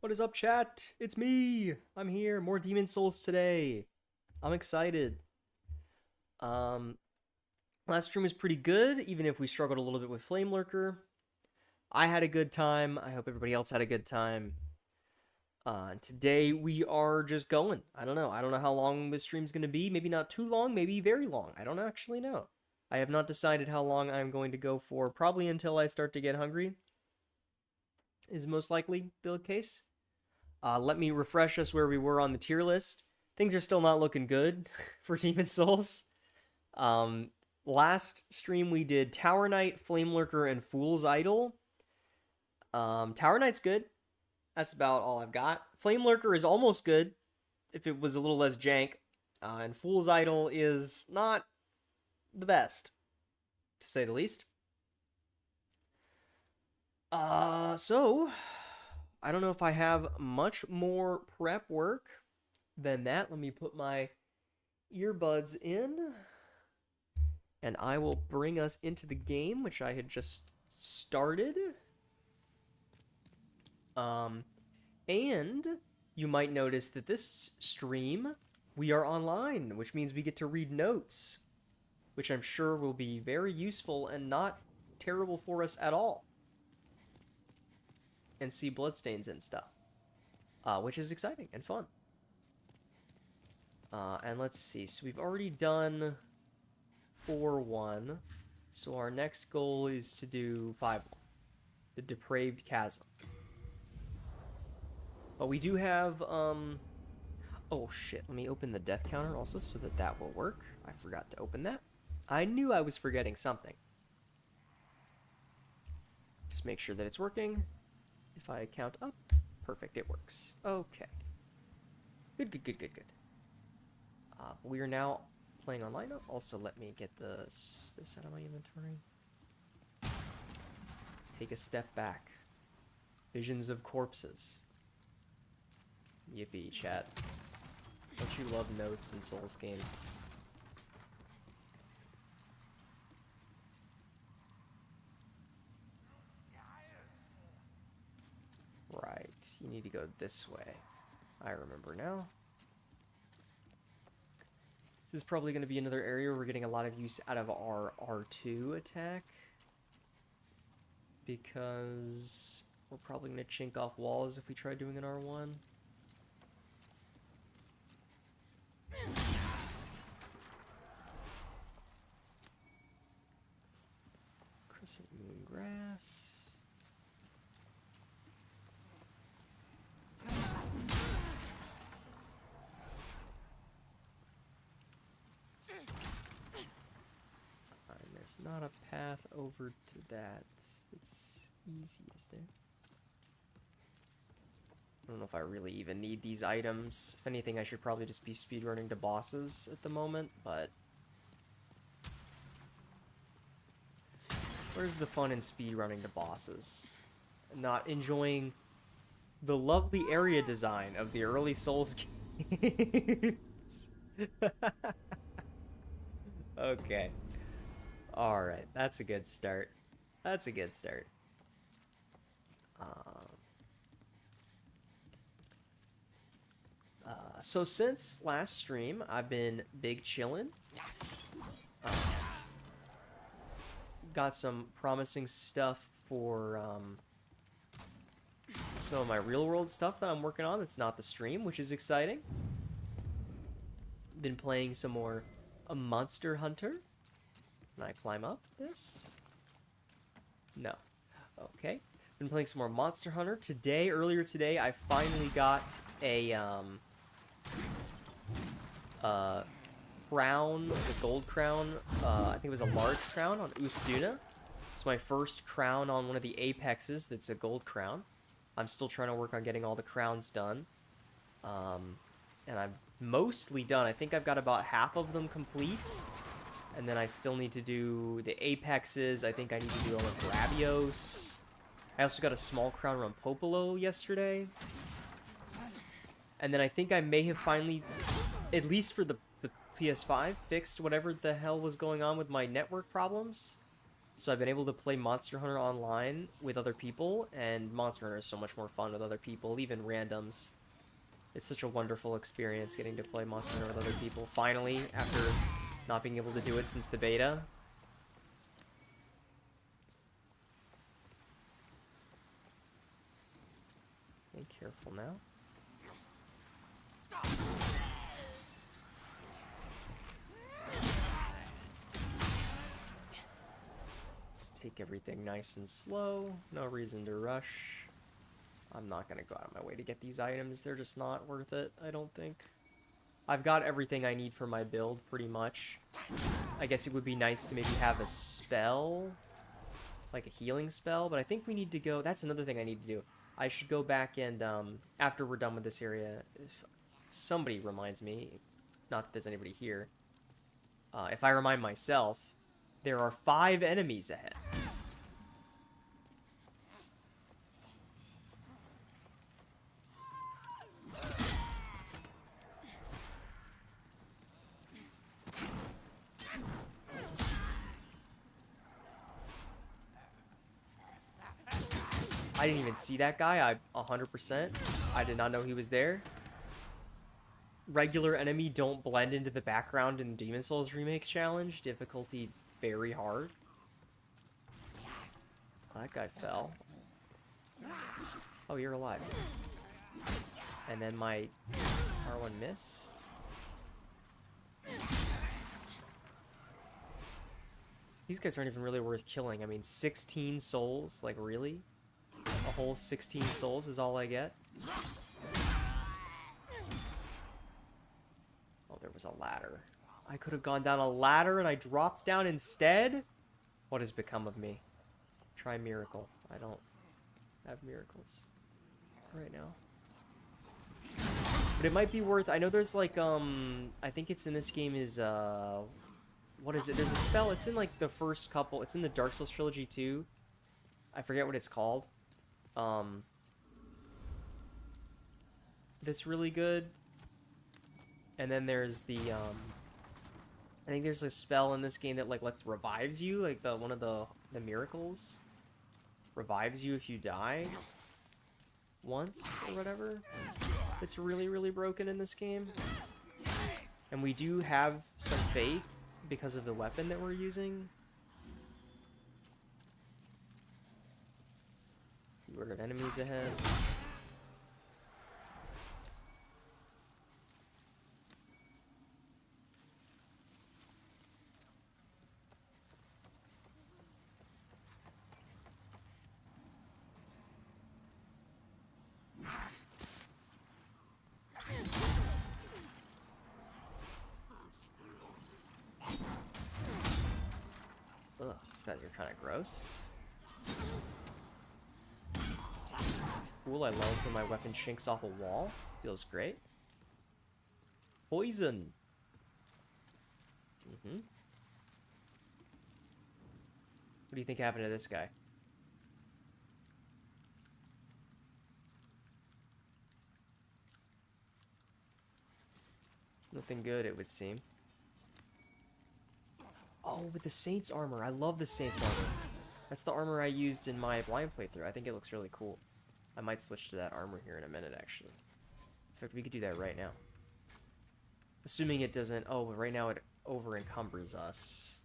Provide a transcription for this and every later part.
What is up, chat? It's me. I'm here. More Demon Souls today. I'm excited. Um, Last stream was pretty good, even if we struggled a little bit with Flame Lurker. I had a good time. I hope everybody else had a good time. Today we are just going. I don't know. I don't know how long this stream's gonna be. Maybe not too long. Maybe very long. I don't actually know. I have not decided how long I'm going to go for. Probably until I start to get hungry. Is most likely the case. Let me refresh us where we were on the tier list. Things are still not looking good for Demon Souls. Last stream we did Tower Knight, Flame Lurker, and Fool's Idol. Tower Knight's good. That's about all I've got. Flame Lurker is almost good, if it was a little less jank. And Fool's Idol is not the best, to say the least. So I don't know if I have much more prep work than that. Let me put my earbuds in, and I will bring us into the game, which I had just started. And you might notice that this stream, we are online, which means we get to read notes, which I'm sure will be very useful and not terrible for us at all. And see bloodstains and stuff, which is exciting and fun. And let's see, so we've already done 4-1, so our next goal is to do 5-1, the Depraved Chasm. But we do have, oh shit, let me open the death counter also so that that will work. I forgot to open that. I knew I was forgetting something. Just make sure that it's working. If I count up, perfect, it works. Okay. Good. We are now playing online. Also, let me get this out of my inventory. Take a step back. Visions of corpses. Yippee, chat. Don't you love notes in Souls games? Right, you need to go this way. I remember now. This is probably going to be another area where we're getting a lot of use out of our R2 attack. Because we're probably going to chink off walls if we try doing an R1. Crescent Moon Grass. There's not a path over to that. It's easy, is there? I don't know if I really even need these items. If anything, I should probably just be speedrunning to bosses at the moment, but... where's the fun in speedrunning to bosses? Not enjoying the lovely area design of the early Souls games. Okay. Alright, that's a good start. That's a good start. So since last stream, I've been big chillin'. Got some promising stuff for some of my real world stuff that I'm working on that's not the stream, which is exciting. Been playing some more Monster Hunter. Can I climb up this? No. Okay. Been playing some more Monster Hunter. Earlier today, I finally got a crown, the gold crown. I think it was a large crown on Uthduna. It's my first crown on one of the apexes that's a gold crown. I'm still trying to work on getting all the crowns done. And I'm mostly done. I think I've got about half of them complete. And then I still need to do the apexes. I think I need to do all of Gravios. I also got a small crown around Popolo yesterday. And then I think I may have finally, at least for the PS5, fixed whatever the hell was going on with my network problems. So I've been able to play Monster Hunter online with other people, and Monster Hunter is so much more fun with other people, even randoms. It's such a wonderful experience getting to play Monster Hunter with other people, finally, after not being able to do it since the beta. Be careful now. Just take everything nice and slow. No reason to rush. I'm not gonna go out of my way to get these items. They're just not worth it, I don't think. I've got everything I need for my build, pretty much. I guess it would be nice to maybe have a spell, like a healing spell, but I think we need to go... That's another thing I need to do. I should go back and, after we're done with this area, if somebody reminds me, not that there's anybody here, if I remind myself, there are 5 enemies ahead. I didn't even see that guy. 100%. I did not know he was there. Regular enemy don't blend into the background in Demon Souls Remake Challenge. Difficulty very hard. Oh, that guy fell. Oh, you're alive. And then my R1 missed. These guys aren't even really worth killing. I mean, 16 souls? Like, really? A whole 16 souls is all I get? Oh, there was a ladder. I could have gone down a ladder and I dropped down instead? What has become of me? Try miracle. I don't have miracles right now. But it might be worth... I know there's like, I think it's in this game is, what is it? There's a spell. It's in like the first couple. It's in the Dark Souls trilogy too. I forget what it's called. That's really good. And then there's the, I think there's a spell in this game that like revives you, like one of the miracles revives you if you die once or whatever. It's really, really broken in this game. And we do have some faith because of the weapon that we're using. Keyword of enemies ahead. Ugh, these guys are kind of gross. Cool, I love when my weapon shinks off a wall. Feels great. Poison. What do you think happened to this guy? Nothing good, it would seem. Oh, with the Saint's armor. I love the Saint's armor. That's the armor I used in my blind playthrough. I think it looks really cool. I might switch to that armor here in a minute, actually. In fact, we could do that right now. Assuming it doesn't... Oh, but right now it over-encumbers us.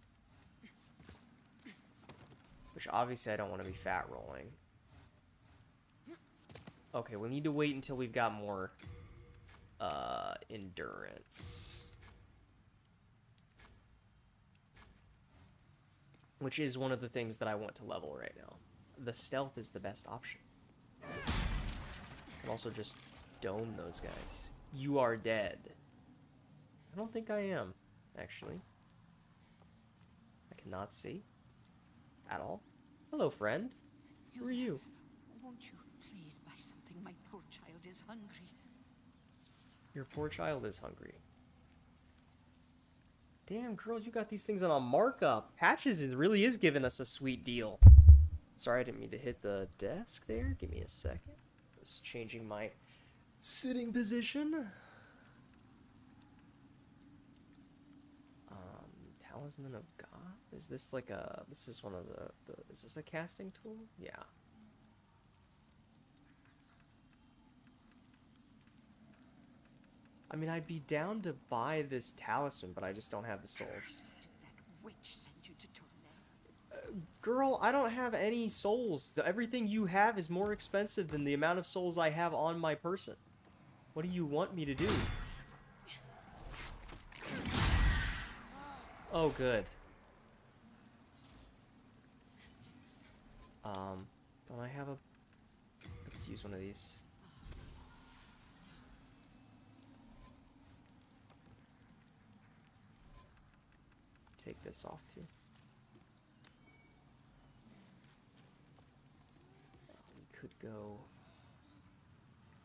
Which, obviously, I don't want to be fat rolling. Okay, we'll need to wait until we've got more... endurance. Which is one of the things that I want to level right now. The stealth is the best option. I can also just dome those guys. You are dead. I don't think I am, actually. I cannot see. At all. Hello, friend. Who are you? Won't you please buy something? My poor child is hungry. Your poor child is hungry. Damn, girl, you got these things on a markup. Patches really is giving us a sweet deal. Sorry, I didn't mean to hit the desk there. Give me a second. I was changing my sitting position. Talisman of God? Is this like a... This is one of the... Is this a casting tool? Yeah. I mean, I'd be down to buy this talisman, but I just don't have the souls. That witch sent you to torment. Girl, I don't have any souls. Everything you have is more expensive than the amount of souls I have on my person. What do you want me to do? Oh, good. Don't I have a... Let's use one of these. Take this off, too. We could go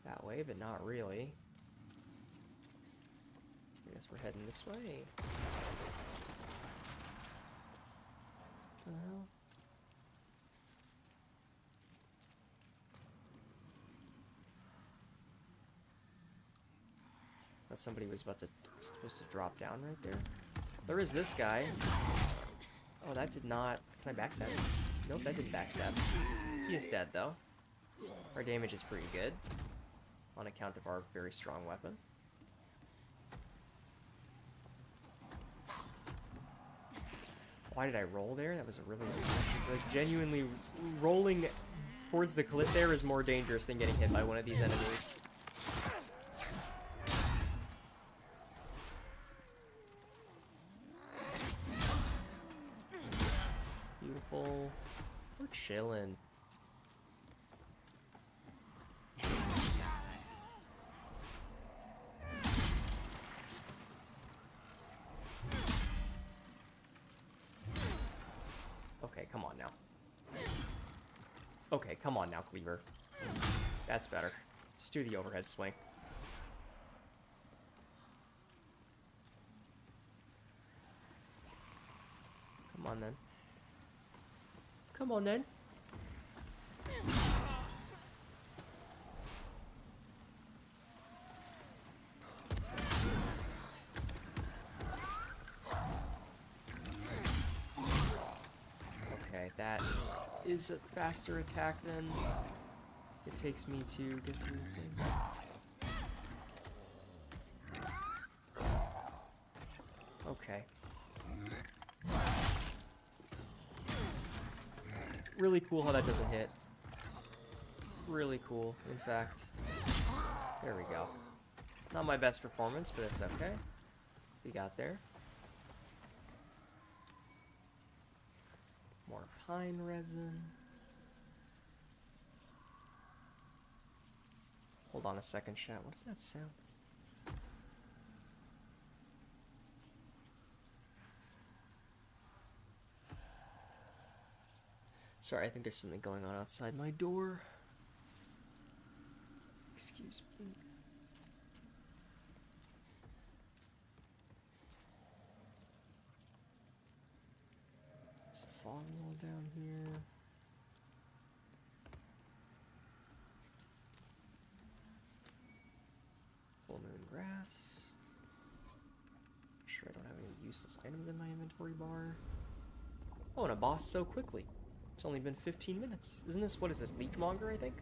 that way, but not really. I guess we're heading this way. What the hell? Thought somebody was supposed to drop down right there. There is this guy. Oh, that did not... Can I backstab him? Nope, that didn't backstab. He is dead, though. Our damage is pretty good, on account of our very strong weapon. Why did I roll there? That was a really... Like, genuinely, rolling towards the cliff there is more dangerous than getting hit by one of these enemies. Beautiful. We're chilling. Okay, come on now. Okay, come on now, Cleaver. That's better. Just do the overhead swing. Come on then. Come on then. Okay, that is a faster attack than it takes me to get through things. Okay. Really cool how that doesn't hit. Really cool, in fact. There we go. Not my best performance, but it's okay. We got there. More pine resin. Hold on a second, chat. What does that sound? Sorry, I think there's something going on outside my door. Excuse me. There's a fog wall down here. Full moon grass. Sure I don't have any useless items in my inventory bar. Oh, and a boss so quickly. It's only been 15 minutes. Isn't this, what is this, Leechmonger, I think?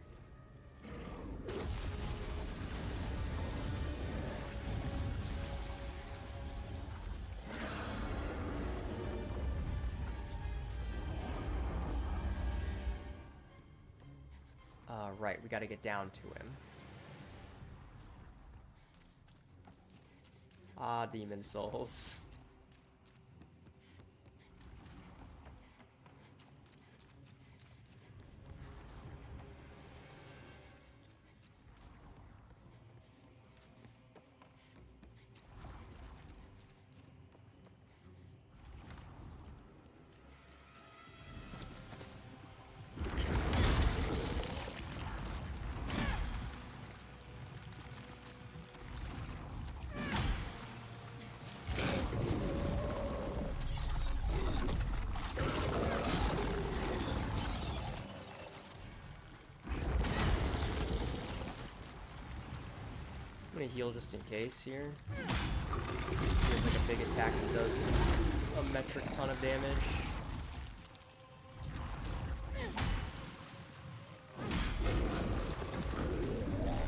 Right, we gotta get down to him. Ah, demon souls. I'm gonna heal just in case here. See if like a big attack that does a metric ton of damage.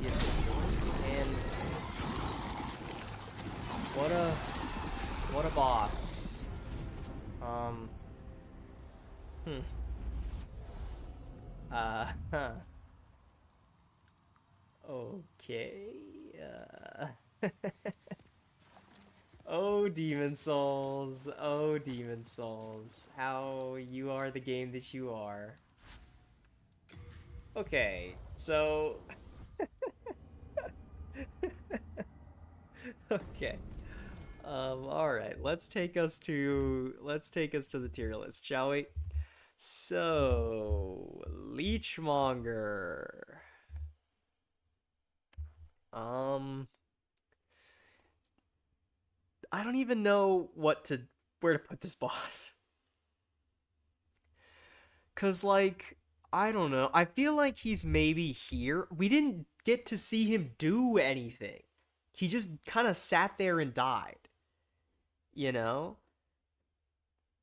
Yes. And what a boss. Hmm. Huh. Okay. Oh, Demon Souls. Oh, Demon Souls. How you are the game that you are. Okay, so... Okay. Alright, let's take us to the tier list, shall we? So, Leechmonger. Um, I don't even know where to put this boss. 'Cause like, I don't know. I feel like he's maybe here. We didn't get to see him do anything. He just kind of sat there and died, you know?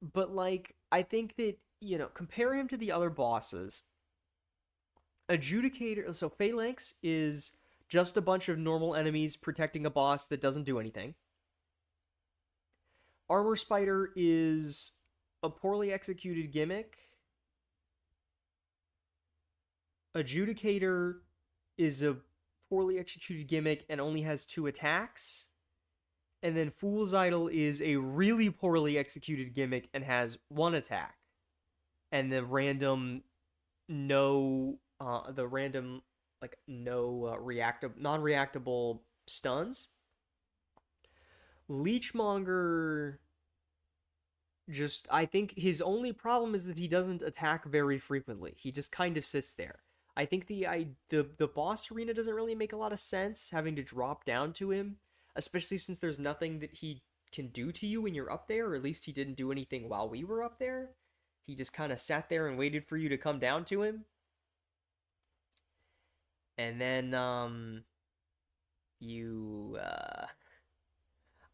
But like, I think that, compare him to the other bosses. Adjudicator, so Phalanx is just a bunch of normal enemies protecting a boss that doesn't do anything. Armor Spider is a poorly executed gimmick. Adjudicator is a poorly executed gimmick and only has 2 attacks. And then Fool's Idol is a really poorly executed gimmick and has 1 attack. And the random non-reactable stuns. Leechmonger, just, I think his only problem is that he doesn't attack very frequently. He just kind of sits there. I think the boss arena doesn't really make a lot of sense, having to drop down to him, especially since there's nothing that he can do to you when you're up there, or at least he didn't do anything while we were up there. He just kind of sat there and waited for you to come down to him. And then,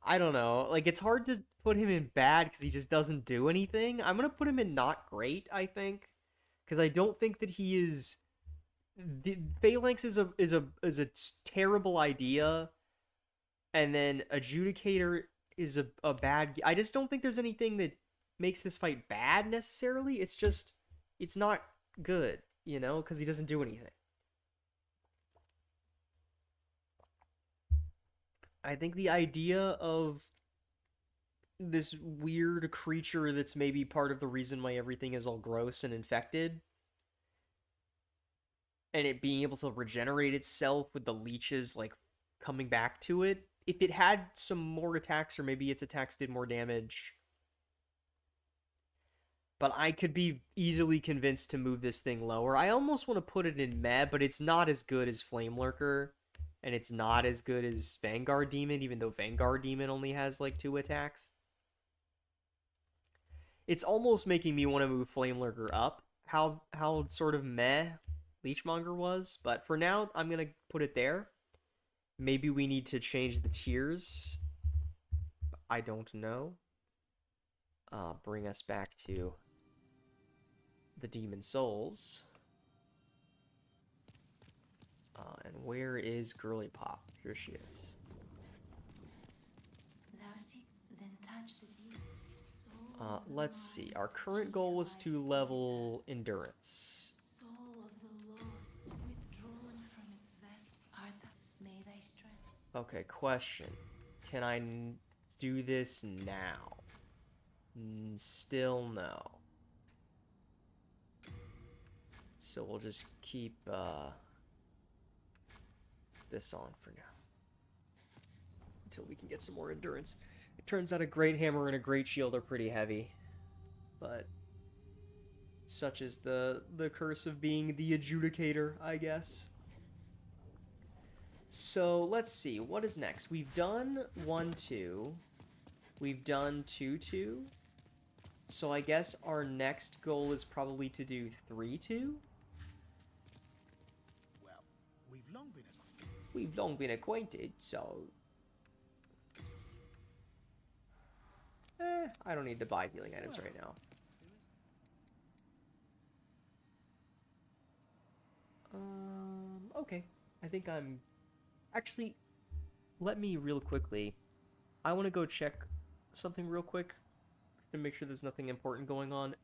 I don't know. Like, it's hard to put him in bad because he just doesn't do anything. I'm gonna put him in not great, I think. Because I don't think that he is... The Phalanx is a terrible idea, and then Adjudicator is a bad... I just don't think there's anything that makes this fight bad, necessarily. It's just... It's not good, because he doesn't do anything. I think the idea of this weird creature that's maybe part of the reason why everything is all gross and infected, and it being able to regenerate itself with the leeches, like, coming back to it, if it had some more attacks, or maybe its attacks did more damage. But I could be easily convinced to move this thing lower. I almost want to put it in meh, but it's not as good as Flame Lurker. And it's not as good as Vanguard Demon, even though Vanguard Demon only has, like, 2 attacks. It's almost making me want to move Flame Lurker up, how sort of meh Leechmonger was. But for now, I'm going to put it there. Maybe we need to change the tiers. I don't know. Bring us back to the Demon Souls. And where is Girly Pop? Here she is. Let's see. Our current goal was to level Endurance. Okay, question. Can I do this now? Still no. So we'll just keep this on for now. Until we can get some more endurance. It turns out a great hammer and a great shield are pretty heavy. But such is the curse of being the adjudicator, I guess. So let's see, what is next? We've done 1-2. We've done 2-2. So I guess our next goal is probably to do 3-2. Well, we've long been acquainted, so... I don't need to buy healing items right now. Okay. I think I'm... Actually, let me real quickly... I want to go check something real quick to make sure there's nothing important going on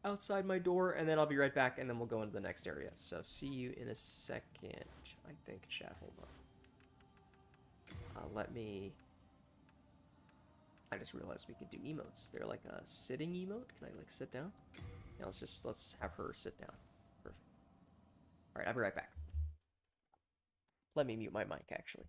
outside my door, and then I'll be right back, and then we'll go into the next area. So, see you in a second, I think, chat. Hold on. Let me... I just realized we could do emotes. They're like a sitting emote. Can I, like, sit down? Yeah, let's have her sit down. Perfect. Alright, I'll be right back. Let me mute my mic, actually.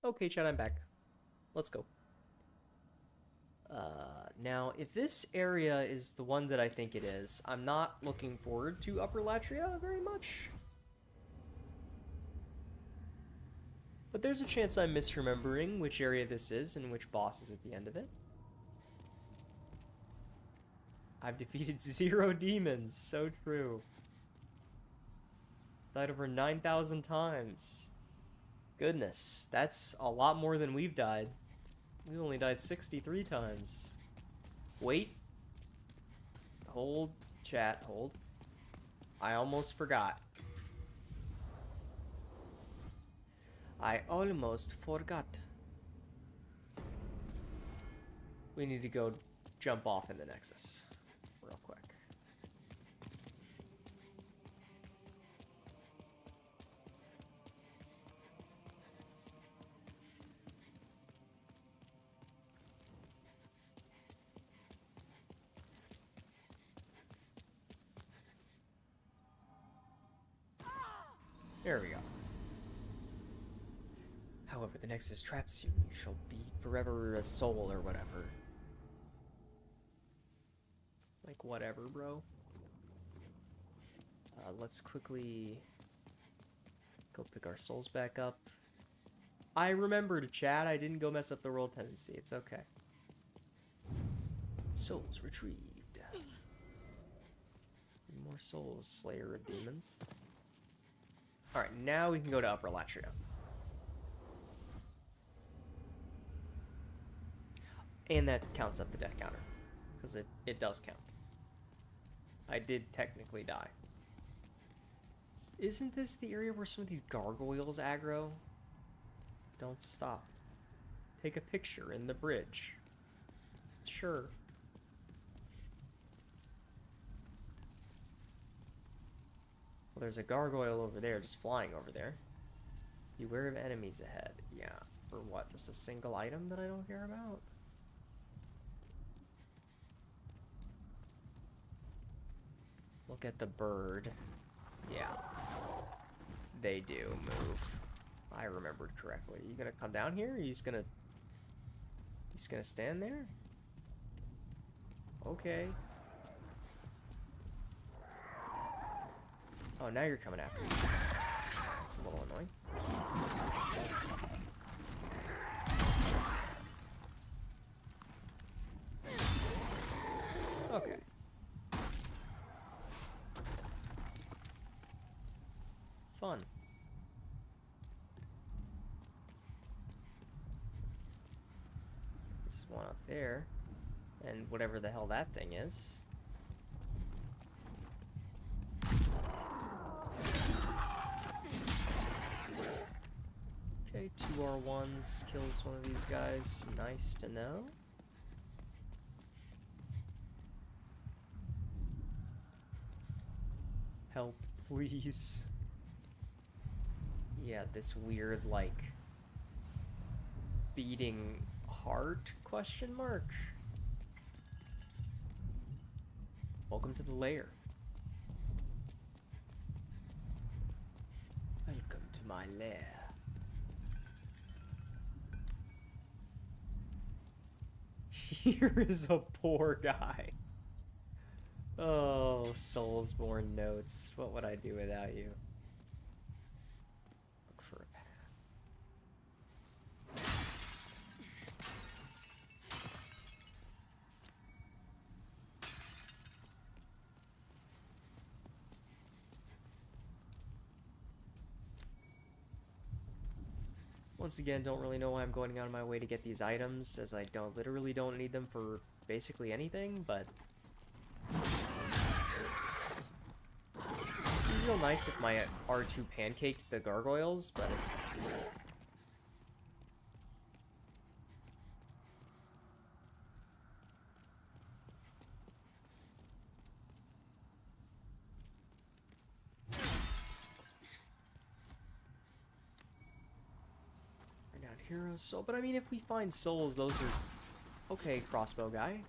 Okay, chat, I'm back. Let's go. Now, if this area is the one that I think it is, I'm not looking forward to Upper Latria very much. But there's a chance I'm misremembering which area this is and which boss is at the end of it. I've defeated 0 demons. So true. Died over 9,000 times. Goodness, that's a lot more than we've died. We only died 63 times. Wait. Hold, chat, hold. I almost forgot. I almost forgot. We need to go jump off in the Nexus real quick. There we go. However, the Nexus traps you. You shall be forever a soul or whatever. Like, whatever, bro. Let's quickly go pick our souls back up. I remembered, chat. I didn't go mess up the world tendency. It's okay. Souls retrieved. More souls, Slayer of Demons. Alright, now we can go to Upper Latria. And that counts up the death counter. Because it does count. I did technically die. Isn't this the area where some of these gargoyles aggro? Don't stop. Take a picture in the bridge. Sure. Well, there's a gargoyle over there, just flying over there. Beware of enemies ahead. Yeah. For what? Just a single item that I don't care about? Look at the bird. Yeah. They do move. I remembered correctly. You gonna come down here? Or you just gonna stand there? Okay. Oh, now you're coming after me. That's a little annoying. Fun. There's one up there. And whatever the hell that thing is. Okay, 2 R1s kills one of these guys. Nice to know. Help, please. Yeah, this weird, like, beating heart question mark. Welcome to the lair. Welcome to my lair. Here is a poor guy. Oh, Soulsborne notes. What would I do without you? Look for a path. Once again, don't really know why I'm going out of my way to get these items, as I literally don't need them for basically anything, but it'd be real nice if my R2 pancaked the gargoyles, but it's... Renowned heroes, so, but I mean, if we find souls, those are... Okay, crossbow guy.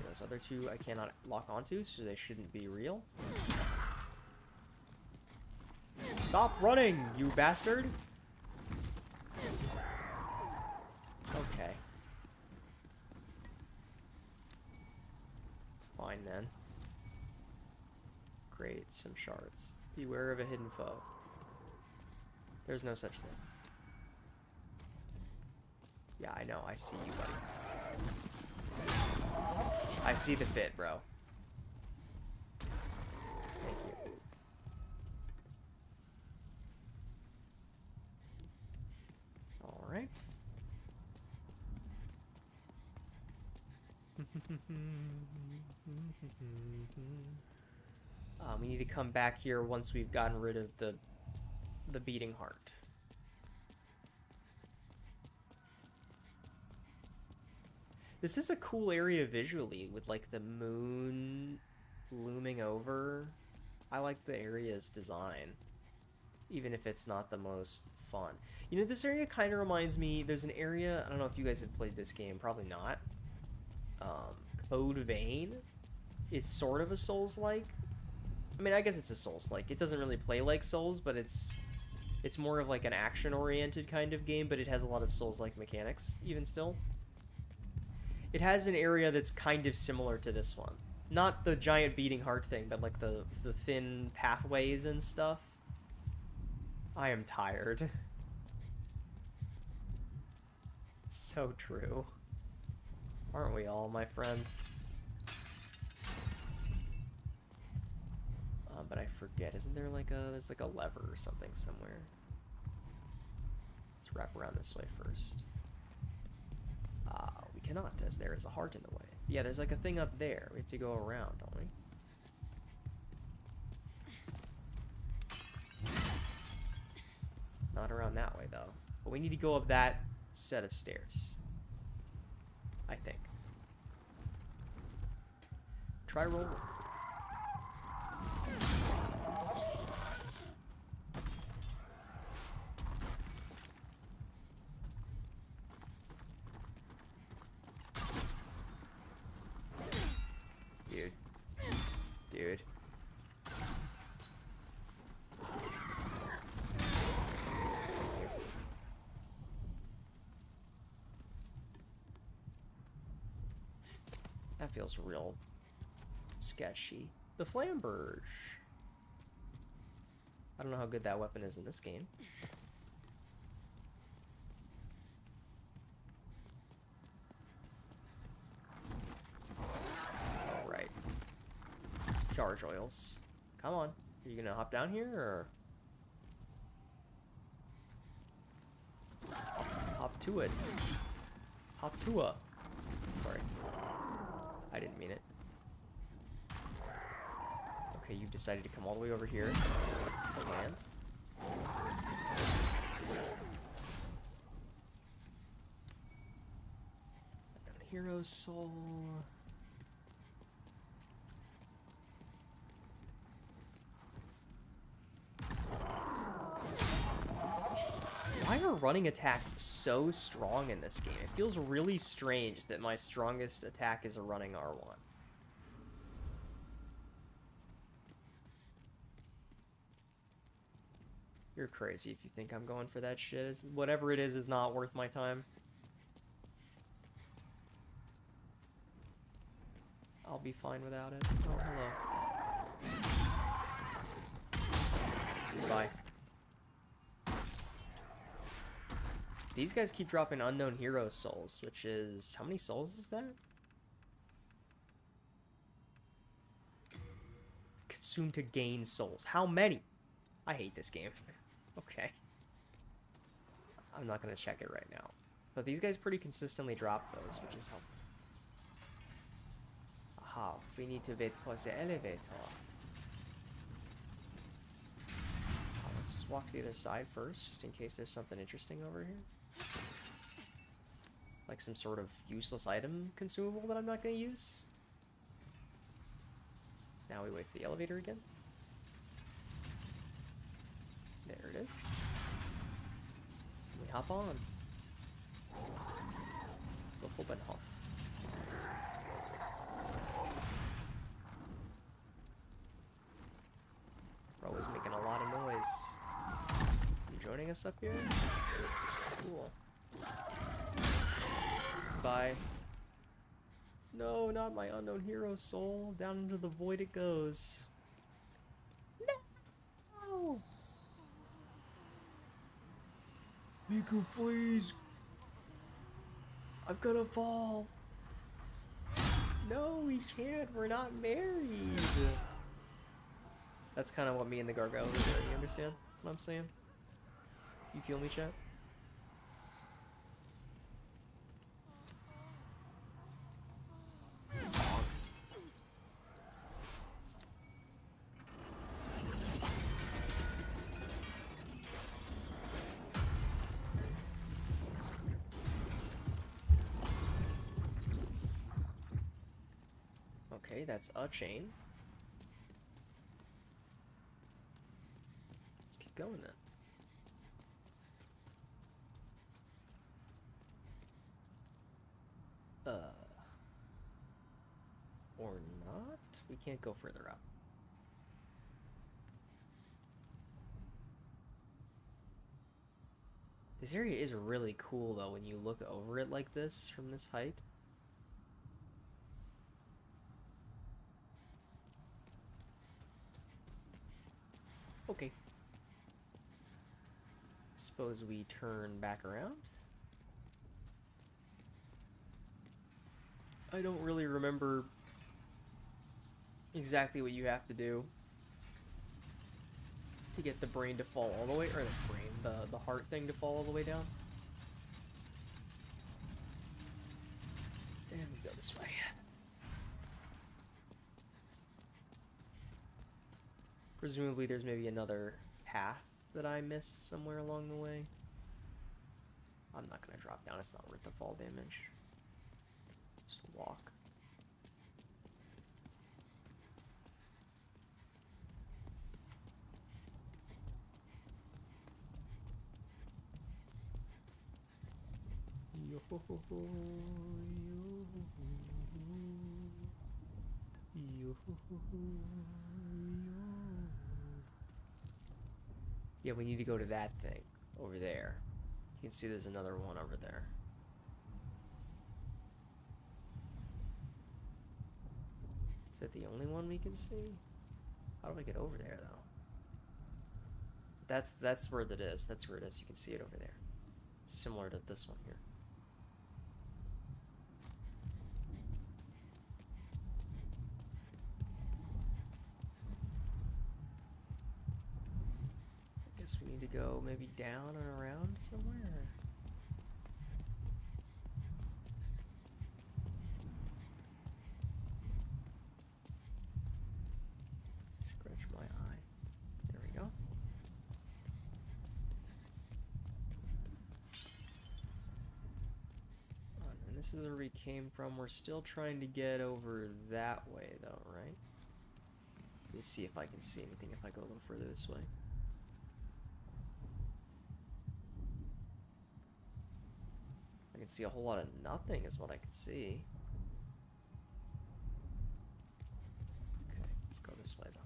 Those other two I cannot lock onto, so they shouldn't be real. Stop running, you bastard! Okay. It's fine then. Great, some shards. Beware of a hidden foe. There's no such thing. Yeah, I know, I see you, buddy. I see the fit, bro. Thank you. Alright. We need to come back here once we've gotten rid of the beating heart. This is a cool area visually with like the moon looming over. I like the area's design, even if it's not the most fun. You know, this area kind of reminds me, there's an area, I don't know if you guys have played this game, probably not. Code Vein. It's sort of a Souls-like. I mean, I guess it's a Souls-like. It doesn't really play like Souls, but it's more of like an action-oriented kind of game, but it has a lot of Souls-like mechanics, even still. It has an area that's kind of similar to this one. Not the giant beating heart thing, but like the thin pathways and stuff. I am tired. So true. Aren't we all, my friend? But I forget, isn't there like there's like a lever or something somewhere? Let's wrap around this way first. We cannot, as there is a heart in the way. Yeah, there's like a thing up there. We have to go around, don't we? Not around that way, though. But we need to go up that set of stairs. I think. Try rolling. Dude. That feels real sketchy. The Flamberge. I don't know how good that weapon is in this game. Alright. Charge oils. Come on. Are you gonna hop down here, or hop to it? Hop to a. Sorry, I didn't mean it. Okay, you decided to come all the way over here to land. Hero soul. Why are running attacks so strong in this game? It feels really strange that my strongest attack is a running R1. You're crazy if you think I'm going for that shit. Whatever it is not worth my time. I'll be fine without it. Oh, hello. Bye. These guys keep dropping unknown hero souls, which is... How many souls is that? Consume to gain souls. How many? I hate this game. Okay. I'm not going to check it right now. But these guys pretty consistently drop those, which is helpful. Aha, we need to wait for the elevator. Let's just walk to the other side first, just in case there's something interesting over here. Like some sort of useless item consumable that I'm not going to use. Now we wait for the elevator again. There it is. We hop on. Hobenhof. Bro is making a lot of noise. You joining us up here? Cool. Bye. No, not my unknown hero soul. Down into the void it goes. No! Miku, please! I'm gonna fall! No, we can't. We're not married! That's kind of what me and the Gargoyle are doing. You understand what I'm saying? You feel me, chat? Okay, that's a chain. Let's keep going then. Or not? We can't go further up. This area is really cool though when you look over it like this from this height. Okay. Suppose we turn back around. I don't really remember exactly what you have to do to get the brain to fall all the way, or the brain, the heart thing to fall all the way down. And we go this way. Presumably there's maybe another path that I missed somewhere along the way. I'm not gonna drop down, it's not worth the fall damage. Just walk. Yeah, we need to go to that thing over there. You can see there's another one over there. Is that the only one we can see? How do I get over there though? That's where it is. That's where it is. You can see it over there. Similar to this one here. guess we need to go maybe down and around somewhere. Scratch my eye. There we go. Oh, and this is where we came from. We're still trying to get over that way, though, right? Let me see if I can see anything if I go a little further this way. I can see a whole lot of nothing is what I can see. Okay, let's go this way though.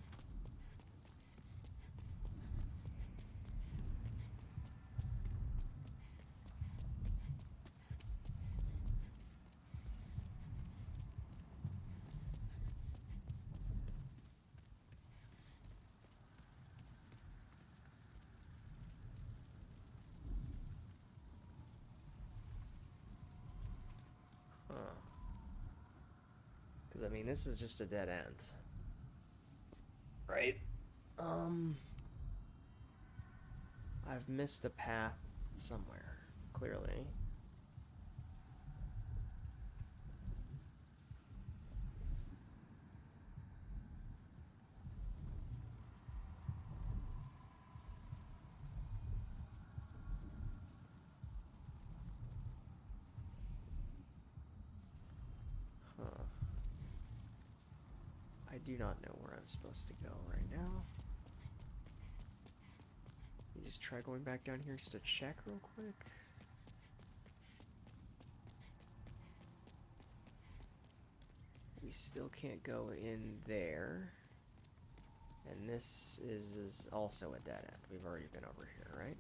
Because, I mean, this is just a dead end. Right? I've missed a path somewhere, clearly. I do not know where I'm supposed to go right now. Let me just try going back down here just to check real quick. We still can't go in there. And this is also a dead end. We've already been over here, right?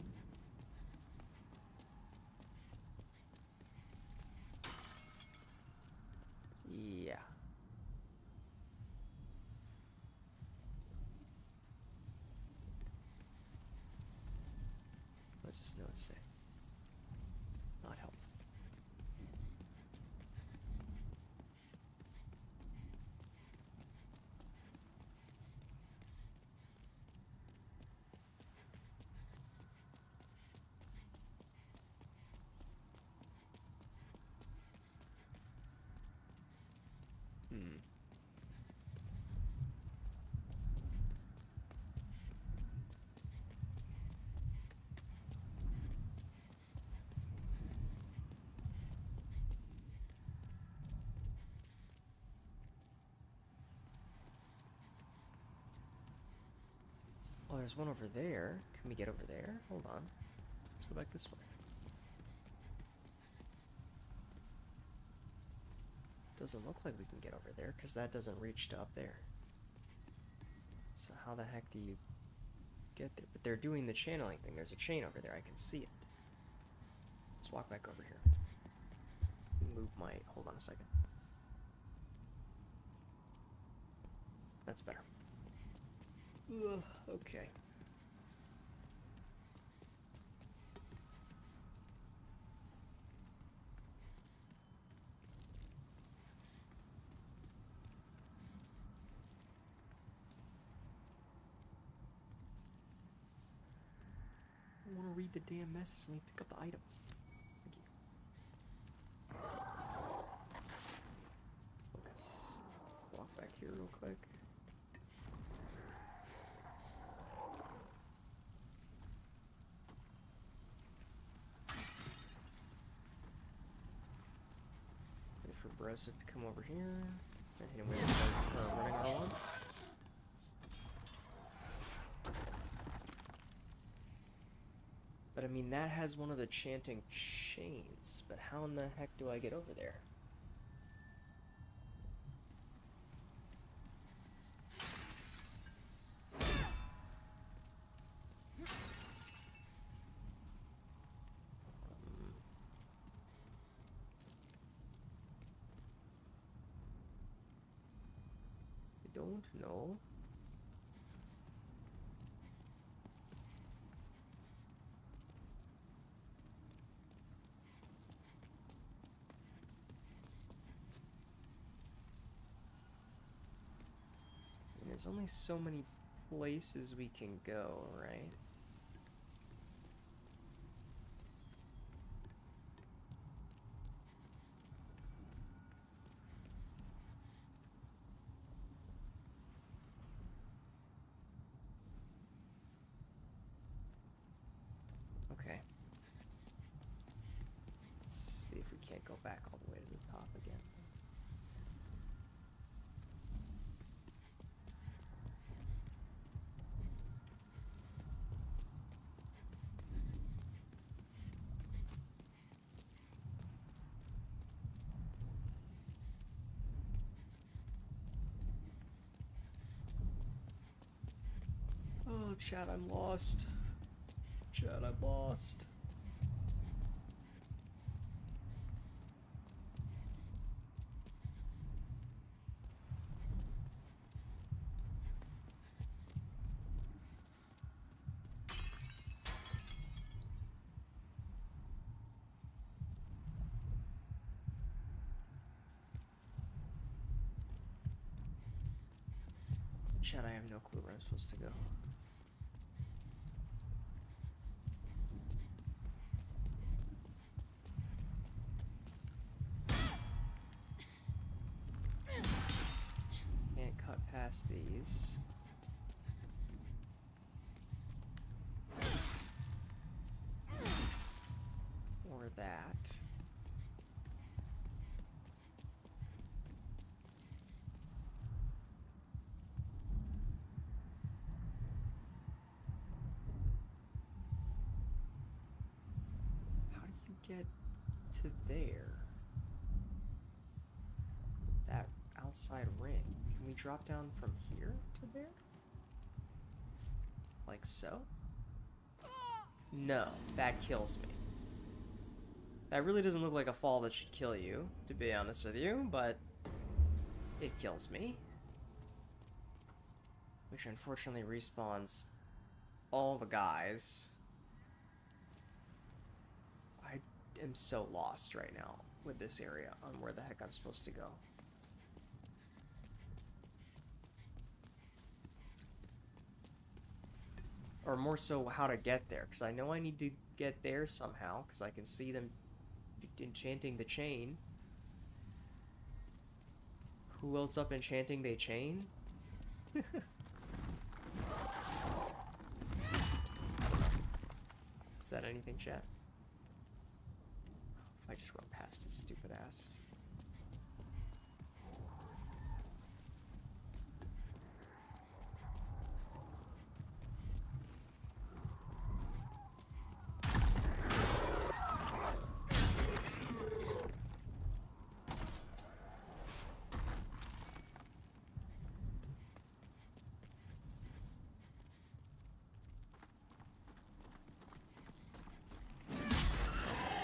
Yeah. What does this note say? Not helpful. Oh, there's one over there. Can we get over there? Hold on. Let's go back this way. Doesn't look like we can get over there because that doesn't reach to up there. So how the heck do you get there? But they're doing the channeling thing. There's a chain over there. I can see it. Let's walk back over here. Move my... Hold on a second. That's better. Ugh, okay. I want to read the damn message. Let me pick up the item. Thank you. Focus. Walk back here real quick. Wait for Broseph to come over here. And hit him with running on. But I mean, that has one of the chanting chains. But how in the heck do I get over there? I don't know. There's only so many places we can go, right? Chat, I'm lost. Chat, I'm lost. Chat, I have no clue where I'm supposed to go. Can't cut past these. Or that. How do you get to there? That outside ring. Can we drop down from here to there? Like so? No, that kills me. That really doesn't look like a fall that should kill you, to be honest with you, but it kills me. Which unfortunately respawns all the guys. I am so lost right now with this area on where the heck I'm supposed to go. Or more so how to get there, because I know I need to get there somehow, because I can see them enchanting the chain. Who else up enchanting the chain? Is that anything, chat? If I just run past this stupid ass.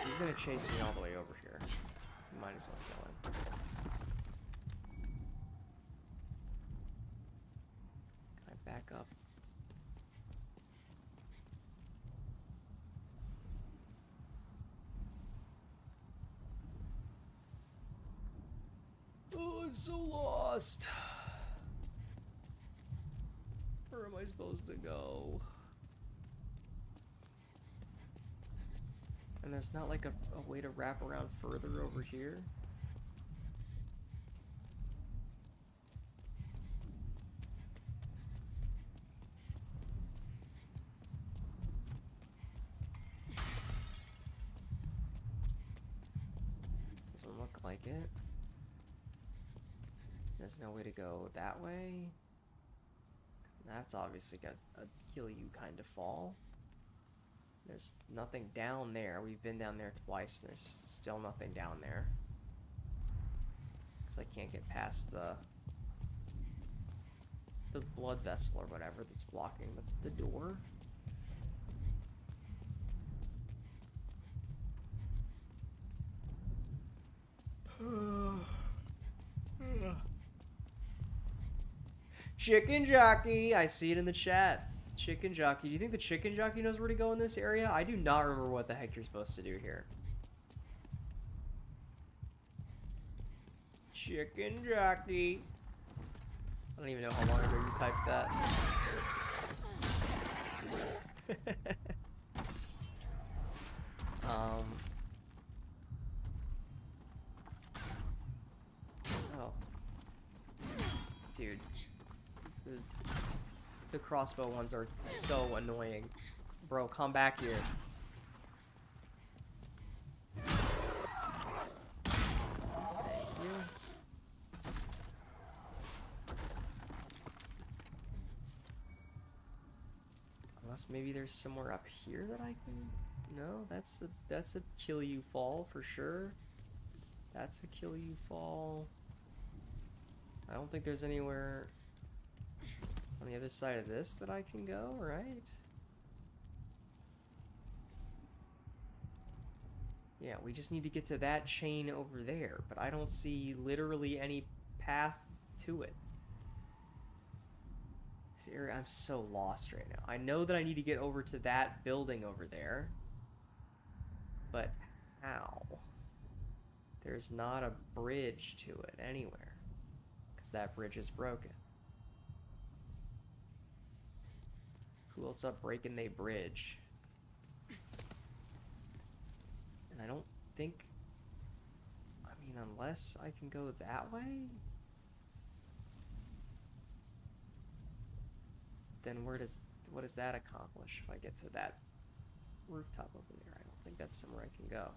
He's gonna chase me all the way over here. Might as well kill him. Can I back up? Oh, I'm so lost. Where am I supposed to go? And there's not like a way to wrap around further over here? Doesn't look like it. There's no way to go that way. That's obviously got a kill you kind of fall. There's nothing down there. We've been down there twice and there's still nothing down there. Because I can't get past the blood vessel or whatever that's blocking the door. Chicken jockey! I see it in the chat. Chicken jockey. Do you think the chicken jockey knows where to go in this area? I do not remember what the heck you're supposed to do here. Chicken jockey. I don't even know how long ago you typed that. Oh. Dude. The crossbow ones are so annoying. Bro, come back here. Thank you. Unless maybe there's somewhere up here that I can... No, that's a kill you fall for sure. That's a kill you fall. I don't think there's anywhere... I don't the other side of this that I can go, right? Yeah, we just need to get to that chain over there, but I don't see literally any path to it. This area, I'm so lost right now. I know that I need to get over to that building over there, but how? There's not a bridge to it anywhere, because that bridge is broken. Who else up breaking they bridge? And I don't think... I mean, unless I can go that way? Then what does that accomplish if I get to that rooftop over there? I don't think that's somewhere I can go.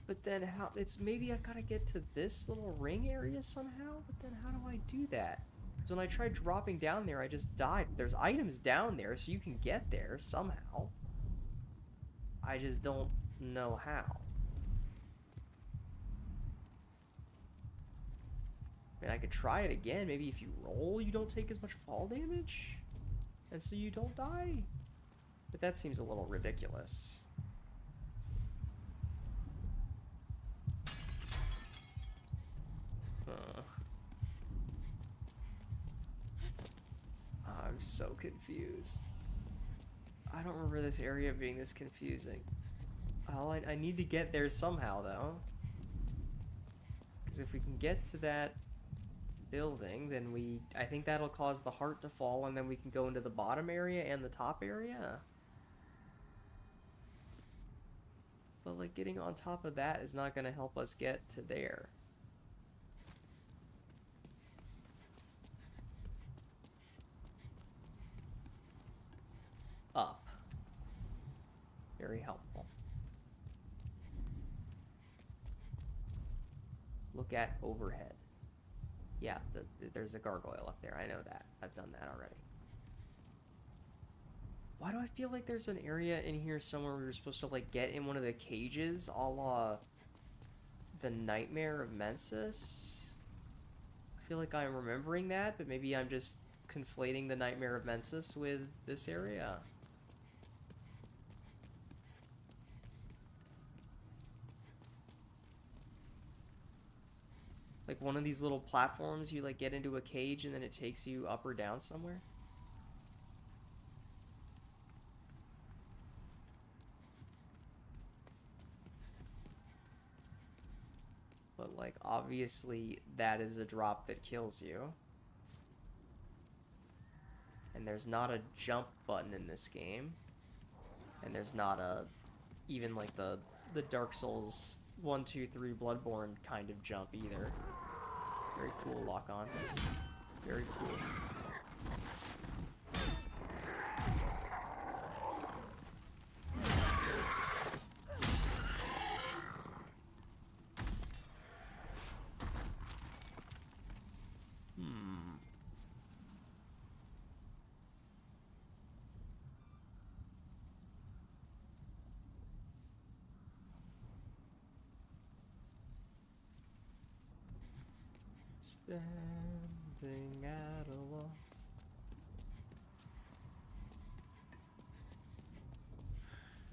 But then how... It's maybe I've got to get to this little ring area somehow? But then how do I do that? Because when I tried dropping down there, I just died. There's items down there, so you can get there somehow. I just don't know how. I mean, I could try it again. Maybe if you roll, you don't take as much fall damage? And so you don't die? But that seems a little ridiculous. I'm so confused. I don't remember this area being this confusing. I need to get there somehow, though. Because if we can get to that building, then I think that'll cause the heart to fall, and then we can go into the bottom area and the top area. But, like, getting on top of that is not going to help us get to there. Up. Very helpful. Look at overhead. Yeah, there's a gargoyle up there. I know that. I've done that already. Why do I feel like there's an area in here somewhere we were supposed to, like, get in one of the cages, a la the Nightmare of Mensis? I feel like I'm remembering that, but maybe I'm just conflating the Nightmare of Mensis with this area. Like one of these little platforms, you like get into a cage and then it takes you up or down somewhere. But like obviously that is a drop that kills you. And there's not a jump button in this game. And there's not a even like the Dark Souls 1, 2, 3 Bloodborne kind of jump either. Very cool lock on. Very cool. Standing at a loss.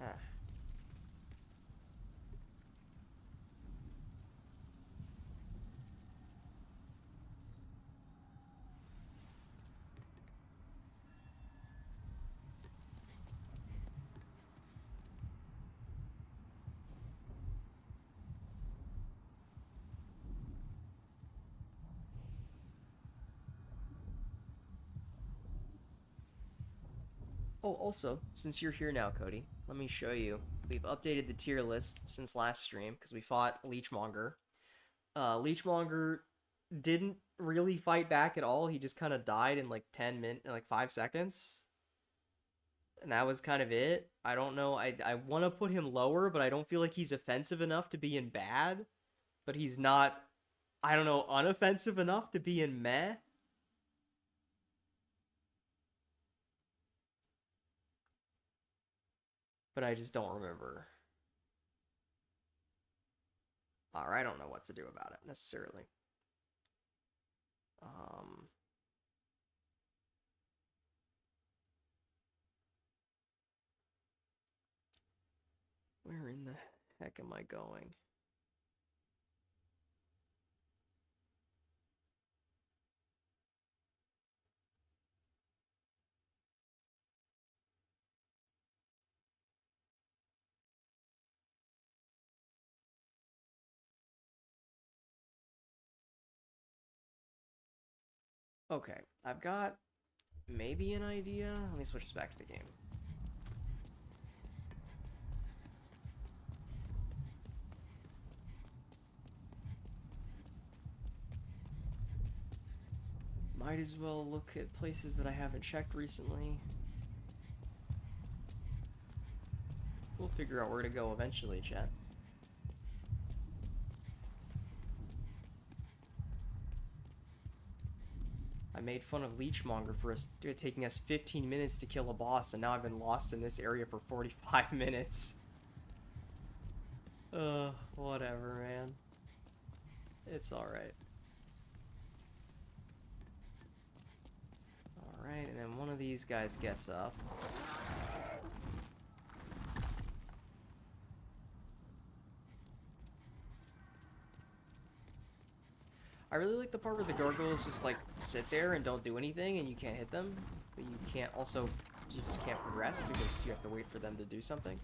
Ah. Oh, also, since you're here now, Cody, let me show you. We've updated the tier list since last stream because we fought Leechmonger. Leechmonger didn't really fight back at all. He just kind of died in like 10 minutes, like 5 seconds. And that was kind of it. I don't know. I want to put him lower, but I don't feel like he's offensive enough to be in bad. But he's not, I don't know, unoffensive enough to be in meh. But I just don't remember. Or I don't know what to do about it necessarily. Where in the heck am I going? Okay, I've got maybe an idea. Let me switch this back to the game. Might as well look at places that I haven't checked recently. We'll figure out where to go eventually, chat. I made fun of Leechmonger for us taking us 15 minutes to kill a boss, and now I've been lost in this area for 45 minutes. Whatever, man. It's alright. Alright, and then one of these guys gets up. I really like the part where the gargoyles just like sit there and don't do anything and you can't hit them, but you can't also, you just can't progress because you have to wait for them to do something.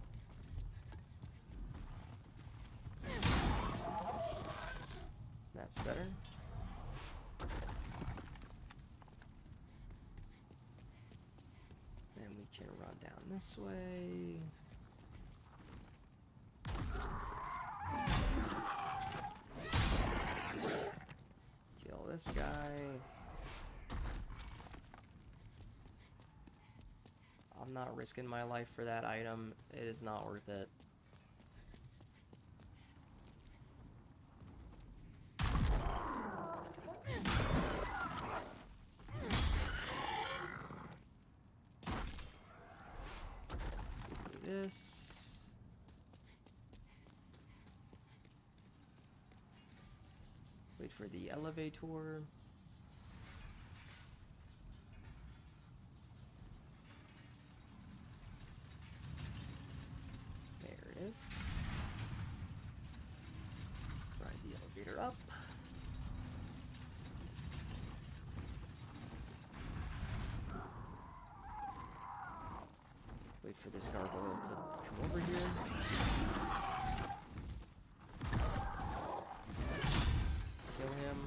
That's better. Then we can run down this way. Kill this guy. I'm not risking my life for that item. It is not worth it. Do this. Wait for the elevator. There it is. Ride the elevator up. Wait for this gargoyle to come over here. Kill him.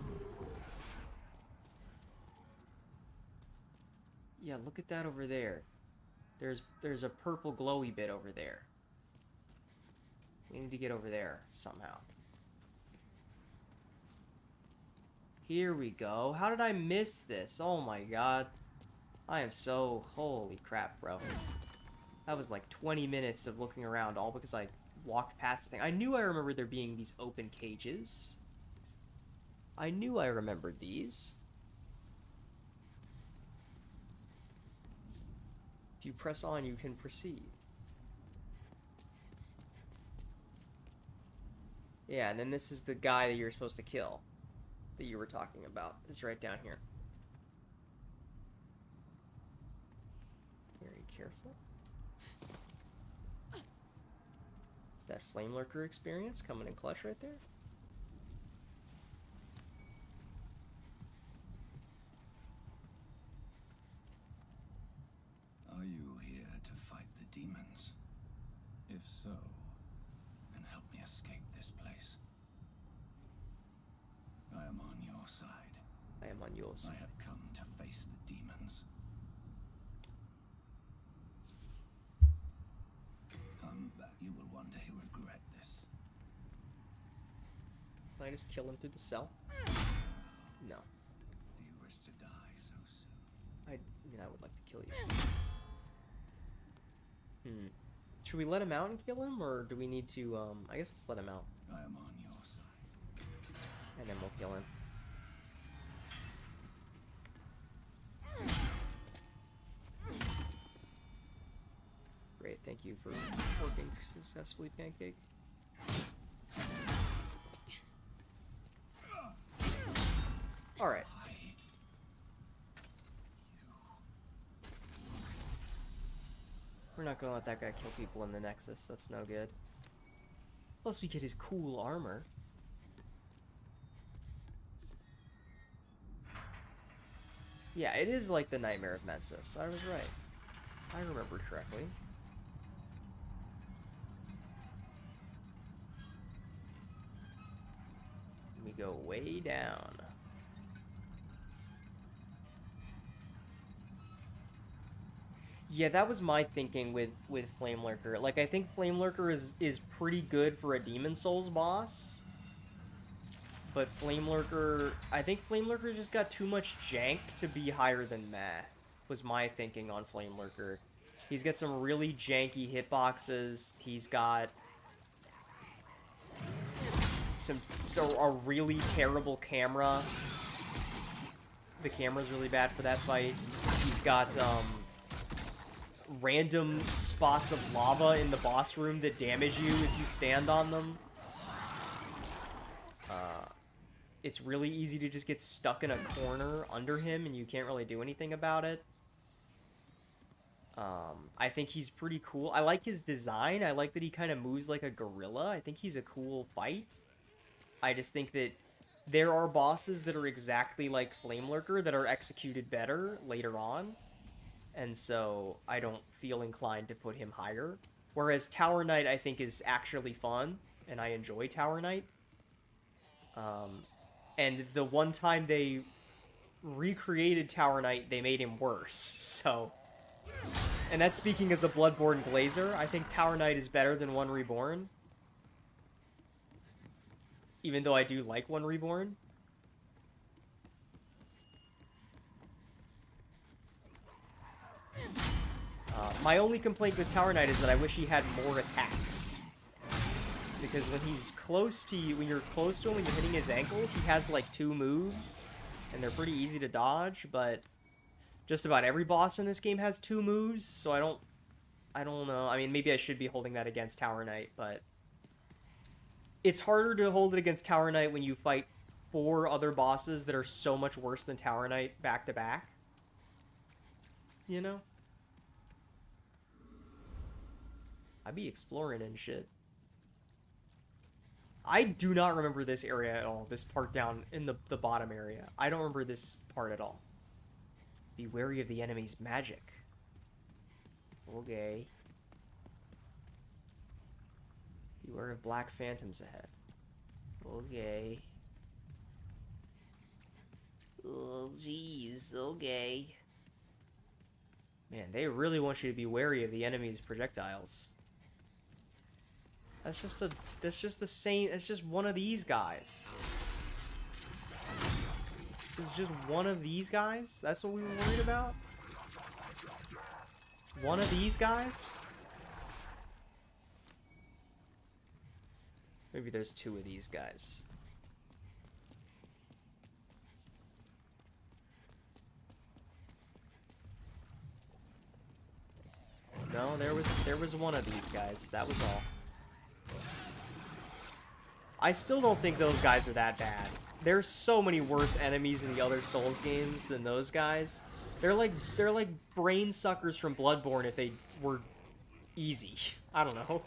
Yeah, look at that over there. There's a purple glowy bit over there. We need to get over there somehow. Here we go. How did I miss this? Oh my god. I am so... Holy crap, bro. That was like 20 minutes of looking around, all because I walked past the thing. I knew I remembered there being these open cages. I knew I remembered these. If you press on, you can proceed. Yeah, and then this is the guy that you're supposed to kill. That you were talking about. It's right down here. Very careful. Is that Flame Lurker experience coming in clutch right there? Are you here to fight the demons? If so, then help me escape this place. I am on your side. I am on yours. I have come to face the demons. Come back. You will one day regret this. Can I just kill him through the cell? No. Do you wish to die so soon? I mean, I would like to kill you. Should we let him out and kill him, or do we need to, I guess let's let him out. I am on your side. And then we'll kill him. Great, thank you for working successfully, Pancake. not gonna let that guy kill people in the Nexus. That's no good. Plus we get his cool armor. Yeah, it is like the Nightmare of Mensis. I was right. I remembered correctly. We go way down. Yeah, that was my thinking with Flame Lurker. Like, I think Flame Lurker is pretty good for a Demon Souls boss. But Flame Lurker... I think Flame Lurker's just got too much jank to be higher than meh. Was my thinking on Flame Lurker. He's got some really janky hitboxes. He's got... a really terrible camera. The camera's really bad for that fight. He's got, random spots of lava in the boss room that damage you if you stand on them. It's really easy to just get stuck in a corner under him and you can't really do anything about it. I think he's pretty cool. I like his design. I like that he kind of moves like a gorilla. I think he's a cool fight. I just think that there are bosses that are exactly like Flame Lurker that are executed better later on. And so I don't feel inclined to put him higher. Whereas Tower Knight I think is actually fun, and I enjoy Tower Knight. And the one time they recreated Tower Knight, they made him worse, so... And that's speaking as a Bloodborne Glazer. I think Tower Knight is better than One Reborn. Even though I do like One Reborn. My only complaint with Tower Knight is that I wish he had more attacks. Because when he's close to you, when you're close to him, when you're hitting his ankles, he has like 2 moves. And they're pretty easy to dodge, but just about every boss in this game has 2 moves, so I don't know. I mean, maybe I should be holding that against Tower Knight, but it's harder to hold it against Tower Knight when you fight 4 other bosses that are so much worse than Tower Knight back to back. You know? I be exploring and shit. I do not remember this area at all. This part down in the bottom area. I don't remember this part at all. Be wary of the enemy's magic. Okay. Beware of black phantoms ahead. Okay. Oh, jeez. Okay. Man, they really want you to be wary of the enemy's projectiles. That's just the same, it's just one of these guys. It's just one of these guys? That's what we were worried about? One of these guys? Maybe there's 2 of these guys. No, there was one of these guys. That was all. I still don't think those guys are that bad. There's so many worse enemies in the other Souls games than those guys. They're like brain suckers from Bloodborne if they were easy. I don't know.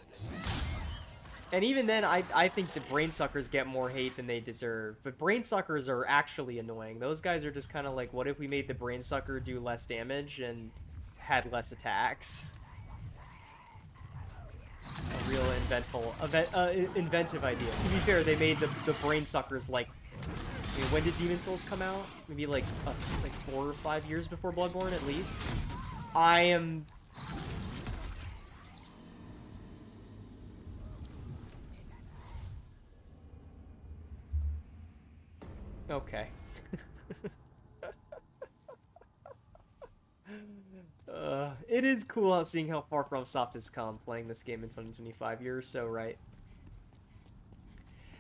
And even then, I think the brain suckers get more hate than they deserve. But brain suckers are actually annoying. Those guys are just kind of like, what if we made the brain sucker do less damage and had less attacks? A real inventive idea. To be fair, they made the brain suckers like... I mean, when did Demon Souls come out? Maybe like 4 or 5 years before Bloodborne, at least. I am... Okay. It is cool out seeing how far FromSoft has come playing this game in 2025. You're so right.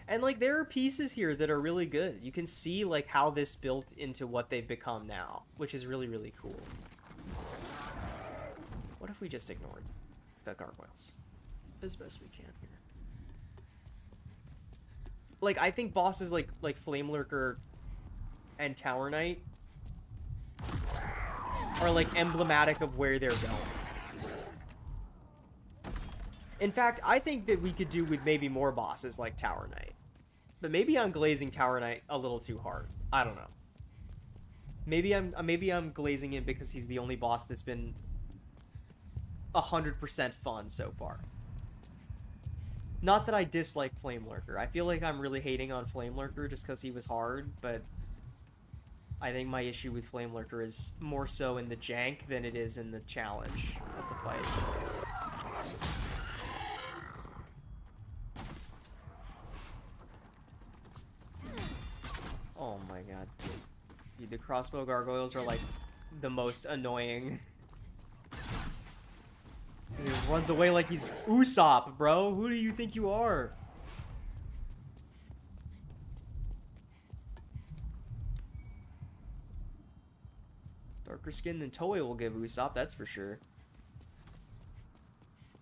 And like there are pieces here that are really good. You can see like how this built into what they've become now, which is really, really cool. What if we just ignored the gargoyles as best we can here? Like I think bosses like Flame Lurker and Tower Knight are like emblematic of where they're going. In fact, I think that we could do with maybe more bosses like Tower Knight. But maybe I'm glazing Tower Knight a little too hard. I don't know. Maybe I'm glazing him because he's the only boss that's been 100% fun so far. Not that I dislike Flame Lurker. I feel like I'm really hating on Flame Lurker just because he was hard, but I think my issue with Flame Lurker is more so in the jank than it is in the challenge of the fight. Oh my god. Dude, the crossbow gargoyles are like the most annoying. He just runs away like he's Usopp, bro. Who do you think you are? Darker skin than Toei will give Usopp, that's for sure.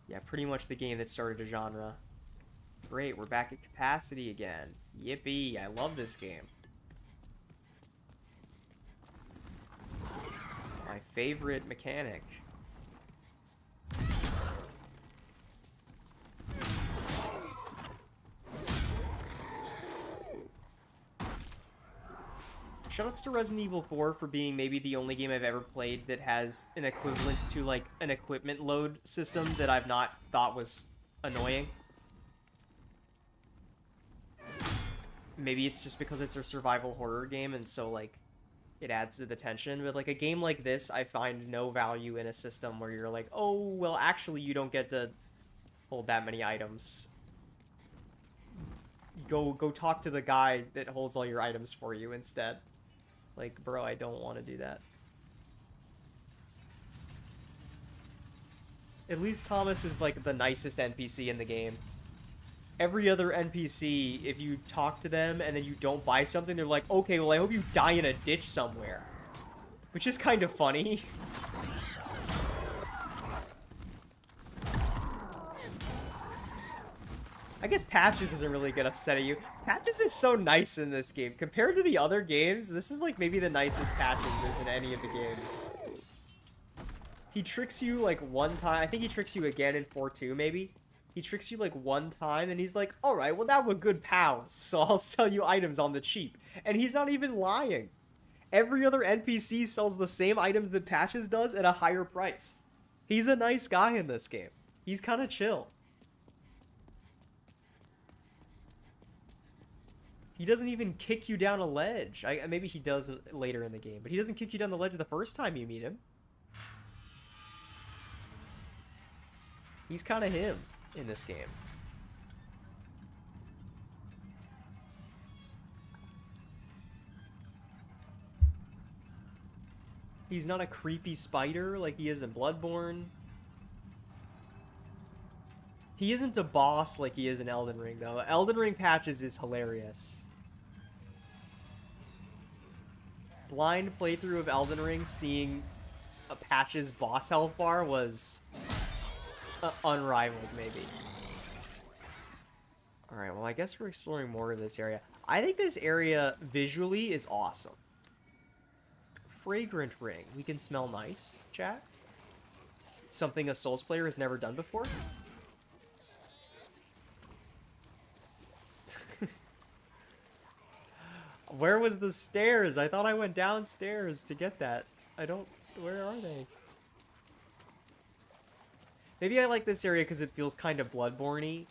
Yeah, pretty much the game that started a genre. Great, we're back at capacity again. Yippee, I love this game. My favorite mechanic. Shoutouts to Resident Evil 4 for being maybe the only game I've ever played that has an equivalent to, like, an equipment load system that I've not thought was annoying. Maybe it's just because it's a survival horror game and so, like, it adds to the tension. But, like, a game like this, I find no value in a system where you're like, oh, well, actually, you don't get to hold that many items. Go talk to the guy that holds all your items for you instead. Like, bro, I don't want to do that. At least Thomas is, like, the nicest NPC in the game. Every other NPC, if you talk to them and then you don't buy something, they're like, okay, well, I hope you die in a ditch somewhere. Which is kind of funny. I guess Patches doesn't really get upset at you. Patches is so nice in this game. Compared to the other games, this is like maybe the nicest Patches is in any of the games. He tricks you like one time. I think he tricks you again in 4-2 maybe. He tricks you like one time and he's like, alright, well now we're good pals, so I'll sell you items on the cheap. And he's not even lying. Every other NPC sells the same items that Patches does at a higher price. He's a nice guy in this game. He's kind of chill. He doesn't even kick you down a ledge. Maybe he does later in the game, but he doesn't kick you down the ledge the first time you meet him. He's kind of him in this game. He's not a creepy spider like he is in Bloodborne. He isn't a boss like he is in Elden Ring, though. Elden Ring Patches is hilarious. Blind playthrough of Elden Ring, seeing a Patches boss health bar was unrivaled, maybe. Alright, well, I guess we're exploring more of this area. I think this area visually is awesome. Fragrant ring. We can smell nice, chat. Something a Souls player has never done before. Where was the stairs? I thought I went downstairs to get that. I don't... Where are they? Maybe I like this area because it feels kind of Bloodborne-y.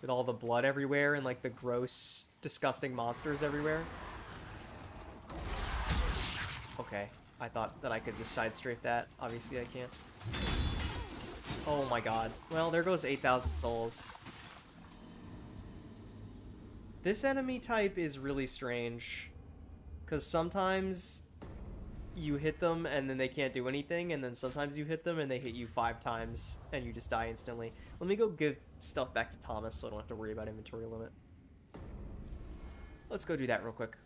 With all the blood everywhere and, like, the gross, disgusting monsters everywhere. Okay. I thought that I could just side strafe that. Obviously I can't. Oh my god. Well, there goes 8,000 souls. This enemy type is really strange. Because sometimes you hit them and then they can't do anything, and then sometimes you hit them and they hit you 5 times and you just die instantly. Let me go give stuff back to Thomas so I don't have to worry about inventory limit. Let's go do that real quick.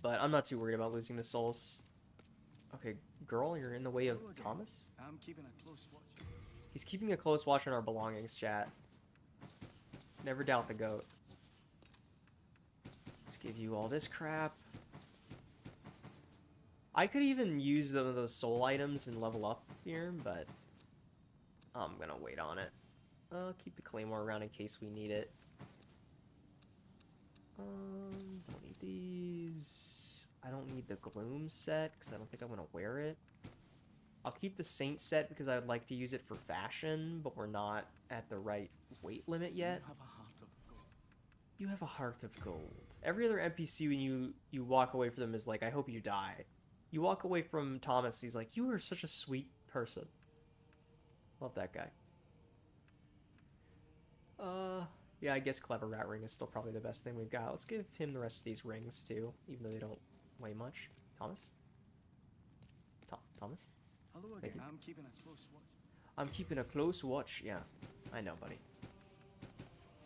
But I'm not too worried about losing the souls. Okay, girl, you're in the way of Thomas? I'm keeping a close watch. He's keeping a close watch on our belongings, chat. Never doubt the goat. Let's give you all this crap. I could even use some of those soul items and level up here, but I'm gonna wait on it. Keep the claymore around in case we need it. Don't need these. I don't need the gloom set because I don't think I'm gonna wear it. I'll keep the saint set because I would like to use it for fashion, but we're not at the right weight limit yet. You have a heart of gold. Every other NPC when you walk away from them is like, I hope you die. You walk away from Thomas, he's like, you are such a sweet person. Love that guy. Yeah, I guess Clever Rat Ring is still probably the best thing we've got. Let's give him the rest of these rings, too, even though they don't weigh much. Thomas? Thomas? Hello again. I'm keeping a close watch. I'm keeping a close watch. Yeah, I know, buddy.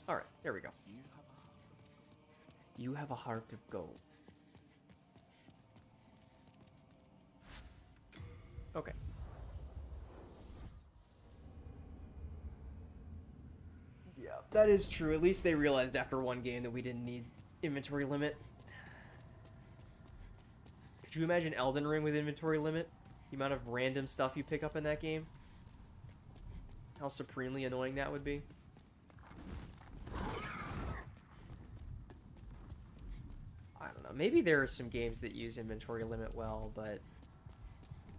Alright, there we go. You have a heart of gold. Okay. Yeah, that is true. At least they realized after one game that we didn't need inventory limit. Could you imagine Elden Ring with inventory limit? The amount of random stuff you pick up in that game? How supremely annoying that would be. I don't know. Maybe there are some games that use inventory limit well, but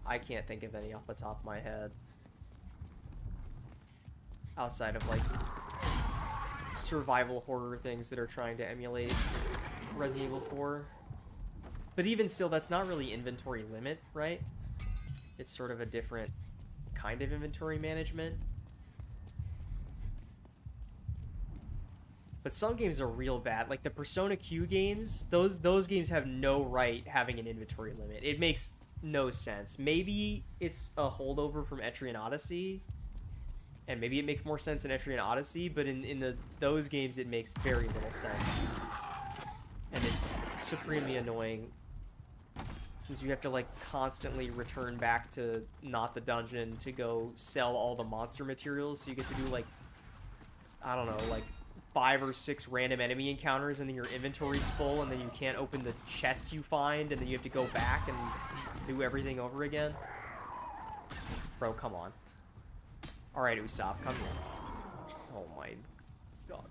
I can't think of any off the top of my head. Outside of, like, survival horror things that are trying to emulate Resident Evil 4. But even still, that's not really inventory limit, right? It's sort of a different kind of inventory management. But some games are real bad. Like the Persona Q games, those games have no right having an inventory limit. It makes no sense. Maybe it's a holdover from Etrian Odyssey, and maybe it makes more sense in Etrian Odyssey, but in those games it makes very little sense. And it's supremely annoying since you have to like constantly return back to not the dungeon to go sell all the monster materials, so you get to do like, I don't know, like 5 or 6 random enemy encounters, and then your inventory's full, and then you can't open the chests you find, and then you have to go back and do everything over again. Bro, come on. Alright, Usopp, come here. Oh my god.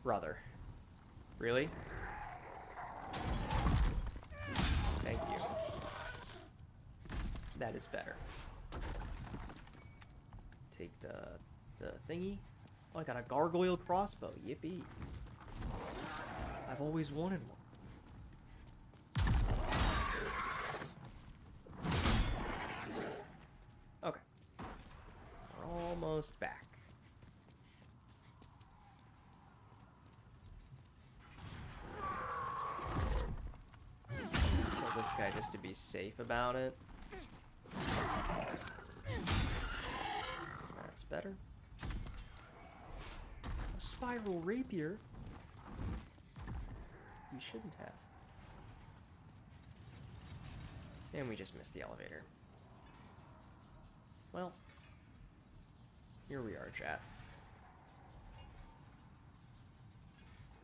Brother. Really? Thank you. That is better. Take the thingy. Oh, I got a gargoyle crossbow. Yippee. I've always wanted one. Okay. We're almost back. Let's kill this guy just to be safe about it. That's better. A spiral rapier? You shouldn't have. And we just missed the elevator. Well, here we are, chat.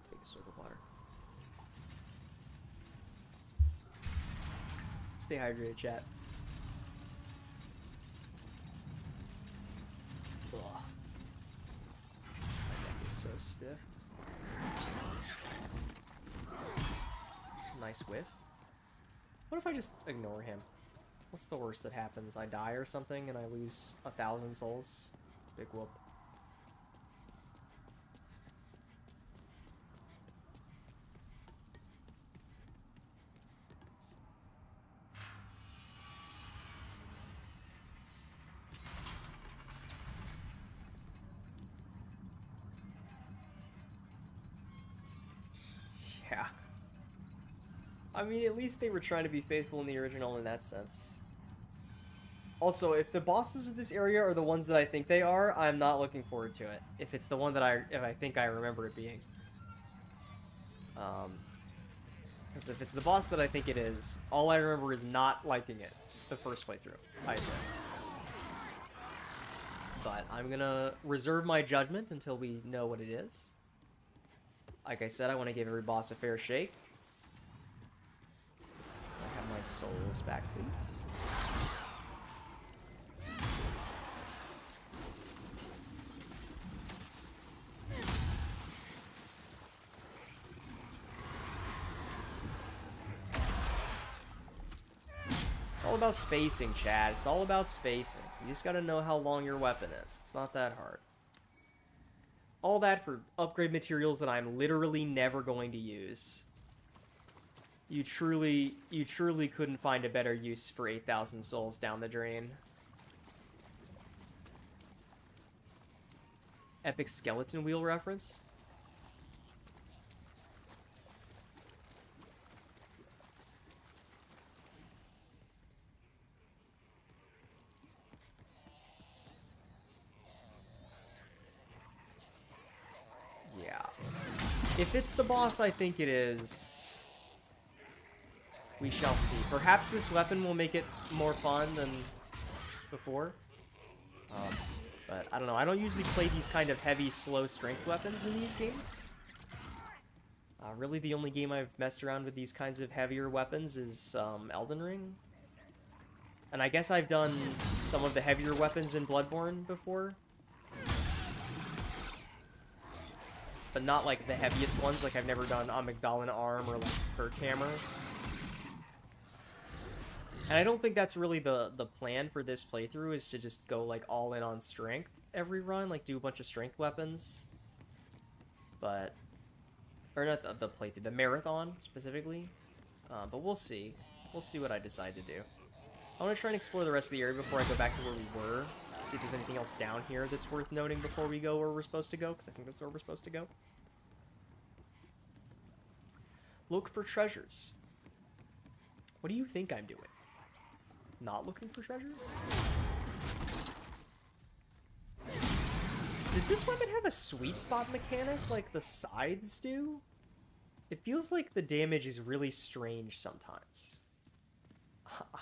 Take a swig of water. Stay hydrated, chat. Ugh. My neck is so stiff. Nice whiff. What if I just ignore him? What's the worst that happens? I die or something and I lose 1,000 souls? Big whoop. Yeah. I mean, at least they were trying to be faithful in the original in that sense. Also, if the bosses of this area are the ones that I think they are, I'm not looking forward to it. If it's the one that I think I remember it being. Because if it's the boss that I think it is, all I remember is not liking it the first playthrough, I say. But I'm gonna reserve my judgment until we know what it is. Like I said, I want to give every boss a fair shake. Can I have my souls back, please? all about spacing, Chad. It's all about spacing. You just gotta know how long your weapon is. It's not that hard. All that for upgrade materials that I'm literally never going to use. You truly couldn't find a better use for 8,000 souls down the drain. Epic skeleton wheel reference? Yeah. If it's the boss I think it is, we shall see. Perhaps this weapon will make it more fun than before. But I don't know. I don't usually play these kind of heavy, slow strength weapons in these games. Really, the only game I've messed around with these kinds of heavier weapons is Elden Ring. And I guess I've done some of the heavier weapons in Bloodborne before. But not like the heaviest ones. Like I've never done Amygdalin Arm or like Kirk Hammer. And I don't think that's really the plan for this playthrough, is to just go like all in on strength every run, like do a bunch of strength weapons. But, or not the playthrough, the marathon specifically. But we'll see. We'll see what I decide to do. I want to try and explore the rest of the area before I go back to where we were. See if there's anything else down here that's worth noting before we go where we're supposed to go, because I think that's where we're supposed to go. Look for treasures. What do you think I'm doing? Not looking for treasures? Does this weapon have a sweet spot mechanic like the scythes do? It feels like the damage is really strange sometimes.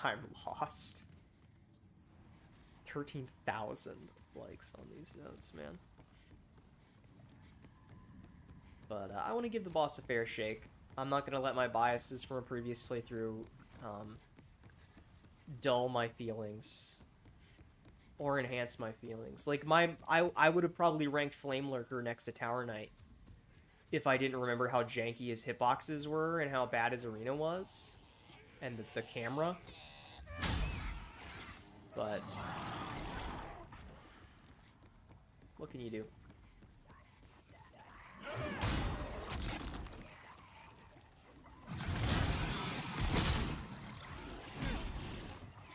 I'm lost. 13,000 likes on these notes, man. But I want to give the boss a fair shake. I'm not going to let my biases from a previous playthrough dull my feelings or enhance my feelings. Like I would have probably ranked Flame Lurker next to Tower Knight if I didn't remember how janky his hitboxes were and how bad his arena was and the camera. But what can you do?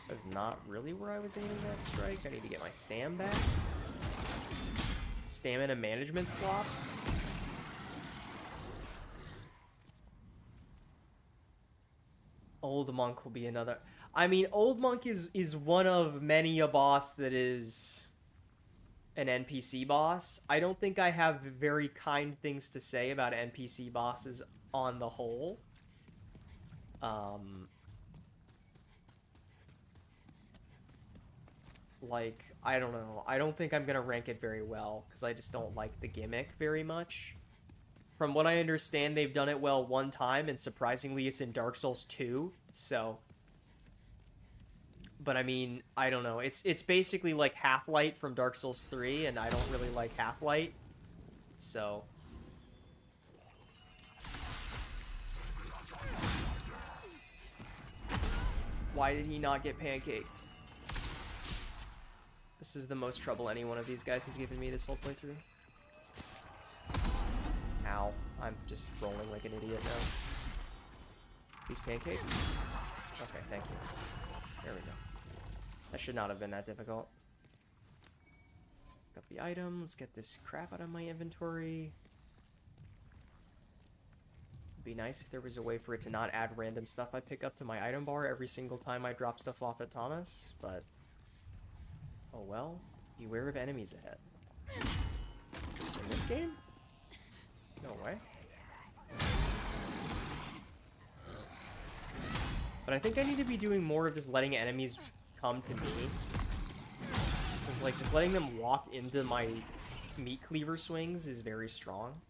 That's not really where I was aiming that strike. I need to get my stam back. Stamina management slot. Old Monk will be another. I mean, Old Monk is one of many a boss that is an NPC boss. I don't think I have very kind things to say about NPC bosses on the whole. Like, I don't know. I don't think I'm gonna rank it very well, because I just don't like the gimmick very much. From what I understand, they've done it well one time, and surprisingly, it's in Dark Souls 2, so... But I mean, I don't know. It's basically like Half-Light from Dark Souls 3, and I don't really like Half-Light, so... Why did he not get pancaked? This is the most trouble any one of these guys has given me this whole playthrough. Ow. I'm just rolling like an idiot now. These pancakes? Okay, thank you. There we go. That should not have been that difficult. Got the item. Let's get this crap out of my inventory. It'd be nice if there was a way for it to not add random stuff I pick up to my item bar every single time I drop stuff off at Thomas, but... Oh well, beware of enemies ahead. In this game? No way. But I think I need to be doing more of just letting enemies come to me. Because, like, just letting them walk into my meat cleaver swings is very strong.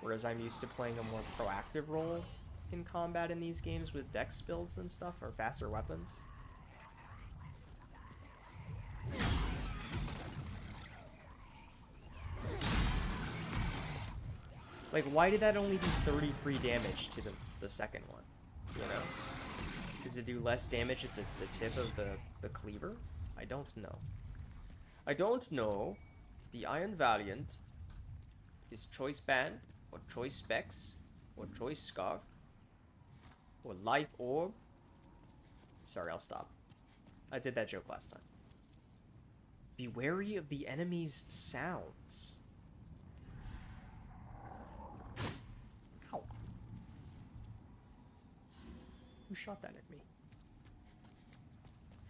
Whereas I'm used to playing a more proactive role in combat in these games with dex builds and stuff, or faster weapons. Like, why did that only do 33 damage to the second one? You know? Does it do less damage at the tip of the cleaver? I don't know. I don't know if the Iron Valiant is choice band, or choice specs, or choice scarf, or life orb. Sorry, I'll stop. I did that joke last time. Be wary of the enemy's sounds. Ow. Who shot that at me?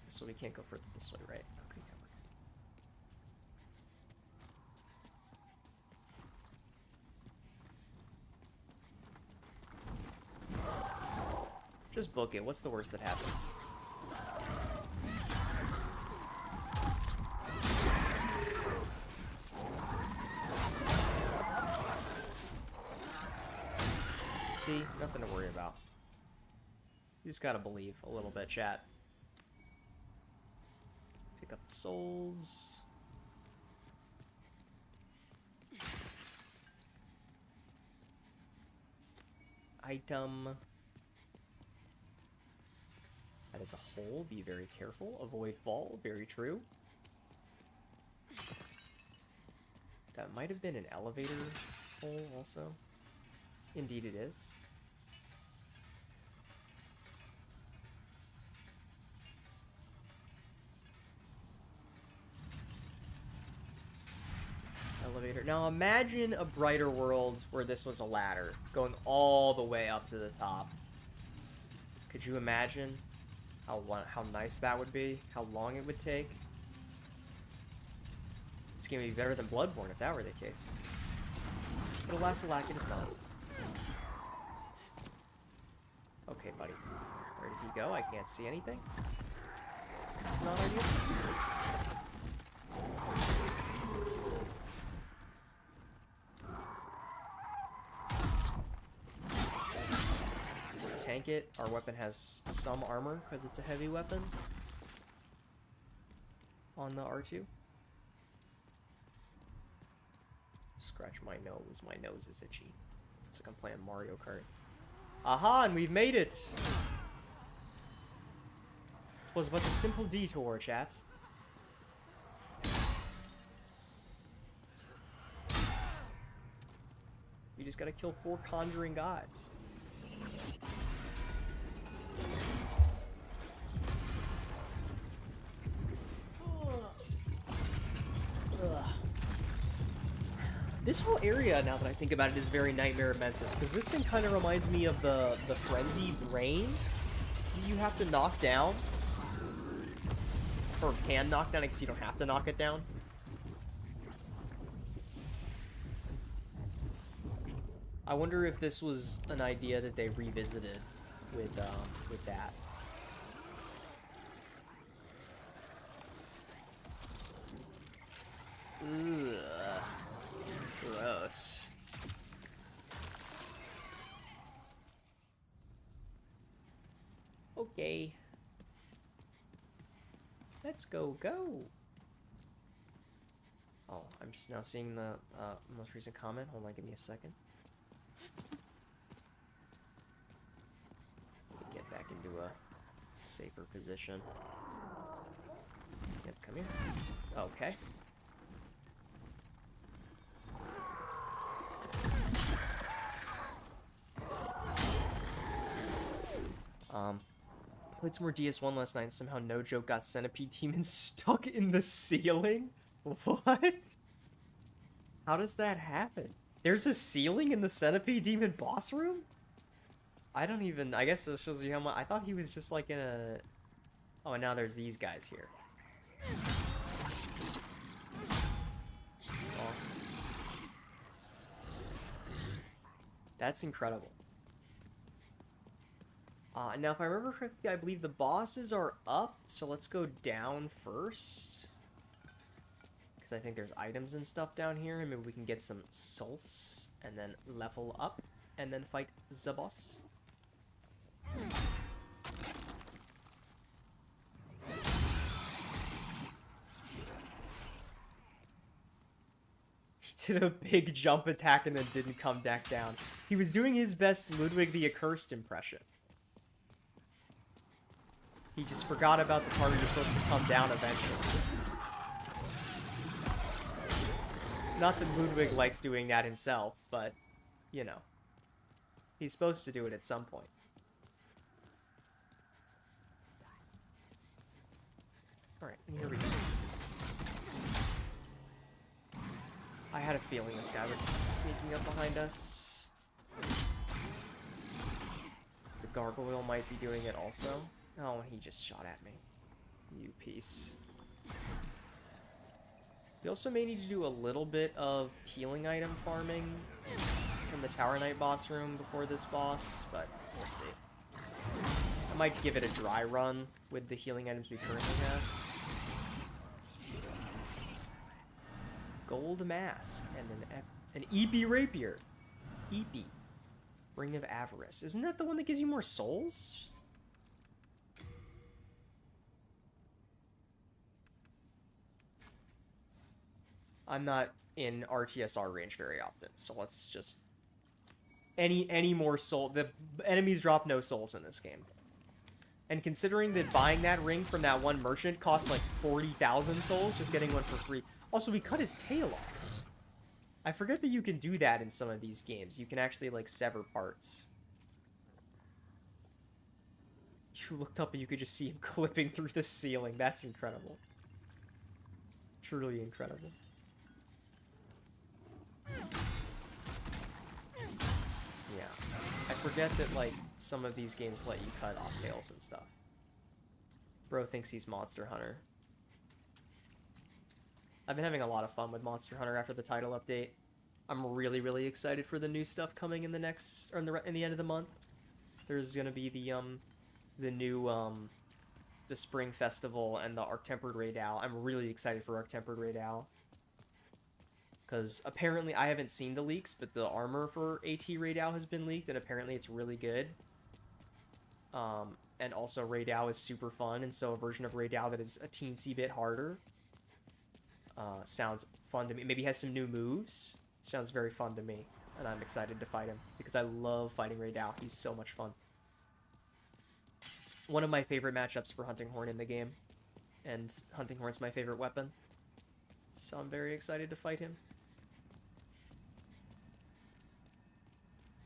So we can't go further this way, right? Okay, yeah, we're good. Just book it. What's the worst that happens? See? Nothing to worry about. You just gotta believe a little bit, chat. Pick up the souls. Item. That is a hole. Be very careful. Avoid fall. Very true. That might have been an elevator hole also. Indeed it is. Elevator. Now imagine a brighter world where this was a ladder going all the way up to the top. Could you imagine how nice that would be? How long it would take? It's gonna be better than Bloodborne if that were the case. But alas, alack, it is not. Okay, buddy. Where did he go? I can't see anything. It's not ideal. Just tank it. Our weapon has some armor because it's a heavy weapon on the R2. Scratch my nose. My nose is itchy. It's like I'm playing Mario Kart. Aha, and we've made it! It was but a simple detour, chat. You just gotta kill 4 conjuring gods. Ugh. This whole area, now that I think about it, is very Nightmare Mentis, because this thing kind of reminds me of the Frenzy Brain that you have to knock down. Or can knock down, because you don't have to knock it down. I wonder if this was an idea that they revisited with that. Ugh. Gross. Okay. Let's go. Oh, I'm just now seeing the most recent comment. Hold on, give me a second. Get back into a safer position. Yep, come here. Okay. Played some more DS1 last night and somehow no joke got Centipede Demon stuck in the ceiling? What? How does that happen? There's a ceiling in the Centipede Demon boss room? I guess this shows you how much. I thought he was just like in a... Oh, and now there's these guys here. Oh. That's incredible. Now, if I remember correctly, I believe the bosses are up, so let's go down first. Because I think there's items and stuff down here, and maybe we can get some souls, and then level up, and then fight the boss. did a big jump attack and then didn't come back down. He was doing his best Ludwig the Accursed impression. He just forgot about the part where you're supposed to come down eventually. Not that Ludwig likes doing that himself, but, you know. He's supposed to do it at some point. Alright, here we go. I had a feeling this guy was sneaking up behind us. The gargoyle might be doing it also. Oh, and he just shot at me. You piece. We also may need to do a little bit of healing item farming from the Tower Knight boss room before this boss, but we'll see. I might give it a dry run with the healing items we currently have. Gold mask and an EP rapier. EP. Ring of Avarice. Isn't that the one that gives you more souls? I'm not in RTSR range very often, so let's just... Any more soul... The enemies drop no souls in this game. And considering that buying that ring from that one merchant cost like 40,000 souls, just getting one for free... Also, we cut his tail off. I forget that you can do that in some of these games. You can actually, like, sever parts. You looked up and you could just see him clipping through the ceiling. That's incredible. Truly incredible. Yeah. I forget that, like, some of these games let you cut off tails and stuff. Bro thinks he's Monster Hunter. I've been having a lot of fun with Monster Hunter after the title update. I'm really, really excited for the new stuff coming in the next, or in the end of the month. There's gonna be the new, the Spring Festival and the Arc-Tempered Raid Owl. I'm really excited for Arc-Tempered Raid Owl. Because apparently, I haven't seen the leaks, but the armor for AT Raid Owl has been leaked, and apparently it's really good. And also Raid Owl is super fun, and so a version of Raid Owl that is a teensy bit harder. Sounds fun to me. Maybe has some new moves. Sounds very fun to me. And I'm excited to fight him. Because I love fighting Raid Owl. He's so much fun. One of my favorite matchups for Hunting Horn in the game. And Hunting Horn's my favorite weapon. So I'm very excited to fight him.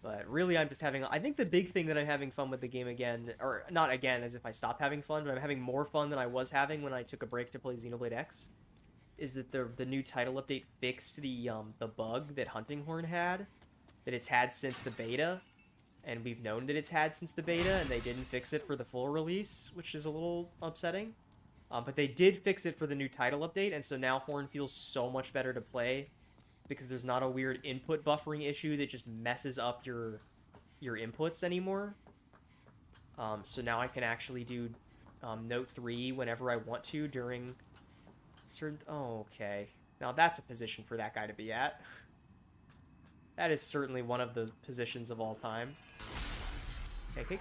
But really, I'm just having... I think the big thing that I'm having fun with the game again... Or not again, as if I stopped having fun. But I'm having more fun than I was having when I took a break to play Xenoblade X. Is that the new title update fixed the bug that Hunting Horn had, that it's had since the beta, and we've known that it's had since the beta, and they didn't fix it for the full release, which is a little upsetting. But they did fix it for the new title update, and so now Horn feels so much better to play, because there's not a weird input buffering issue that just messes up your inputs anymore. So now I can actually do Note 3 whenever I want to during... certain... Oh, okay. Now that's a position for that guy to be at. That is certainly one of the positions of all time. Okay.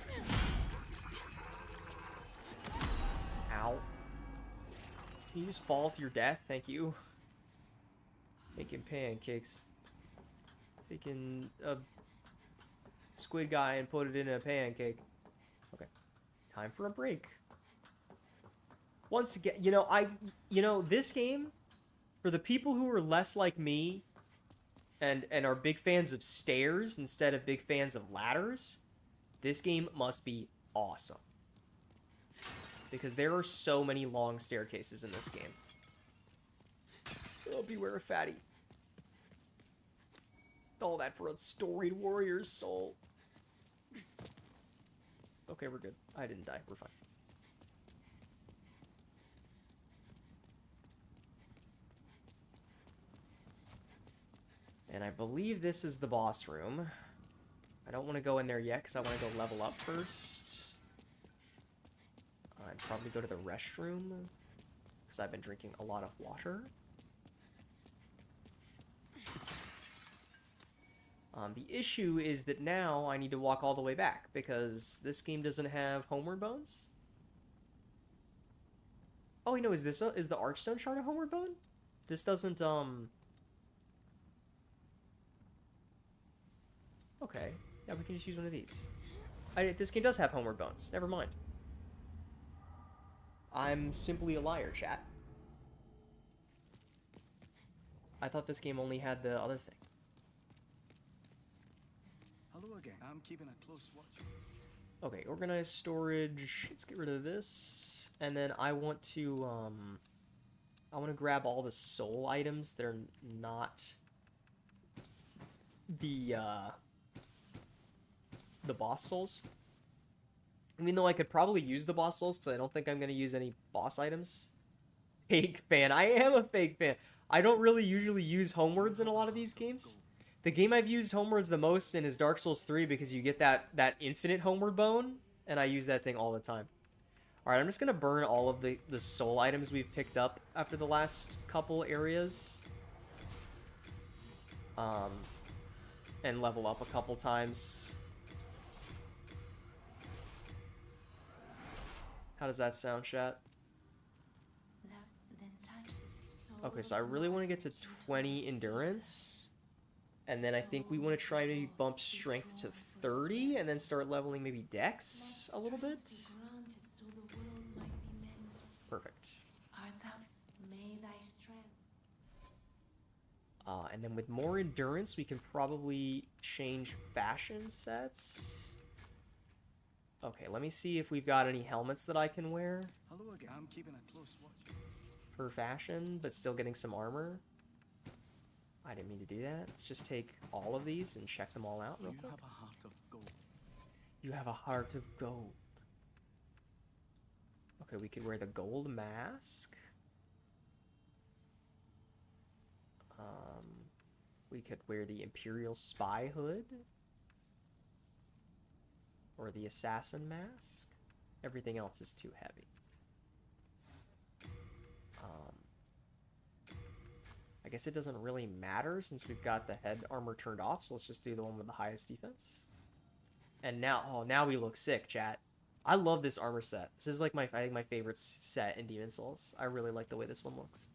Ow. Can you just fall to your death? Thank you. Making pancakes. Taking a squid guy and put it in a pancake. Okay. Time for a break. Once again, this game, for the people who are less like me and are big fans of stairs instead of big fans of ladders, this game must be awesome. Because there are so many long staircases in this game. Oh, beware of fatty. All that for a storied warrior's soul. Okay, we're good. I didn't die. We're fine. And I believe this is the boss room. I don't want to go in there yet because I want to go level up first. I'd probably go to the restroom because I've been drinking a lot of water. The issue is that now I need to walk all the way back because this game doesn't have Homeward Bones. Oh, wait, no, is the Archstone Shard a Homeward Bone? This doesn't, Okay. Yeah, we can just use one of these. This game does have homeward bones. Never mind. I'm simply a liar, chat. I thought this game only had the other thing. Hello again. I'm keeping a close watch. Okay, organized storage. Let's get rid of this. And then I want to grab all the soul items that are not the boss souls. Even though I could probably use the boss souls, because I don't think I'm going to use any boss items. Fake fan. I am a fake fan. I don't really usually use homewords in a lot of these games. The game I've used homewords the most in is Dark Souls 3 because you get that infinite homeward bone, and I use that thing all the time. Alright, I'm just going to burn all of the soul items we've picked up after the last couple areas. And level up a couple times. How does that sound, chat? Okay, so I really want to get to 20 endurance. And then I think we want to try to bump strength to 30 and then start leveling maybe dex a little bit. Perfect. And then with more endurance, we can probably change fashion sets. Okay, let me see if we've got any helmets that I can wear. Hello again. I'm keeping a close watch. For fashion, but still getting some armor. I didn't mean to do that. Let's just take all of these and check them all out real quick. You have a heart of gold. You have a heart of gold. Okay, we could wear the gold mask. We could wear the Imperial Spy hood. Or the Assassin mask. Everything else is too heavy. I guess it doesn't really matter since we've got the head armor turned off, so let's just do the one with the highest defense. And now, oh, now we look sick, chat. I love this armor set. This is like I think my favorite set in Demon Souls. I really like the way this one looks.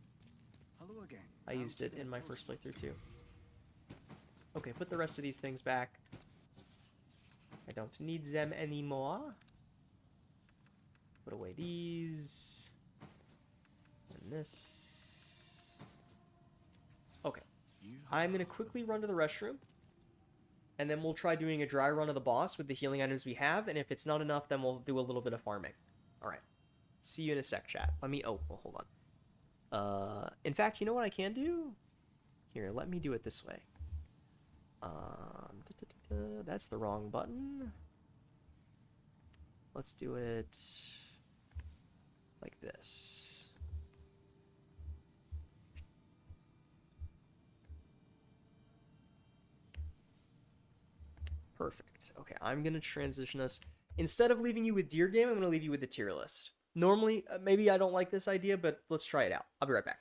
Hello again. I used it in my first playthrough too. Okay, put the rest of these things back. I don't need them anymore. Put away these. And this. Okay. I'm going to quickly run to the restroom. And then we'll try doing a dry run of the boss with the healing items we have. And if it's not enough, then we'll do a little bit of farming. Alright. See you in a sec, chat. Let me... Oh, well, hold on. In fact, you know what I can do? Here, let me do it this way. That's the wrong button. Let's do it like this. Perfect. Okay, I'm going to transition us. Instead of leaving you with Deer Game, I'm going to leave you with the tier list. Normally, maybe I don't like this idea, but let's try it out. I'll be right back.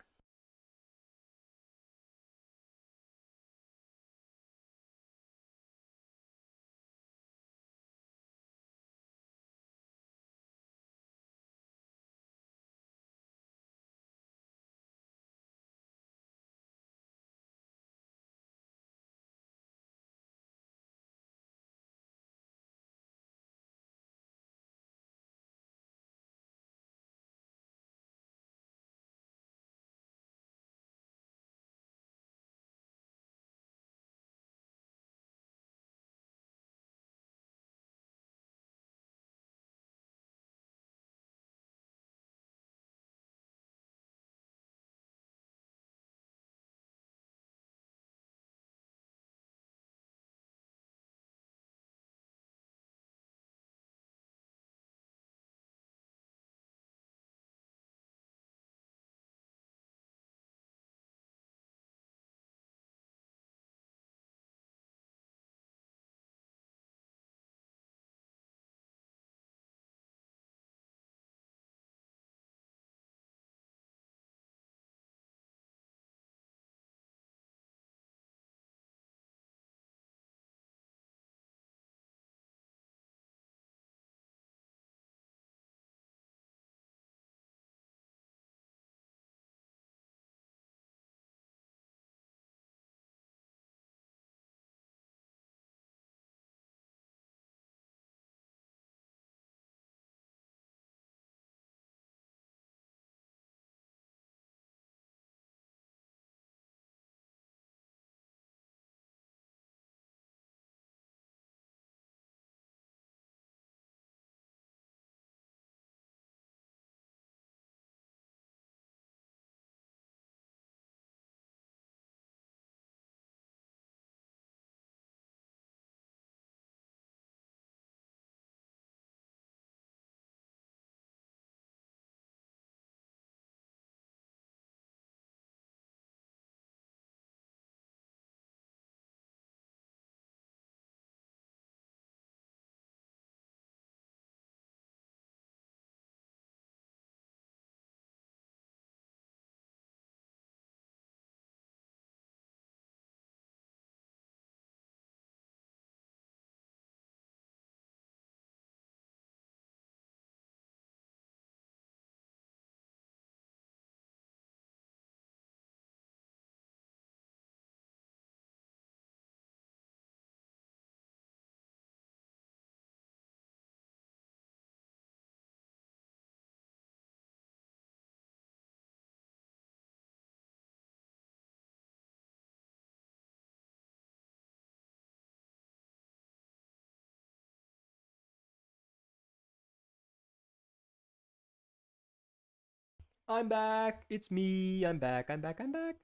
I'm back. It's me. I'm back. I'm back. I'm back.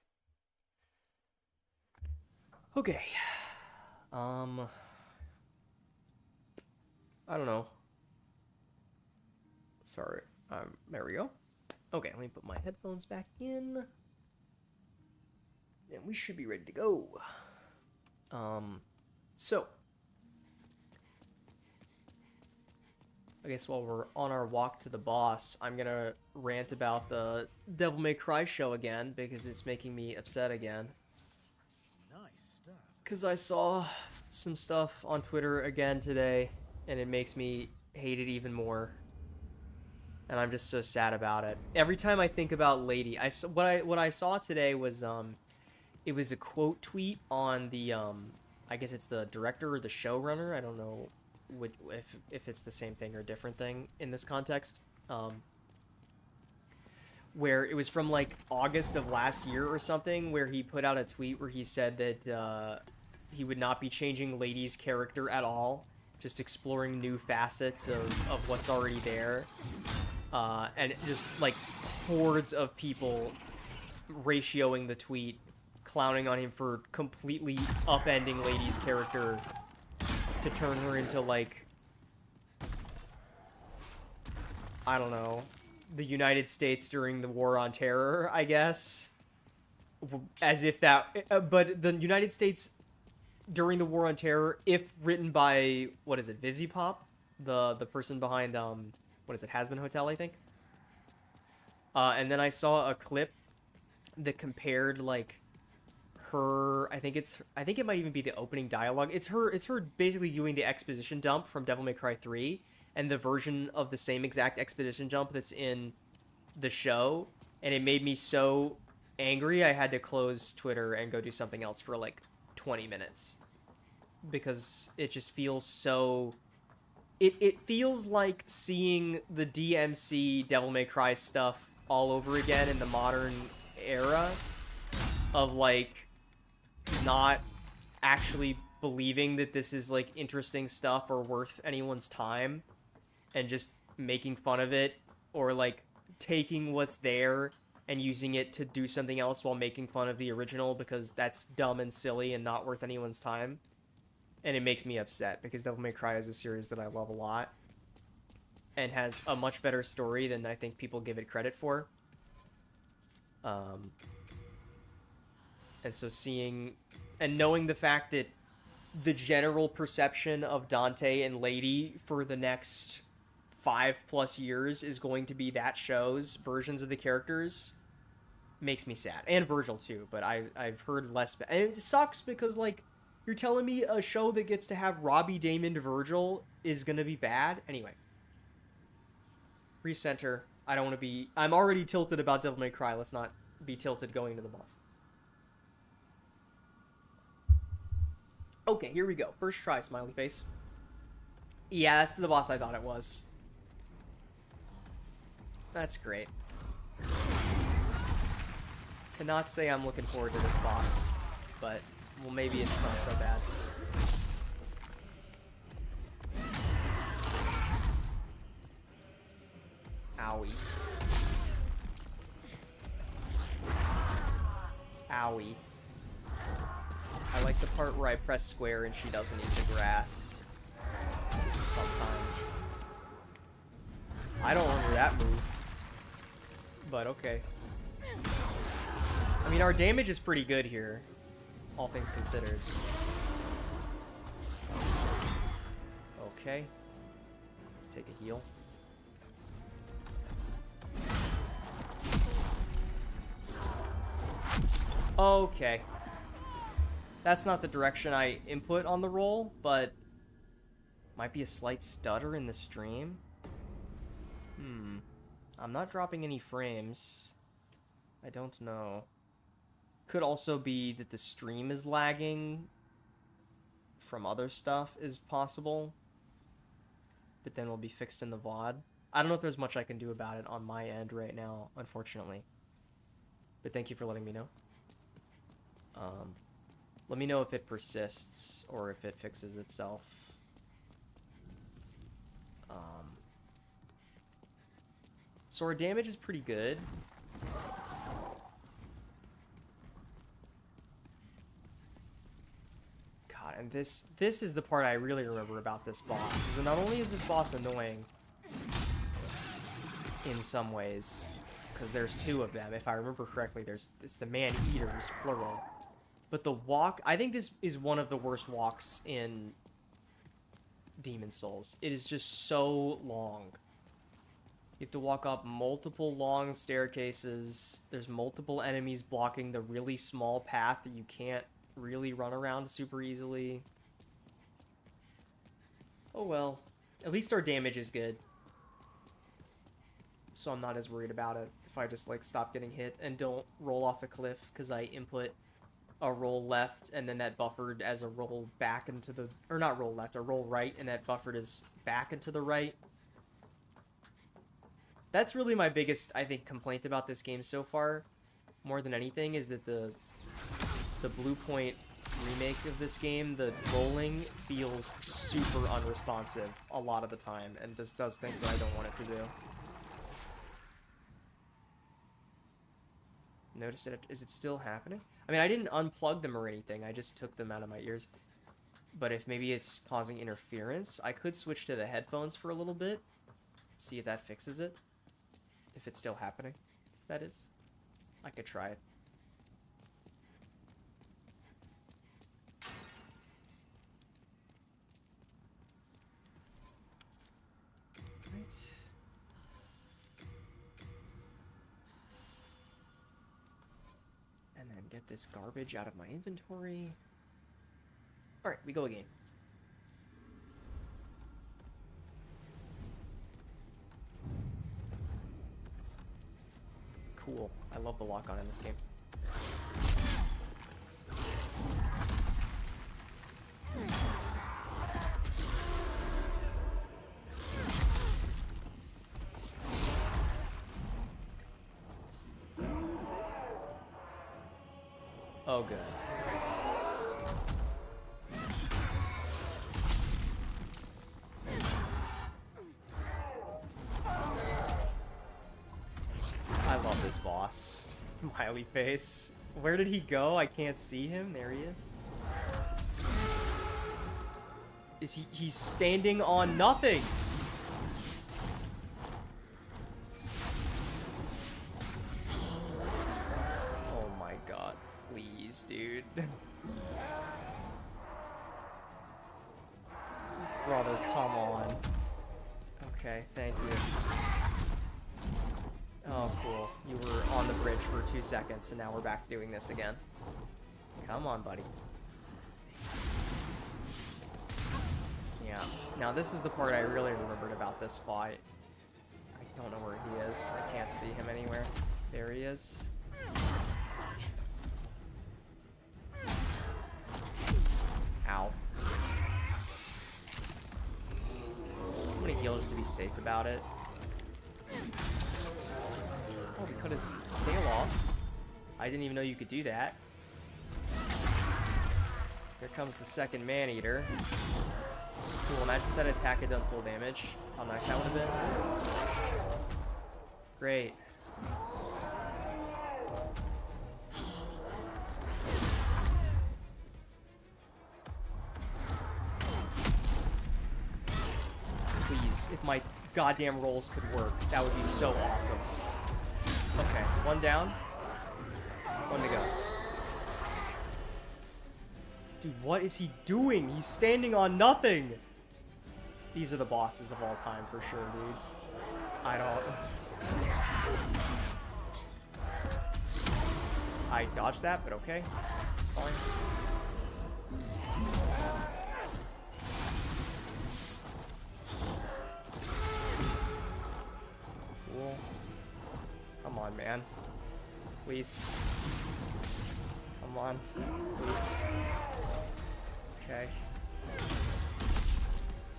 Okay. I don't know. Sorry. There we go. Okay, let me put my headphones back in. And we should be ready to go. So. I guess while we're on our walk to the boss, I'm gonna rant about the Devil May Cry show again, because it's making me upset again. Nice stuff. Because I saw some stuff on Twitter again today, and it makes me hate it even more. And I'm just so sad about it. Every time I think about Lady, what I saw today was it was a quote tweet on the I guess it's the director or the showrunner. I don't know if it's the same thing or a different thing in this context. Where it was from like August of last year or something, where he put out a tweet where he said that he would not be changing Lady's character at all, just exploring new facets of what's already there. And just like hordes of people ratioing the tweet, clowning on him for completely upending Lady's character to turn her into, like, I don't know, the United States during the War on Terror, I guess. As if that... but the United States during the War on Terror, if written by, what is it, Vizipop? The person behind, what is it, Hazbin Hotel, I think? And then I saw a clip that compared, like, her, I think it might even be the opening dialogue. It's her basically doing the exposition dump from Devil May Cry 3 and the version of the same exact exposition jump that's in the show, and it made me so angry I had to close Twitter and go do something else for like 20 minutes because it just feels so it feels like seeing the DMC Devil May Cry stuff all over again in the modern era of like not actually believing that this is like interesting stuff or worth anyone's time and just making fun of it, or like taking what's there and using it to do something else while making fun of the original because that's dumb and silly and not worth anyone's time. And it makes me upset because Devil May Cry is a series that I love a lot and has a much better story than I think people give it credit for. And so seeing and knowing the fact that the general perception of Dante and Lady for the next 5+ years is going to be that show's versions of the characters makes me sad. And Virgil too, but I've heard less. And it sucks because, like, you're telling me a show that gets to have Robbie Damon to Virgil is going to be bad? Anyway. Recenter. I don't want to be... I'm already tilted about Devil May Cry. Let's not be tilted going to the boss. Okay, here we go. First try, smiley face. Yeah, that's the boss I thought it was. That's great. Cannot say I'm looking forward to this boss, but, well, maybe it's not so bad. Owie. Owie. I like the part where I press square and she doesn't eat the grass. Sometimes. I don't remember that move. But okay. I mean, our damage is pretty good here, all things considered. Okay. Let's take a heal. Okay. That's not the direction I input on the roll, but might be a slight stutter in the stream. I'm not dropping any frames. I don't know. Could also be that the stream is lagging from other stuff is possible. But then will be fixed in the VOD. I don't know if there's much I can do about it on my end right now, unfortunately. But thank you for letting me know. Let me know if it persists or if it fixes itself. So our damage is pretty good. and this is the part I really remember about this boss. Is that not only is this boss annoying in some ways, because there's two of them, if I remember correctly, it's the man-eaters, plural. But the walk, I think this is one of the worst walks in Demon Souls. It is just so long. You have to walk up multiple long staircases. There's multiple enemies blocking the really small path that you can't really run around super easily. Oh well. At least our damage is good. So I'm not as worried about it if I just, like, stop getting hit and don't roll off the cliff because I input a roll left and then that buffered as a roll back into the... Or not roll left, a roll right, and that buffered as back into the right. That's really my biggest, I think, complaint about this game so far, more than anything, is that the Blue Point remake of this game, the rolling feels super unresponsive a lot of the time, and just does things that I don't want it to do. Notice it. Is it still happening? I mean, I didn't unplug them or anything, I just took them out of my ears. But if maybe it's causing interference, I could switch to the headphones for a little bit, see if that fixes it. If it's still happening, that is. I could try it. Right. And then get this garbage out of my inventory. Alright, we go again. Cool. I love the lock-on in this game. Oh, good. I love this boss. Smiley face. Where did he go? I can't see him. There he is. He's standing on nothing. Oh my god. Please, dude. Brother, come on. Okay, thank you. Oh, cool. You were on the bridge for 2 seconds, and now we're back to doing this again. Come on, buddy. Yeah. Now, this is the part I really remembered about this fight. I don't know where he is. I can't see him anywhere. There he is. Ow. I'm gonna heal just to be safe about it. Oh, he cut his tail off. I didn't even know you could do that. Here comes the second man-eater. Cool, imagine if that attack had done full damage. How nice that would have been. Great. Please, if my goddamn rolls could work, that would be so awesome. Okay, one down. One to go. Dude, what is he doing? He's standing on nothing! These are the bosses of all time for sure, dude. I don't... I dodged that, but okay. It's fine. Cool. Come on, man. Please. Come on. Please. Okay.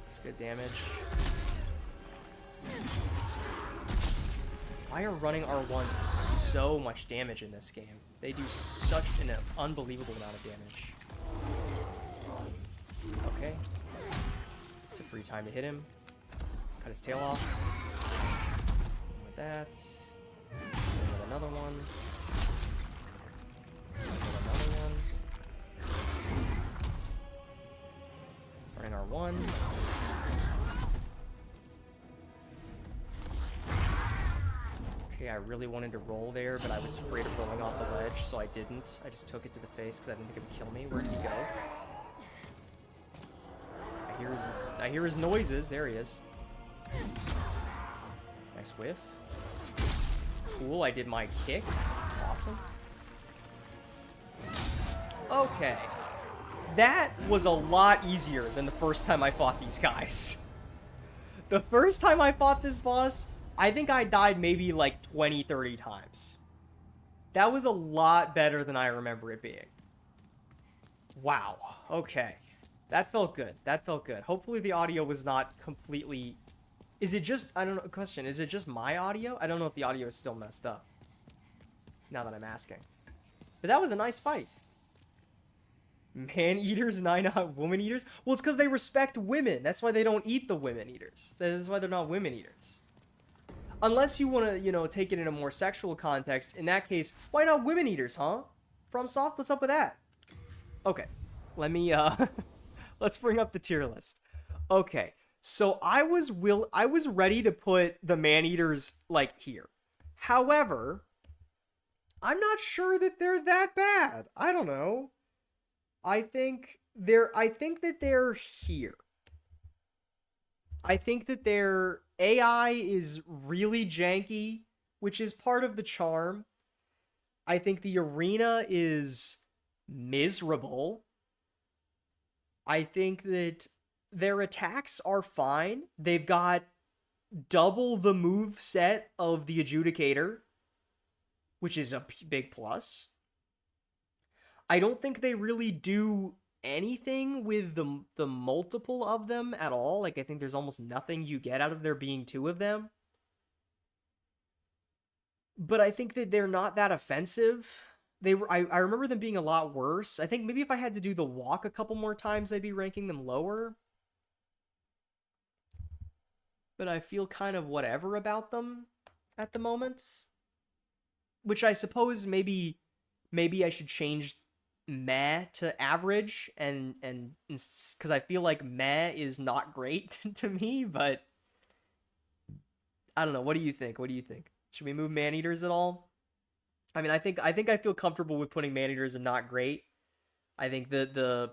That's good damage. Why are running R1s so much damage in this game? They do such an unbelievable amount of damage. Okay. It's a free time to hit him. Cut his tail off. With that. With another one. With another one. running R1. Okay, I really wanted to roll there, but I was afraid of rolling off the ledge, so I didn't. I just took it to the face because I didn't think it would kill me. Where did he go? I hear his noises. There he is. Nice whiff. Cool, I did my kick. Awesome. Okay. That was a lot easier than the first time I fought these guys. The first time I fought this boss, I think I died maybe like 20, 30 times. That was a lot better than I remember it being. Wow. Okay. That felt good. That felt good. Hopefully the audio was not completely... Is it just... I don't know. Question. Is it just my audio? I don't know if the audio is still messed up. Now that I'm asking. But that was a nice fight. Man-eaters, not woman-eaters? Well, it's because they respect women. That's why they don't eat the women-eaters. That's why they're not women-eaters. Unless you want to, you know, take it in a more sexual context. In that case, why not women-eaters, huh? FromSoft, what's up with that? Okay. Let me, let's bring up the tier list. Okay. So I was ready to put the man-eaters, like, here. However, I'm not sure that they're that bad. I don't know. I think that they're here. I think that their AI is really janky, which is part of the charm. I think the arena is miserable. I think that their attacks are fine. They've got double the move set of the Adjudicator, which is a big plus. I don't think they really do anything with the multiple of them at all. Like, I think there's almost nothing you get out of there being two of them. But I think that they're not that offensive. I remember them being a lot worse. I think maybe if I had to do the walk a couple more times, I'd be ranking them lower. But I feel kind of whatever about them at the moment. Which I suppose maybe I should change meh to average, and because I feel like meh is not great to me, but I don't know. What do you think? What do you think? Should we move man-eaters at all? I mean, I think I feel comfortable with putting man-eaters in not great. I think the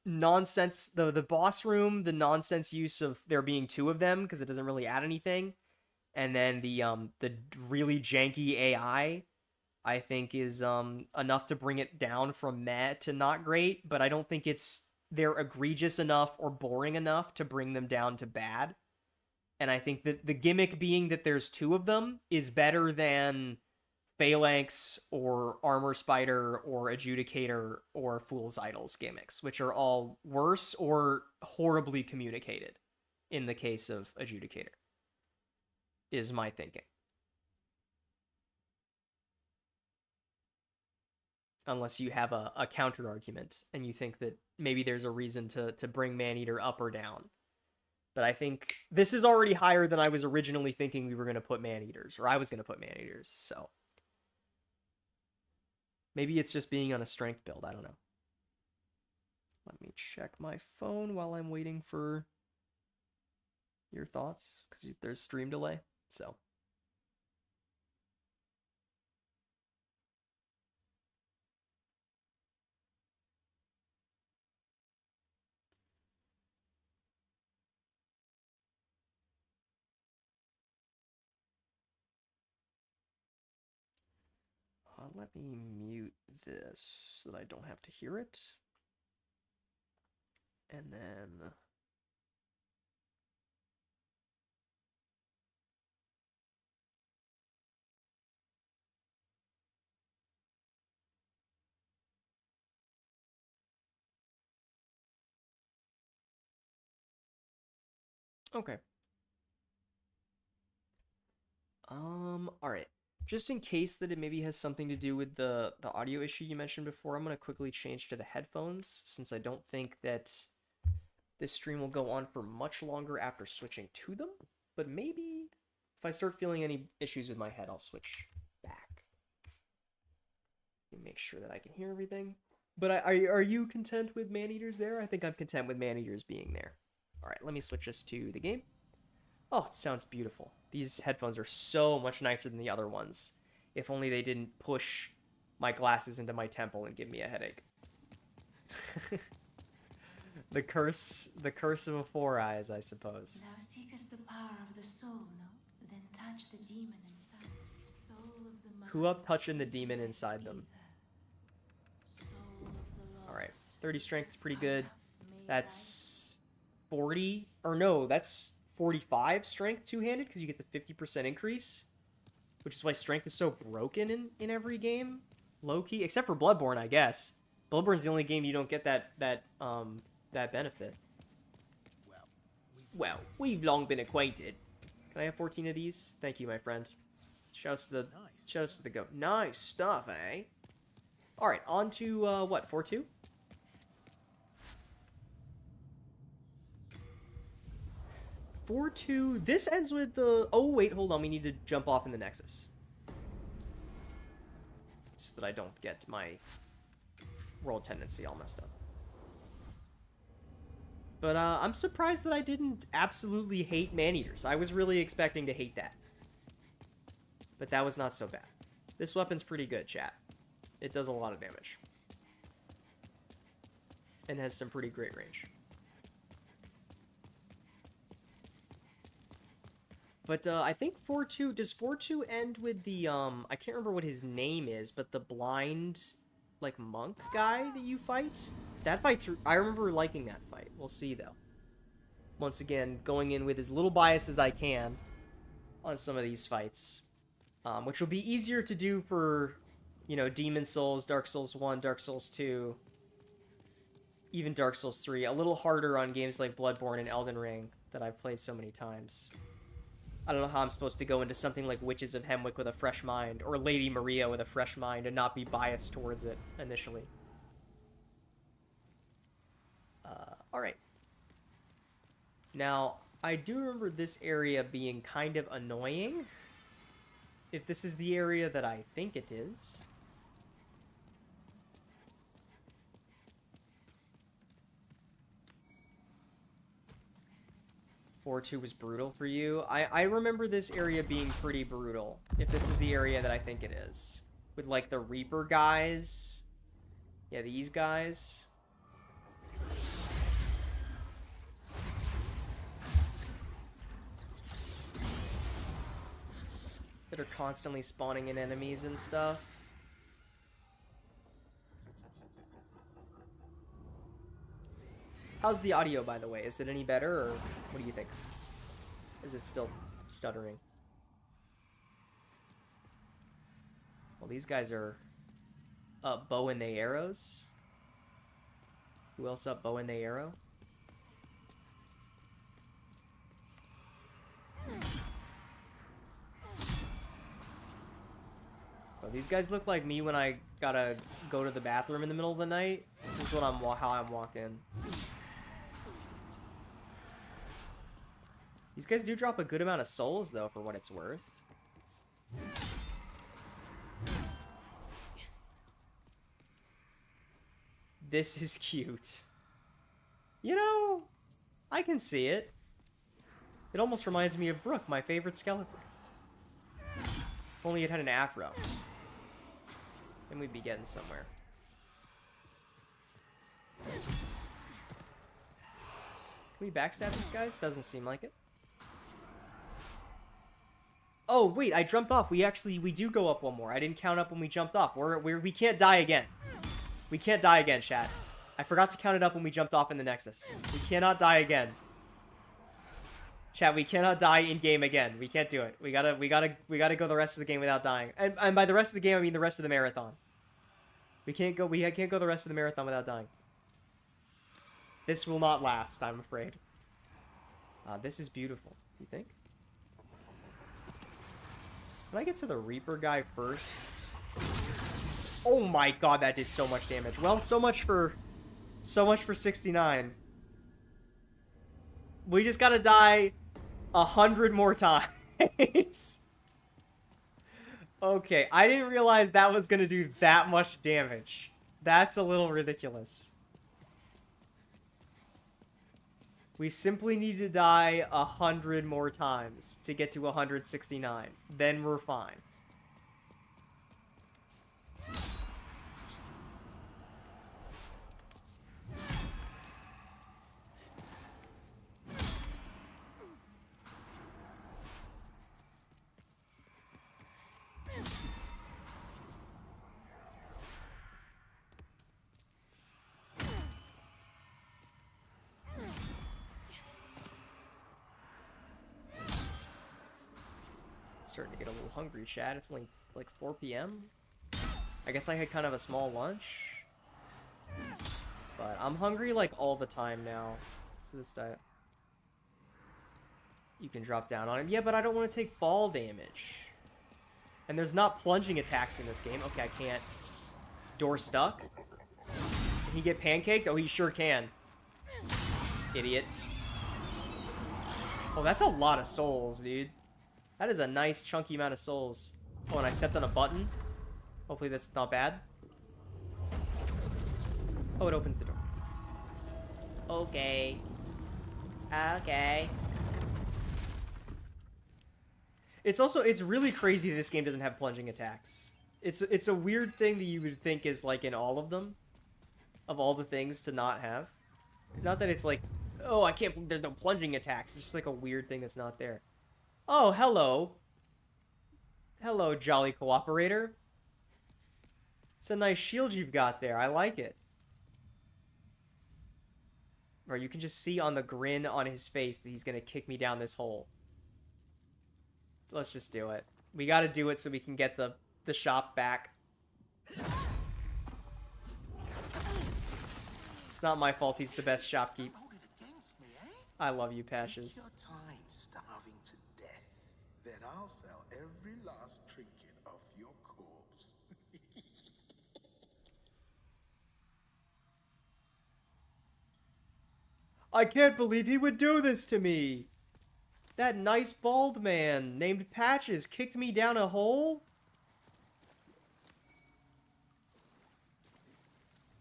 nonsense, the boss room, the nonsense use of there being two of them because it doesn't really add anything, and then the really janky AI, I think is enough to bring it down from meh to not great, but I don't think they're egregious enough or boring enough to bring them down to bad. And I think that the gimmick being that there's two of them is better than Phalanx or Armor Spider or Adjudicator or Fool's Idols gimmicks, which are all worse or horribly communicated in the case of Adjudicator, is my thinking. Unless you have a counter argument and you think that maybe there's a reason to bring Man-Eater up or down. But I think this is already higher than I was originally thinking we were going to put Man-Eaters, or I was going to put Man-Eaters, so. Maybe it's just being on a strength build, I don't know. Let me check my phone while I'm waiting for your thoughts, because there's stream delay, so. Let me mute this so that I don't have to hear it. And then... Okay. Alright. Just in case that it maybe has something to do with the audio issue you mentioned before, I'm going to quickly change to the headphones, since I don't think that this stream will go on for much longer after switching to them. But maybe if I start feeling any issues with my head, I'll switch back. Let me make sure that I can hear everything. But are you content with man-eaters there? I think I'm content with man-eaters being there. All right, let me switch us to the game. Oh, it sounds beautiful. These headphones are so much nicer than the other ones. If only they didn't push my glasses into my temple and give me a headache. the curse of a four eyes, I suppose. Thou seekest the power of the soul, no? Then touch the demon inside. Soul of the mind. Who up touching the demon inside them? All right, 30 strength is pretty good. That's 40, or no, that's 45 strength two-handed because you get the 50% increase, which is why strength is so broken in every game, low-key, except for Bloodborne, I guess. Bloodborne's the only game you don't get that benefit. Well, we've long been acquainted. Can I have 14 of these? Thank you, my friend. Shouts to the goat. Nice stuff, eh? All right, on to what? 4-2. 4-2. This ends with the... Oh, wait, hold on. We need to jump off in the Nexus. So that I don't get my world tendency all messed up. But I'm surprised that I didn't absolutely hate man-eaters. I was really expecting to hate that. But that was not so bad. This weapon's pretty good, chat. It does a lot of damage. And has some pretty great range. But I think 4-2, does 4-2 end with the, I can't remember what his name is, but the blind, like, monk guy that you fight? That fight's, I remember liking that fight. We'll see, though. Once again, going in with as little bias as I can on some of these fights. Which will be easier to do for, you know, Demon Souls, Dark Souls 1, Dark Souls 2, even Dark Souls 3. A little harder on games like Bloodborne and Elden Ring that I've played so many times. I don't know how I'm supposed to go into something like Witches of Hemwick with a fresh mind, or Lady Maria with a fresh mind, and not be biased towards it initially. Alright. Now, I do remember this area being kind of annoying. If this is the area that I think it is. 4-2 was brutal for you. I remember this area being pretty brutal. If this is the area that I think it is. With, like, the Reaper guys. Yeah, these guys. That are constantly spawning in enemies and stuff. How's the audio, by the way? Is it any better, or what do you think? Is it still stuttering? Well, these guys are up bow and they arrows. Who else up bow and they arrow? Oh, these guys look like me when I gotta go to the bathroom in the middle of the night. This is what how I'm walking. These guys do drop a good amount of souls, though, for what it's worth. This is cute. You know, I can see it. It almost reminds me of Brooke, my favorite skeleton. If only it had an afro. Then we'd be getting somewhere. Can we backstab these guys? Doesn't seem like it. Oh, wait, I jumped off. We do go up one more. I didn't count up when we jumped off. We can't die again. We can't die again, chat. I forgot to count it up when we jumped off in the Nexus. We cannot die again. Chat, we cannot die in game again. We can't do it. We gotta go the rest of the game without dying. And by the rest of the game, I mean the rest of the marathon. We can't go the rest of the marathon without dying. This will not last, I'm afraid. This is beautiful. You think? Can I get to the Reaper guy first? Oh my god, that did so much damage. Well, so much for 69. We just gotta die 100 more times. Okay, I didn't realize that was gonna do that much damage. That's a little ridiculous. We simply need to die 100 more times to get to 169. Then we're fine. Starting to get a little hungry, Chad. It's only like 4 p.m. I guess I had kind of a small lunch. But I'm hungry like all the time now. So this diet. You can drop down on him. Yeah, but I don't want to take fall damage. And there's not plunging attacks in this game. Okay, I can't. Door stuck? Can he get pancaked? Oh, he sure can. Idiot. Oh, that's a lot of souls, dude. That is a nice chunky amount of souls. Oh, and I stepped on a button. Hopefully that's not bad. Oh, it opens the door. Okay. Okay. It's really crazy that this game doesn't have plunging attacks. It's a weird thing that you would think is like in all of them. Of all the things to not have. Not that it's like, oh, I can't believe there's no plunging attacks. It's just like a weird thing that's not there. Oh, hello. Hello, jolly cooperator. It's a nice shield you've got there. I like it. Or you can just see on the grin on his face that he's going to kick me down this hole. Let's just do it. We got to do it so we can get the shop back. It's not my fault he's the best shopkeep. I love you, Pashes. Your time starving to death. Then I'll sell every last trinket off your corpse. I can't believe he would do this to me. That nice bald man named Patches kicked me down a hole?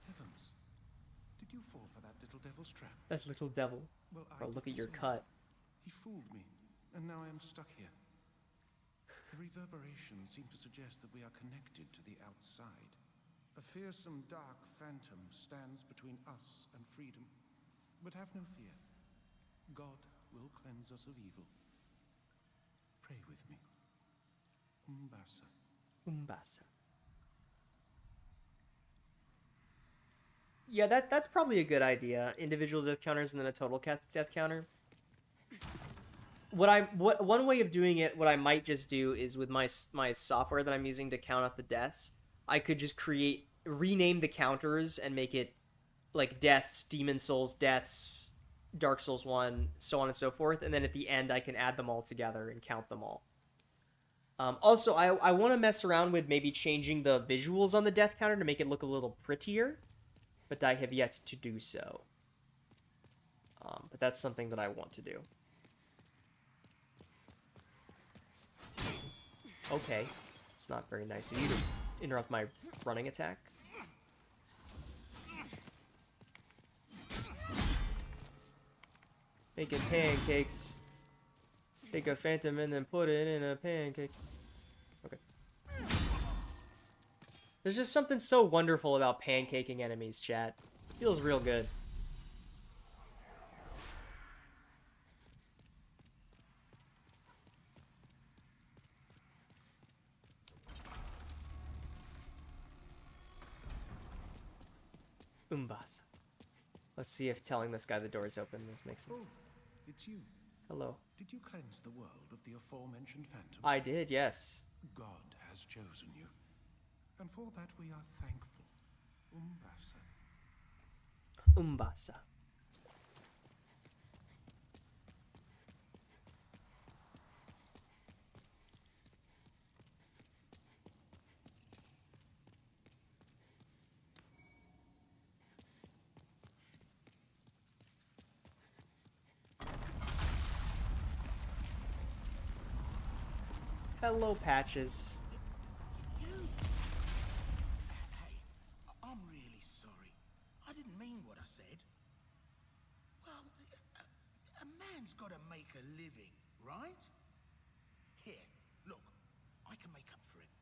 Heavens. Did you fall for that little devil's trap? That little devil. Well, Bro, look at your saw. cut. He fooled me, and now I am stuck here. The reverberations seem to suggest that we are connected to the outside. A fearsome dark phantom stands between us and freedom. But have no fear. God will cleanse us of evil. Pray with me. Umbasa. Umbasa. Yeah, that's probably a good idea. Individual death counters and then a total death counter. One way of doing it, what I might just do is with my software that I'm using to count up the deaths, I could just rename the counters and make it like deaths, Demon Souls deaths, Dark Souls 1, so on and so forth, and then at the end I can add them all together and count them all. Also, I want to mess around with maybe changing the visuals on the death counter to make it look a little prettier, but I have yet to do so. But that's something that I want to do. Okay, it's not very nice of you to interrupt my running attack. Making pancakes. Take a phantom and then put it in a pancake. Okay. There's just something so wonderful about pancaking enemies, chat. Feels real good. Umbasa. Let's see if telling this guy the door is open makes him. Oh, it's you. Hello. Did you cleanse the world of the aforementioned phantom? I did, yes. God has chosen you. And for that we are thankful. Umbasa. Umbasa. Hello, Patches. Hey, I'm really I said. Well, a man's got to make a living, right? Here, look, I can make up for it.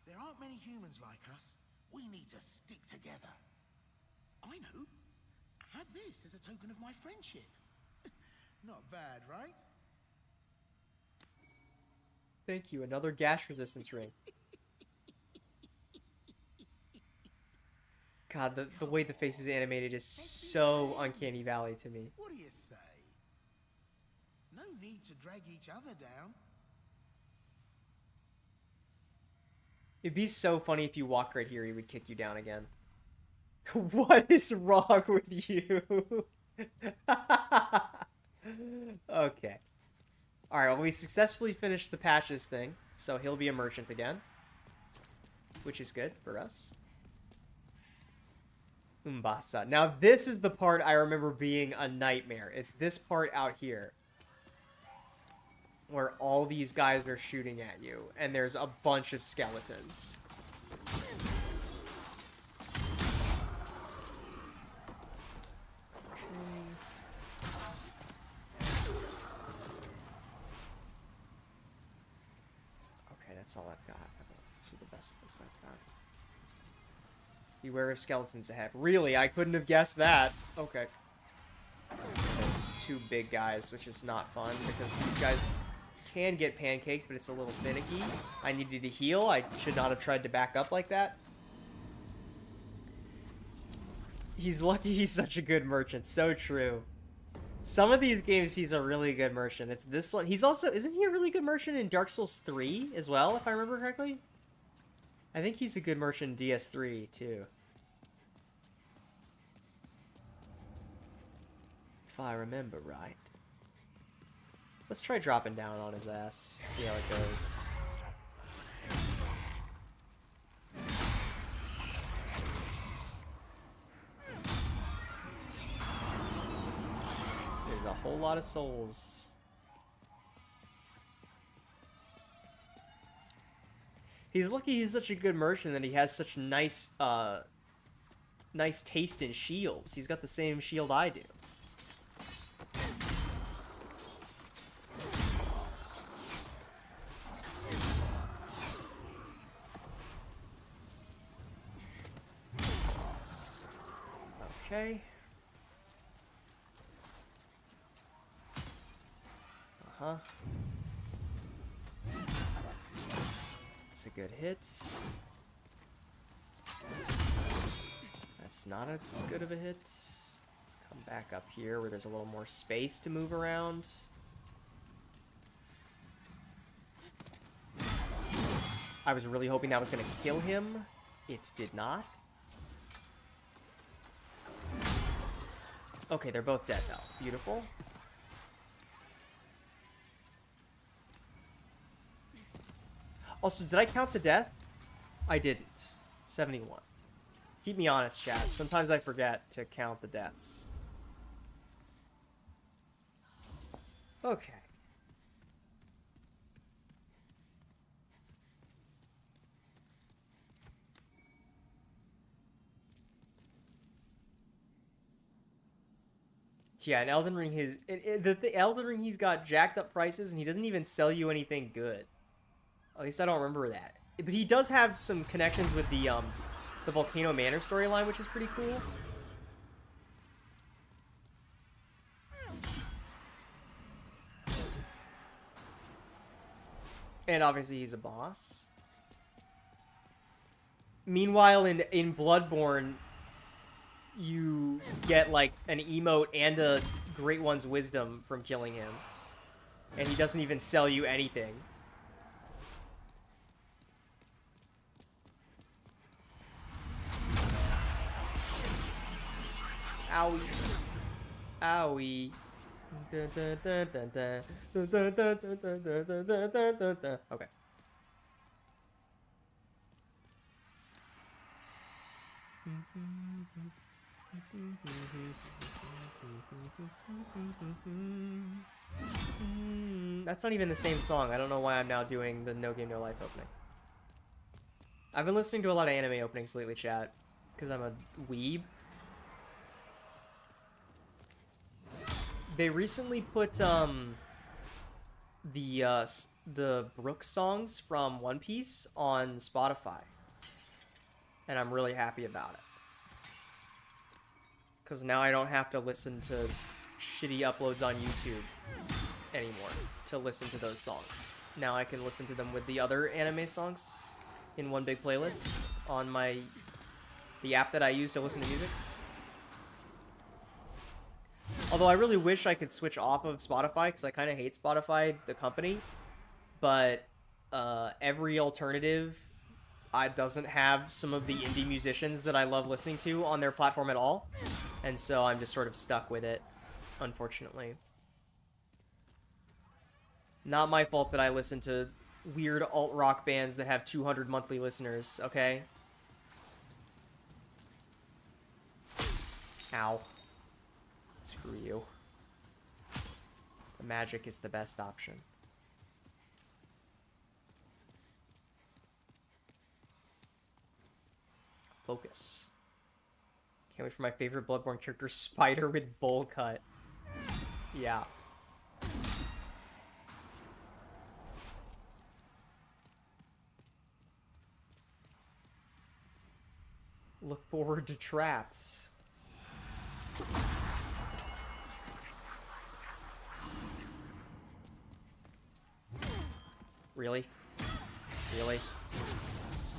There aren't many humans like us. We need to stick together. I know. Have this as a token of my friendship. Not bad, right? Thank you. Another gash resistance ring. God, the way the face is animated is so Uncanny Valley to me. What do you say? No need to drag each other down. It'd be so funny if you walk right here, he would kick you down again. What is wrong with you? Okay. Alright, well, we successfully finished the patches thing, so he'll be a merchant again. Which is good for us. Umbasa. Now, this is the part I remember being a nightmare. It's this part out here. Where all these guys are shooting at you, and there's a bunch of skeletons. Okay, that's all I've got. These are the best things I've got. Beware of skeletons ahead. Really? I couldn't have guessed that. Okay. There's two big guys, which is not fun, because these guys can get pancaked, but it's a little finicky. I needed to heal. I should not have tried to back up like that. He's lucky he's such a good merchant. So true. Some of these games, he's a really good merchant. It's this one. He's also... Isn't he a really good merchant in Dark Souls 3 as well, if I remember correctly? I think he's a good merchant in DS3, too. If I remember right. Let's try dropping down on his ass. See how it goes. There's a whole lot of souls. He's lucky he's such a good merchant that he has such nice, nice taste in shields. He's got the same shield I do. Okay. Uh-huh. That's a good hit. That's not as good of a hit. Let's come back up here where there's a little more space to move around. I was really hoping that was going to kill him. It did not. Okay, they're both dead now. Beautiful. Also, did I count the death? I didn't. 71. Keep me honest, chat. Sometimes I forget to count the deaths. Okay. Yeah, in Elden Ring, the Elden Ring, he's got jacked up prices, and he doesn't even sell you anything good. At least I don't remember that. But he does have some connections with the Volcano Manor storyline, which is pretty cool. And obviously he's a boss. Meanwhile, in Bloodborne, you get like an emote and a Great One's Wisdom from killing him. And he doesn't even sell you anything. Owie. Owie. Okay. That's not even the same song. I don't know why I'm now doing the No Game No Life opening. I've been listening to a lot of anime openings lately, chat, because I'm a weeb. They recently put the Brook songs from One Piece on Spotify, and I'm really happy about it. Because now I don't have to listen to shitty uploads on YouTube anymore to listen to those songs. Now I can listen to them with the other anime songs in one big playlist on the app that I use to listen to music. Although I really wish I could switch off of Spotify because I kind of hate Spotify, the company. But every alternative doesn't have some of the indie musicians that I love listening to on their platform at all. And so I'm just sort of stuck with it, unfortunately. Not my fault that I listen to weird alt-rock bands that have 200 monthly listeners, okay? Ow. Screw you. The magic is the best option. Focus. Can't wait for my favorite Bloodborne character, Spider with bowl cut. Yeah. Look forward to traps. Really? Really?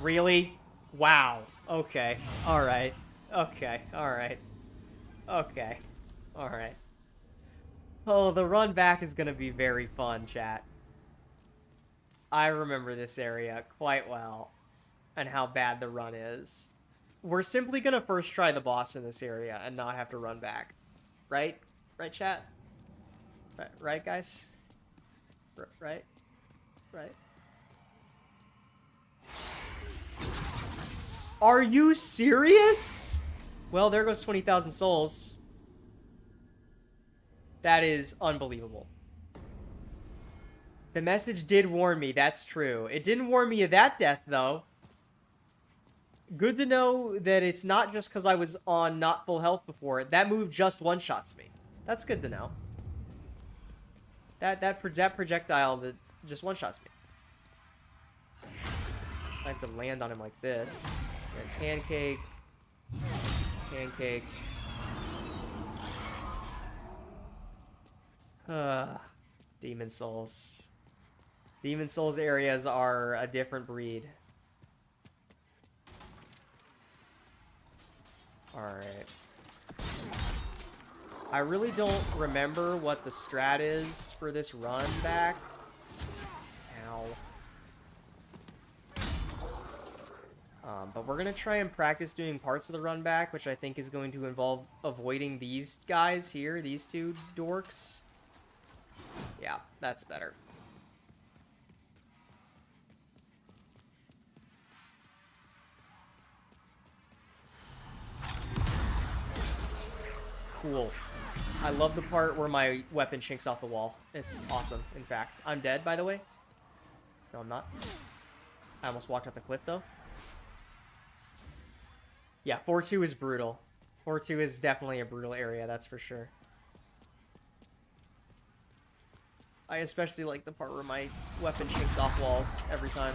Really? Wow. Okay. Alright. Okay. Alright. Okay. Alright. Oh, the run back is gonna be very fun, chat. I remember this area quite well, and how bad the run is. We're simply gonna first try the boss in this area and not have to run back. Right? Right, chat? Right, guys? Right? Right? Are you serious? Well, there goes 20,000 souls. That is unbelievable. The message did warn me, that's true. It didn't warn me of that death, though. Good to know that it's not just because I was on not full health before. That move just one-shots me. That's good to know. That projectile that just one-shots me. So I have to land on him like this. And pancake. Pancake. Demon Souls. Demon Souls areas are a different breed. Alright. I really don't remember what the strat is for this run back. Ow. But we're going to try and practice doing parts of the run back, which I think is going to involve avoiding these guys here, these two dorks. Yeah, that's better. Cool. I love the part where my weapon chinks off the wall. It's awesome, in fact. I'm dead, by the way. No, I'm not. I almost walked off the cliff, though. Yeah, 4-2 is brutal. 4-2 is definitely a brutal area, that's for sure. I especially like the part where my weapon chinks off walls every time.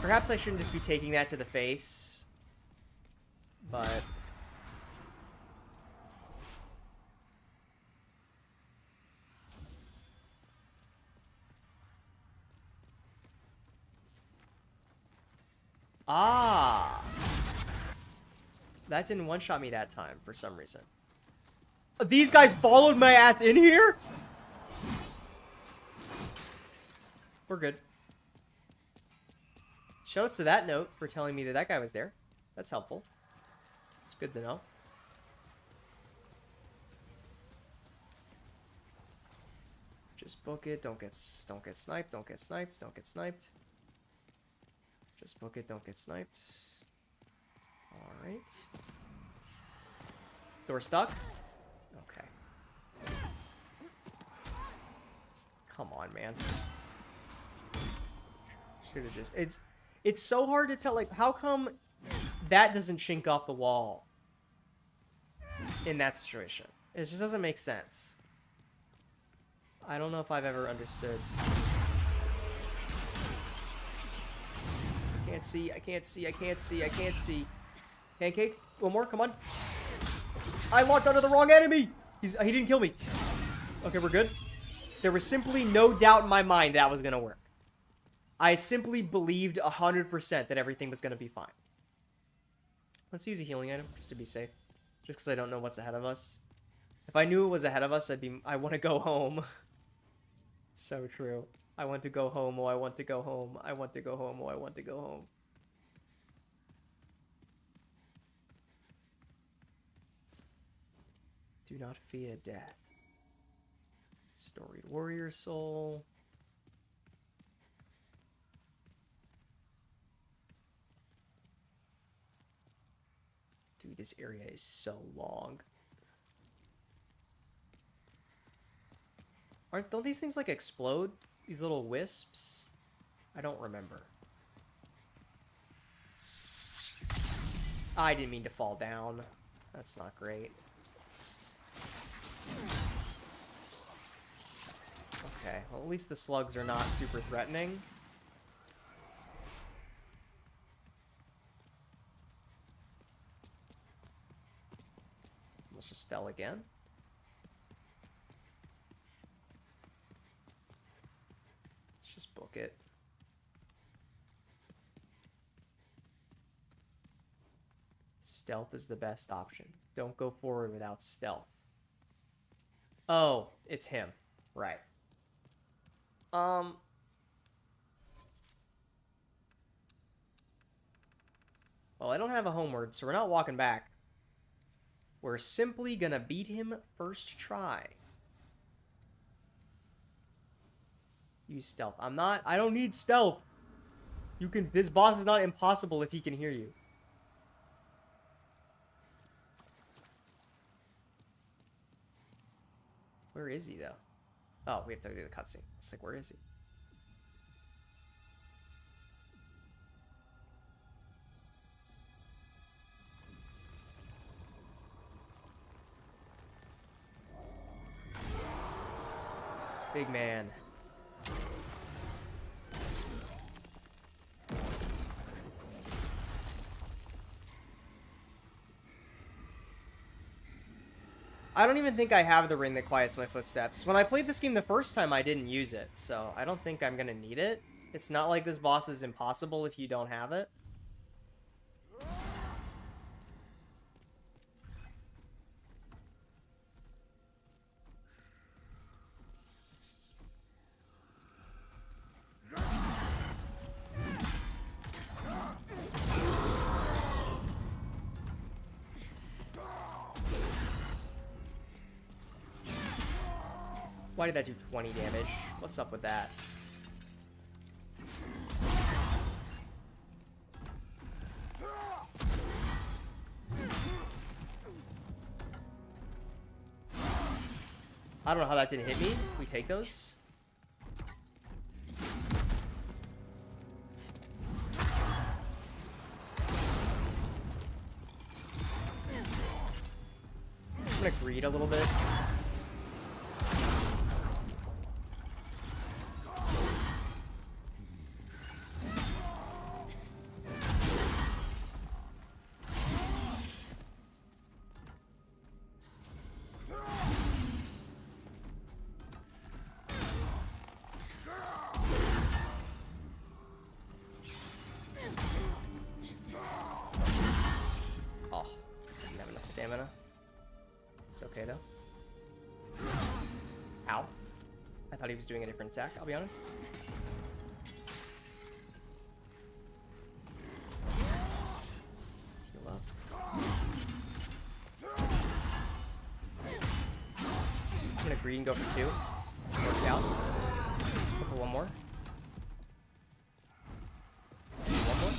Perhaps I shouldn't just be taking that to the face. But... Ah! That didn't one-shot me that time, for some reason. These guys followed my ass in here? We're good. Shoutouts to that note for telling me that that guy was there. That's helpful. It's good to know. Just book it. Don't get sniped. Don't get sniped. Don't get sniped. Just book it. Don't get sniped. All right. Door stuck. Okay. Come on, man. Should have just... It's so hard to tell, like, how come that doesn't chink off the wall in that situation? It just doesn't make sense. I don't know if I've ever understood. I can't see, I can't see, I can't see, I can't see. Pancake, one more, come on. I locked onto the wrong enemy! He didn't kill me. Okay, we're good. There was simply no doubt in my mind that was gonna work. I simply believed 100% that everything was gonna be fine. Let's use a healing item, just to be safe. Just because I don't know what's ahead of us. If I knew it was ahead of us, I want to go home. So true. I want to go home, oh, I want to go home. I want to go home, oh, I want to go home. Do not fear death. Storied warrior soul. Dude, this area is so long. Don't these things like explode? These little wisps? I don't remember. I didn't mean to fall down. That's not great. Okay, well, at least the slugs are not super threatening. Almost just fell again. Let's just book it. Stealth is the best option. Don't go forward without stealth. Oh, it's him. Right. Well, I don't have a homeward, so we're not walking back. We're simply gonna beat him first try. Use stealth. I don't need stealth. This boss is not impossible if he can hear you. Where is he, though? Oh, we have to do the cutscene. It's like, where is he? Big man. I don't even think I have the ring that quiets my footsteps. When I played this game the first time, I didn't use it, so I don't think I'm gonna need it. It's not like this boss is impossible if you don't have it. Why did that do 20 damage? What's up with that? I don't know how that didn't hit me. We take those. I'm gonna greed a little bit. Stamina. It's okay though. Ow. I thought he was doing a different attack, I'll be honest. Heal up. I'm gonna greed and go for 2. Work out. Go for 1 more. One more.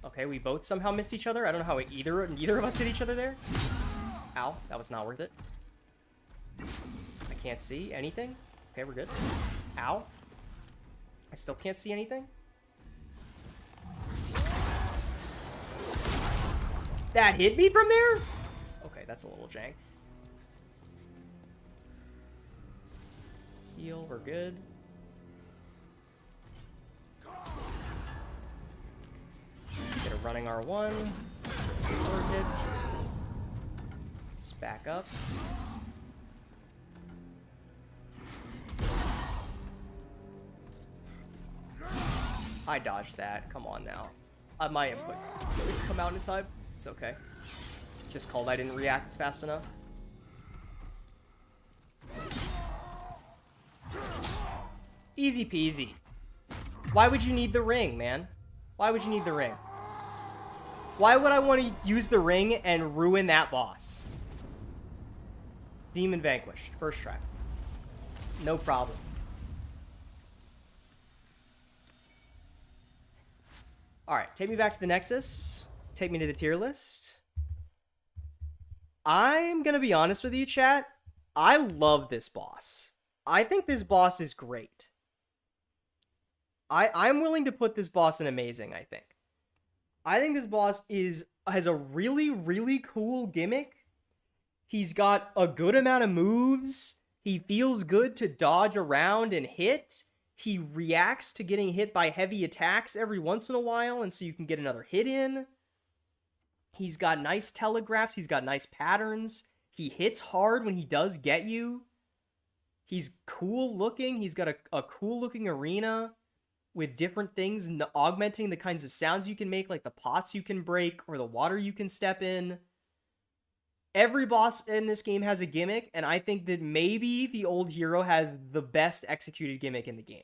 Okay, we both somehow missed each other. I don't know how neither of us hit each other there. Ow, that was not worth it. I can't see anything. Okay, we're good. Ow. I still can't see anything. That hit me from there? Okay, that's a little jank. Heal, we're good. Get a running R1. Forward hit. Just back up. I dodged that. Come on now. My input didn't come out in time. It's okay. Just called I didn't react fast enough. Easy peasy. Why would you need the ring, man? Why would you need the ring? Why would I want to use the ring and ruin that boss? Demon vanquished. First try. No problem. Alright, take me back to the Nexus. Take me to the tier list. I'm gonna be honest with you, chat. I love this boss. I think this boss is great. I'm willing to put this boss in amazing, I think. I think this boss has a really, really cool gimmick. He's got a good amount of moves. He feels good to dodge around and hit. He reacts to getting hit by heavy attacks every once in a while, and so you can get another hit in. He's got nice telegraphs. He's got nice patterns. He hits hard when he does get you. He's cool looking. He's got a cool looking arena with different things augmenting the kinds of sounds you can make, like the pots you can break or the water you can step in. Every boss in this game has a gimmick, and I think that maybe the old hero has the best executed gimmick in the game.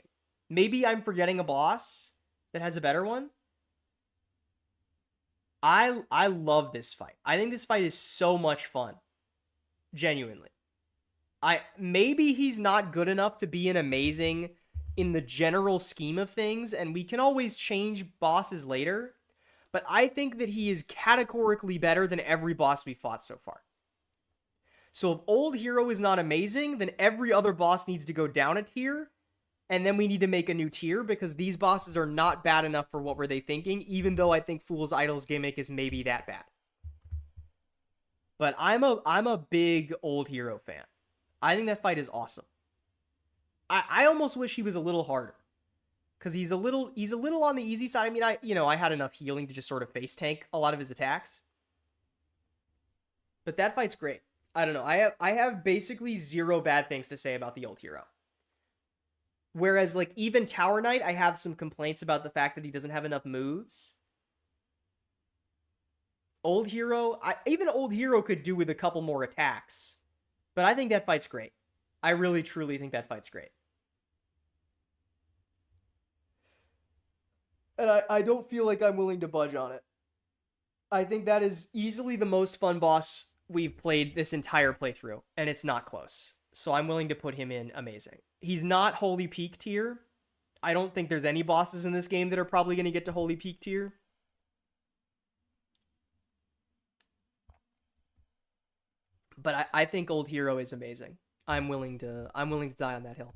Maybe I'm forgetting a boss that has a better one. I love this fight. I think this fight is so much fun. Genuinely. Maybe he's not good enough to be an amazing in the general scheme of things, and we can always change bosses later. But I think that he is categorically better than every boss we fought so far. So if old hero is not amazing, then every other boss needs to go down a tier, and then we need to make a new tier because these bosses are not bad enough for what were they thinking, even though I think Fool's Idol's gimmick is maybe that bad. But I'm a big old hero fan. I think that fight is awesome. I almost wish he was a little harder. Because he's a little on the easy side. I mean, I had enough healing to just sort of face tank a lot of his attacks. But that fight's great. I don't know. I have basically zero bad things to say about the old hero. Whereas, like, even Tower Knight, I have some complaints about the fact that he doesn't have enough moves. Old hero, even old hero could do with a couple more attacks. But I think that fight's great. I really, truly think that fight's great. And I don't feel like I'm willing to budge on it. I think that is easily the most fun boss we've played this entire playthrough, and it's not close. So I'm willing to put him in amazing. He's not Holy Peak tier. I don't think there's any bosses in this game that are probably going to get to Holy Peak tier. But I think Old Hero is amazing. I'm willing to die on that hill.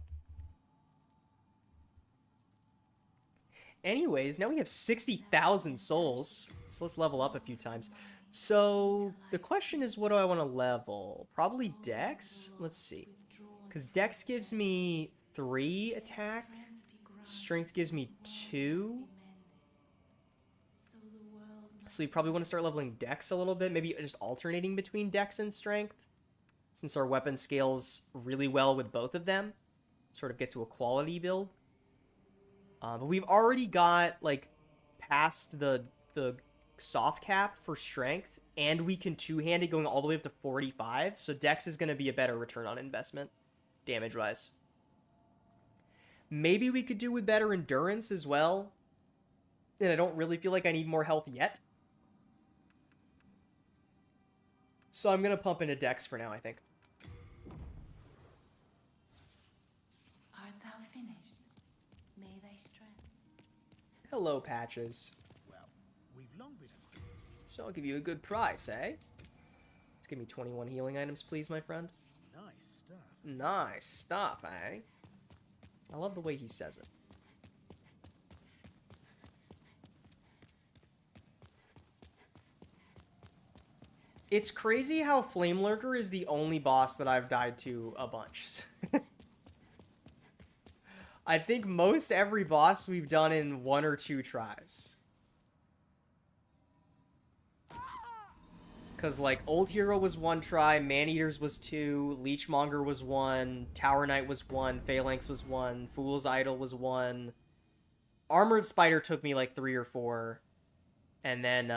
Anyways, now we have 60,000 souls. So let's level up a few times. So the question is, what do I want to level? Probably Dex? Let's see. Because Dex gives me 3 attack. Strength gives me 2. So we probably want to start leveling Dex a little bit. Maybe just alternating between Dex and Strength. Since our weapon scales really well with both of them. Sort of get to a quality build. But we've already got, like, past the soft cap for strength, and we can two-hand it going all the way up to 45, so Dex is going to be a better return on investment, damage-wise. Maybe we could do with better endurance as well, and I don't really feel like I need more health yet. So I'm going to pump into Dex for now, I think. Hello, Patches. Well, we've long been. So I'll give you a good price, eh? Let's give me 21 healing items, please, my friend. Nice stuff. Nice stuff, eh? I love the way he says it. It's crazy how Flame Lurker is the only boss that I've died to a bunch. I think most every boss we've done in 1 or 2 tries. Because, like, Old Hero was 1 try, Maneaters was 2, Leechmonger was 1, Tower Knight was 1, Phalanx was 1, Fool's Idol was 1, Armored Spider took me, like, 3 or 4, and then,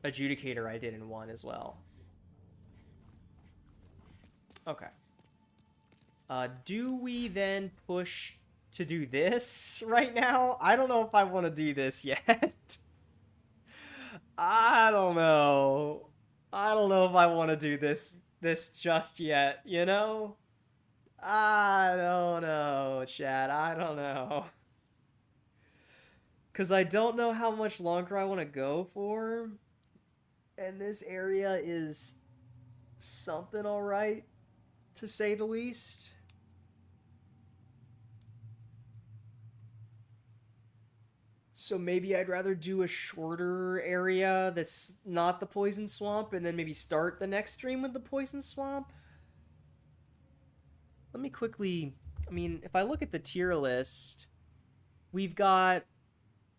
Adjudicator I did in 1 as well. Okay. Do we then push to do this right now? I don't know if I want to do this yet. I don't know. I don't know if I want to do this just yet, you know? I don't know, Chad. I don't know. Because I don't know how much longer I want to go for. And this area is something alright, to say the least. So maybe I'd rather do a shorter area that's not the Poison Swamp and then maybe start the next stream with the Poison Swamp. Let me quickly... I mean, if I look at the tier list, we've got...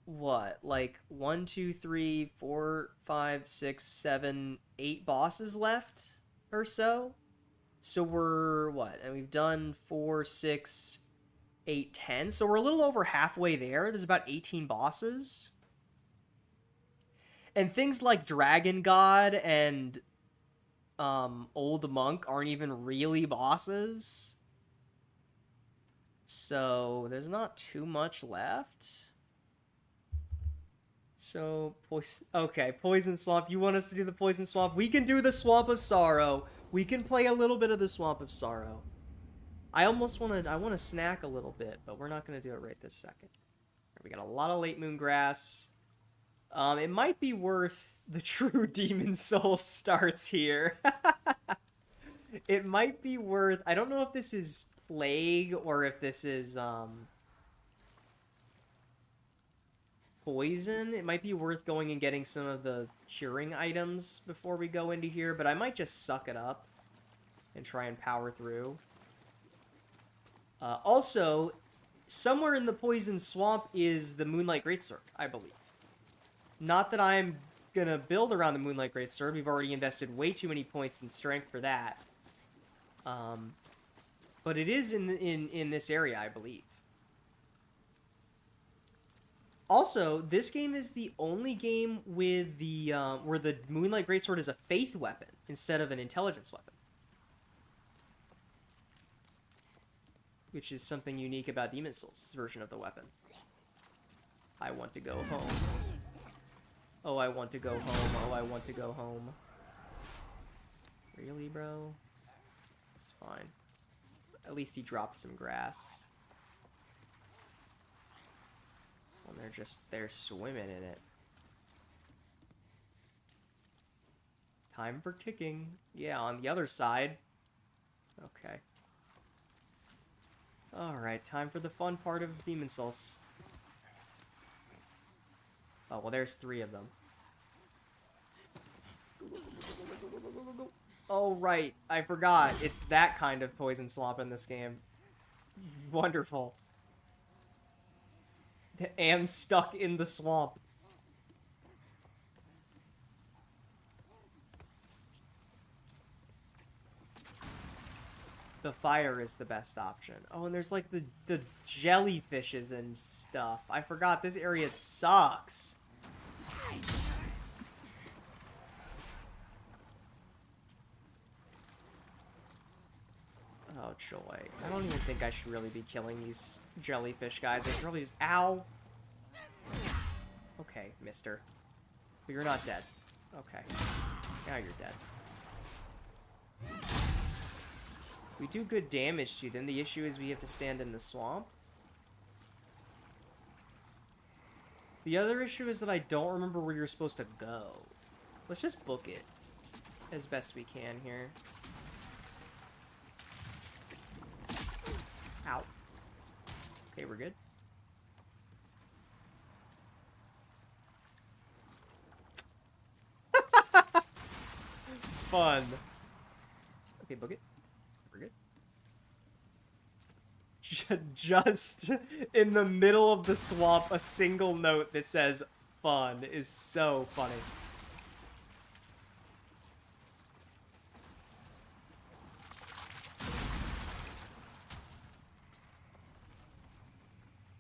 what? Like 1, 2, 3, 4, 5, 6, 7, 8 bosses left or so. So we're... what? And we've done 4, 6... 8, 10, so we're a little over halfway there. There's about 18 bosses. And things like Dragon God and Old Monk aren't even really bosses. So there's not too much left. So, Poison Swamp. You want us to do the Poison Swamp? We can do the Swamp of Sorrow. We can play a little bit of the Swamp of Sorrow. I almost want to snack a little bit, but we're not going to do it right this second. We got a lot of late moon grass. It might be worth the true Demon Soul starts here. It might be worth... I don't know if this is Plague or if this is Poison. It might be worth going and getting some of the curing items before we go into here, but I might just suck it up and try and power through. Also, somewhere in the Poison Swamp is the Moonlight Greatsword, I believe. Not that I'm gonna build around the Moonlight Greatsword. We've already invested way too many points in strength for that. But it is in this area, I believe. Also, this game is the only game with the where the Moonlight Greatsword is a faith weapon instead of an intelligence weapon. Which is something unique about Demon Souls' version of the weapon. I want to go home. Oh, I want to go home. Oh, I want to go home. Really, bro? It's fine. At least he dropped some grass. And they're swimming in it. Time for kicking. Yeah, on the other side. Okay. Alright, time for the fun part of Demon Souls. Oh, well, there's 3 of them. Oh, right. I forgot. It's that kind of Poison Swamp in this game. Wonderful. Am stuck in the swamp. The fire is the best option. Oh, and there's like the jellyfishes and stuff. I forgot this area sucks. Oh, joy. I don't even think I should really be killing these jellyfish guys. I should probably just... Ow! Okay, mister. But you're not dead. Okay. Now you're dead. We do good damage to them. The issue is we have to stand in the swamp. The other issue is that I don't remember where you're supposed to go. Let's just book it as best we can here. Ow. Okay, we're good. Fun. Okay, book it. We're good. Just in the middle of the swamp, a single note that says fun is so funny.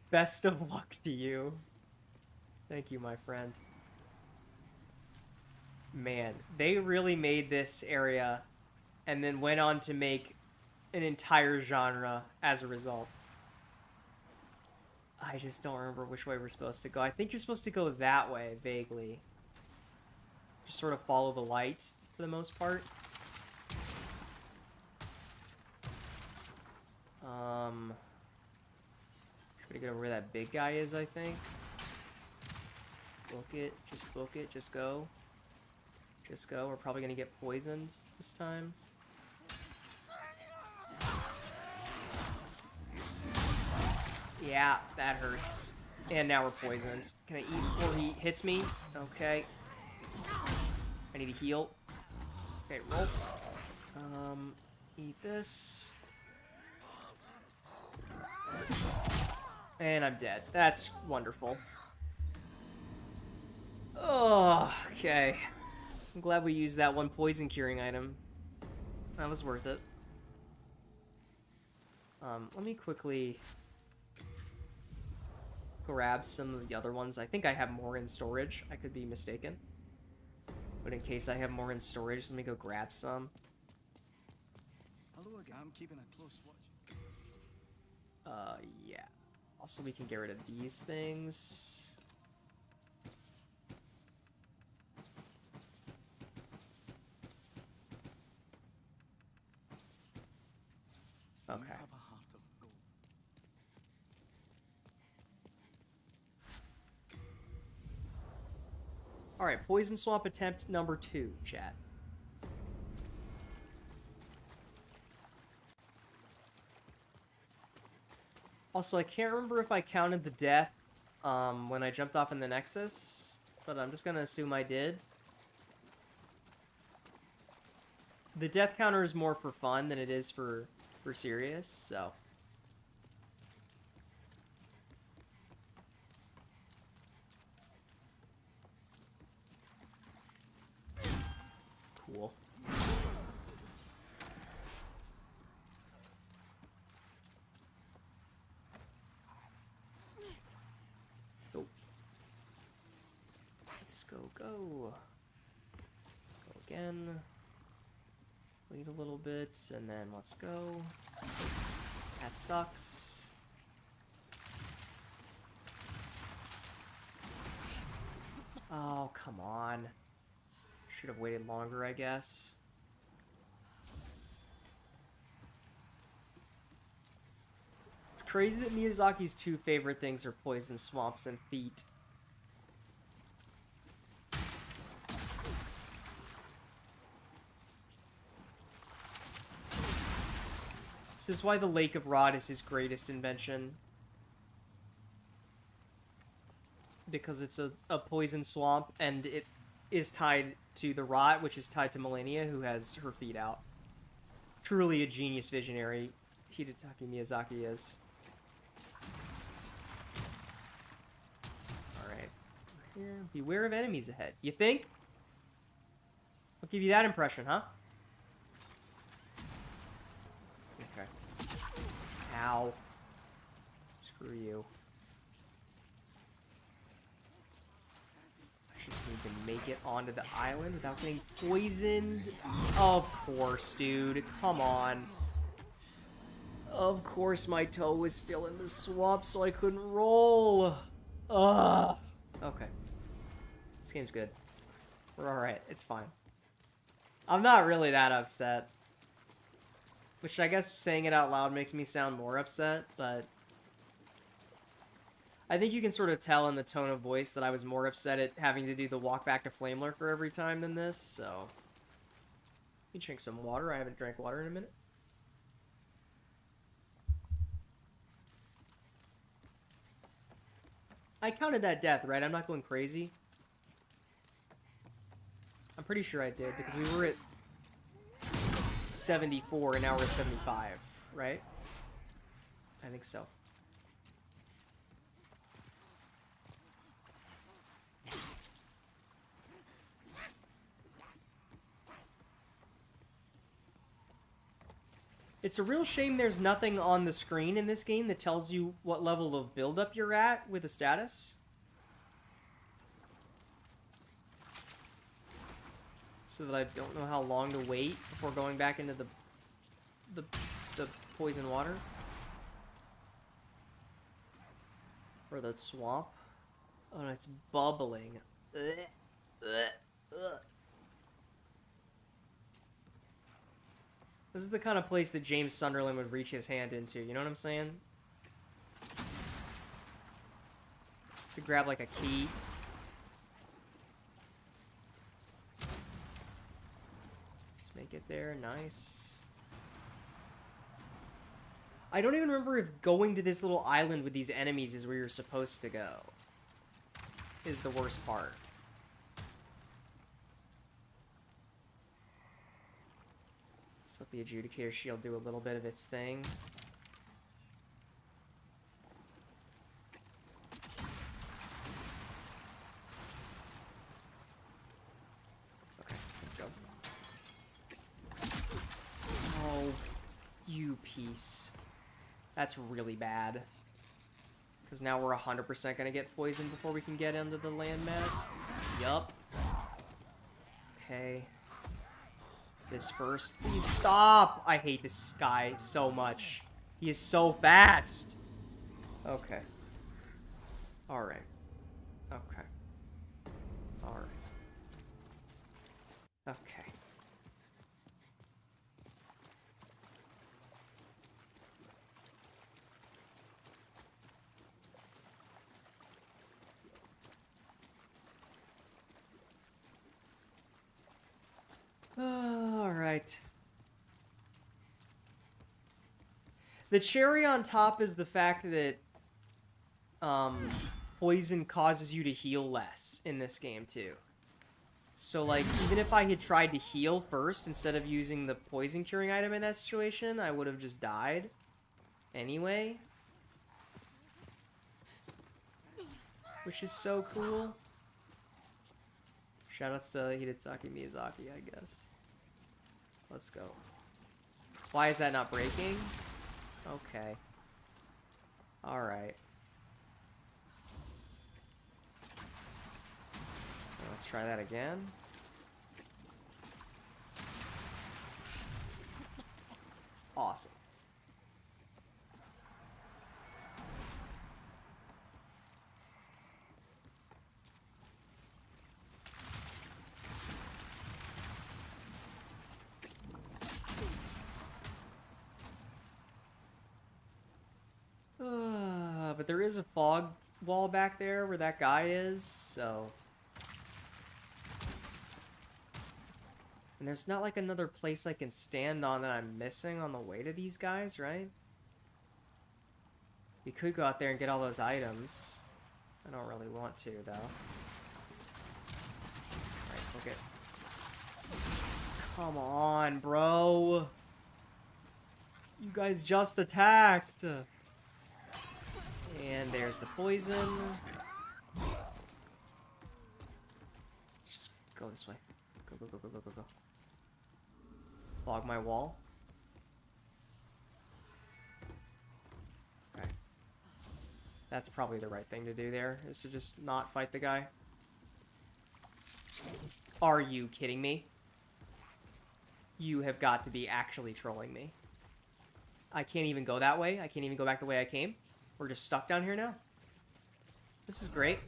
Best of luck to you. Thank you, my friend. Man, they really made this area and then went on to make an entire genre as a result. I just don't remember which way we're supposed to go. I think you're supposed to go that way, vaguely. Just sort of follow the light, for the most part. Try to get over where that big guy is, I think. Book it, just go. Just go. We're probably gonna get poisoned this time. Yeah, that hurts. And now we're poisoned. Can I eat before he hits me? Okay. I need to heal. Okay, roll. Eat this. And I'm dead. That's wonderful. Oh, okay. I'm glad we used that one poison curing item. That was worth it. Let me quickly grab some of the other ones. I think I have more in storage. I could be mistaken. But in case I have more in storage, let me go grab some. Hello again. I'm keeping a close watch. Yeah. Also, we can get rid of these things. Okay. You have a heart of gold. Alright, poison swamp attempt number 2, chat. Also, I can't remember if I counted the death when I jumped off in the Nexus, but I'm just gonna assume I did. The death counter is more for fun than it is for serious, so... Cool. Go. Let's go. Go again. Wait a little bit, and then let's go. That sucks. Oh, come on. Should have waited longer, I guess. It's crazy that Miyazaki's 2 favorite things are poison swamps and feet. This is why the Lake of Rot is his greatest invention. Because it's a poison swamp, and it is tied to the Rot, which is tied to Millennia, who has her feet out. Truly a genius visionary, Hidetaka Miyazaki is. Alright. Here. Beware of enemies ahead. You think? I'll give you that impression, huh? Okay. Ow. Screw you. I just need to make it onto the island without getting poisoned. Of course, dude. Come on. Of course my toe was still in the swamp, so I couldn't roll. Ugh. Okay. This game's good. We're alright. It's fine. I'm not really that upset. Which I guess saying it out loud makes me sound more upset, but... I think you can sort of tell in the tone of voice that I was more upset at having to do the walk back to Flame Lurker every time than this, so... Let me drink some water. I haven't drank water in a minute. I counted that death, right? I'm not going crazy. I'm pretty sure I did, because we were at 74 and now we're at 75, right? I think so. It's a real shame there's nothing on the screen in this game that tells you what level of buildup you're at with a status. So that I don't know how long to wait before going back into the poison water. Or the swamp. Oh, no, it's bubbling. Ugh. Ugh. Ugh. This is the kind of place that James Sunderland would reach his hand into, you know what I'm saying? To grab, like, a key. Just make it there, nice. I don't even remember if going to this little island with these enemies is where you're supposed to go. Is the worst part. Let the Adjudicator Shield do a little bit of its thing. Okay, let's go. Oh, you piece. That's really bad. Because now we're 100% going to get poisoned before we can get into the landmass. Yup. Okay. This first. Please stop! I hate this guy so much. He is so fast! Okay. Alright. Okay. Alright. Okay. Alright. The cherry on top is the fact that poison causes you to heal less in this game too. So like, even if I had tried to heal first instead of using the poison curing item in that situation, I would have just died anyway. Which is so cool. Shoutouts to Hidetaki Miyazaki, I guess. Let's go. Why is that not breaking? Okay. Alright. Let's try that again. Awesome. But there is a fog wall back there where that guy is, so... And there's not like another place I can stand on that I'm missing on the way to these guys, right? We could go out there and get all those items. I don't really want to, though. Alright, okay. Come on, bro! You guys just attacked! And there's the poison. Just go this way. Go, go, go, go, go, go, go. Log my wall. Okay. That's probably the right thing to do there, is to just not fight the guy. Are you kidding me? You have got to be actually trolling me. I can't even go that way. I can't even go back the way I came. We're just stuck down here now. This is great.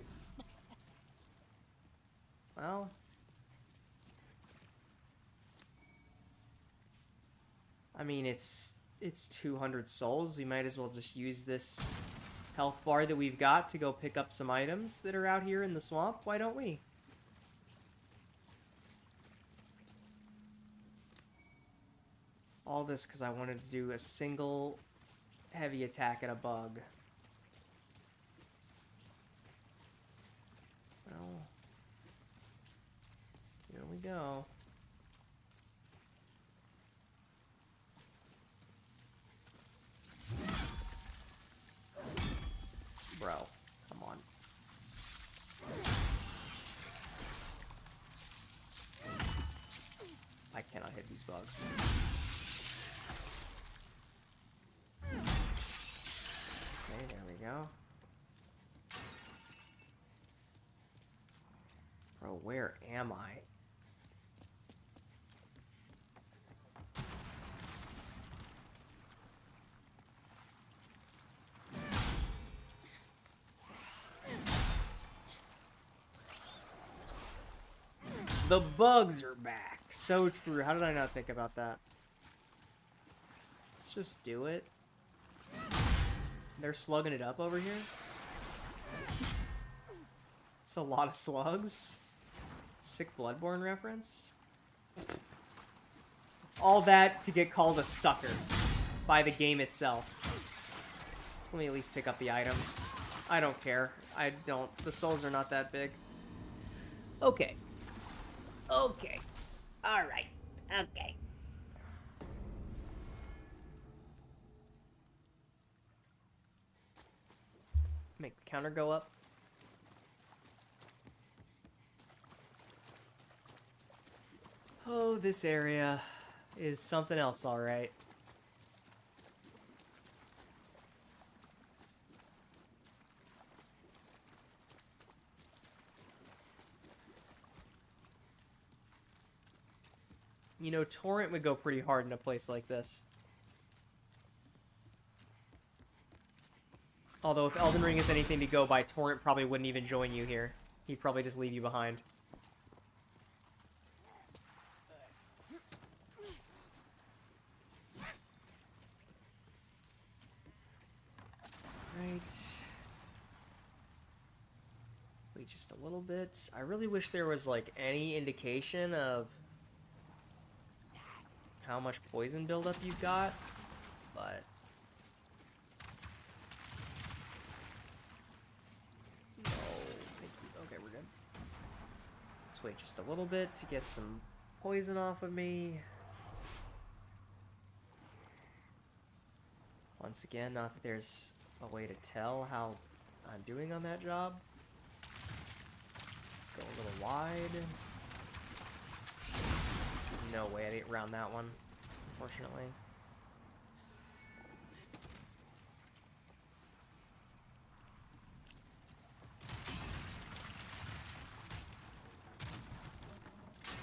Well. I mean, it's 200 souls. We might as well just use this health bar that we've got to go pick up some items that are out here in the swamp. Why don't we? All this because I wanted to do a single heavy attack at a bug. Well, here we go. these bugs. Okay, there we go. Bro, where am I? The bugs are back. So true. How did I not think about that? Let's just do it. They're slugging it up over here. It's a lot of slugs. Sick Bloodborne reference. All that to get called a sucker by the game itself. So let me at least pick up the item. I don't care. I don't. The souls are not that big. Okay. Okay. Alright. Okay. Make the counter go up. Oh, this area is something else, alright. You know, Torrent would go pretty hard in a place like this. Although if Elden Ring is anything to go by, Torrent probably wouldn't even join you here. He'd probably just leave you behind. Right. Wait just a little bit. I really wish there was, like, any indication of how much poison buildup you've got, but no, thank you. Okay, we're good. Let's wait just a little bit to get some poison off of me. Once again, not that there's a way to tell how I'm doing on that job. Let's go a little wide. No way I'd get around that one, unfortunately.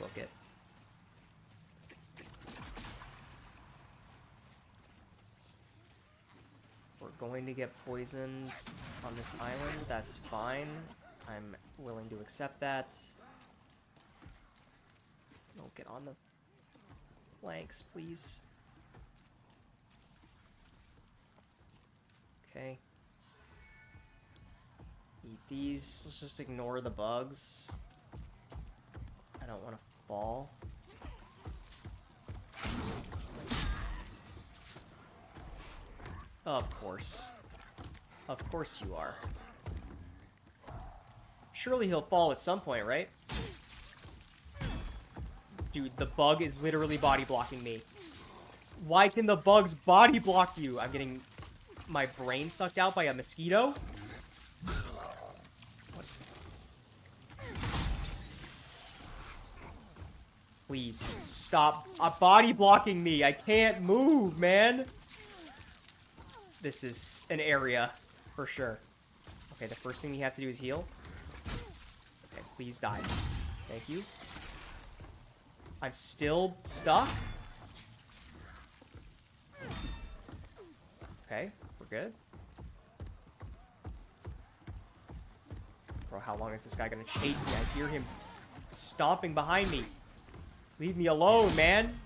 Book it. We're going to get poisoned on this island. That's fine. I'm willing to accept that. Don't get on the flanks, please. Okay. Eat these. Let's just ignore the bugs. I don't want to fall. Of course. Of course you are. Surely he'll fall at some point, right? Dude, the bug is literally body blocking me. Why can the bugs body block you? I'm getting my brain sucked out by a mosquito. What? Please, stop body blocking me. I can't move, man. This is an area, for sure. Okay, the first thing you have to do is heal. Okay, please die. Thank you. I'm still stuck. Okay, we're good. Bro, how long is this guy gonna chase me? I hear him stomping behind me. Leave me alone, man.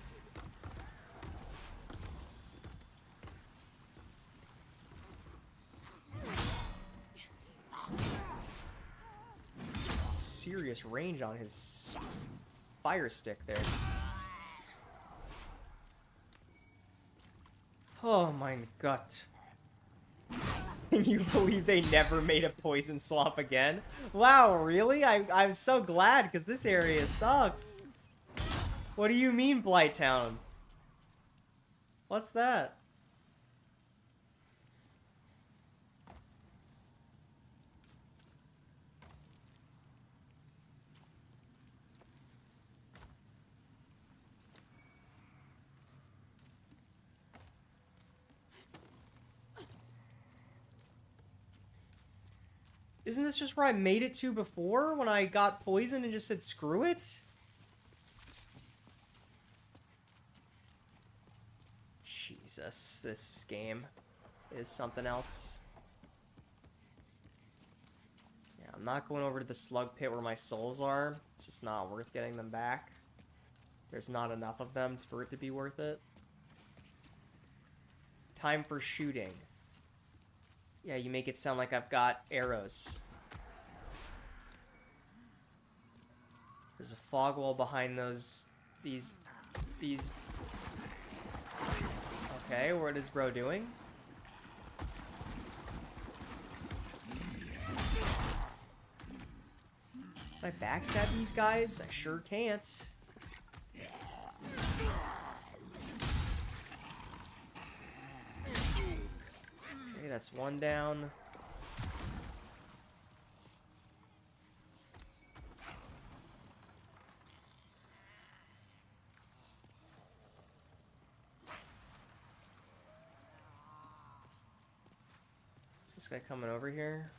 Serious range on his fire stick there. Oh my god. Can you believe they never made a poison swamp again? Wow, really? I'm so glad, because this area sucks. What do you mean, Blighttown? What's that? Isn't this just where I made it to before when I got poisoned and just said screw it? Jesus, this game is something else. Yeah, I'm not going over to the slug pit where my souls are. It's just not worth getting them back. There's not enough of them for it to be worth it. Time for shooting. Yeah, you make it sound like I've got arrows. There's a fog wall behind these. Okay, what is bro doing? Can I backstab these guys? I sure can't. Okay, that's one down. Is this guy coming over here?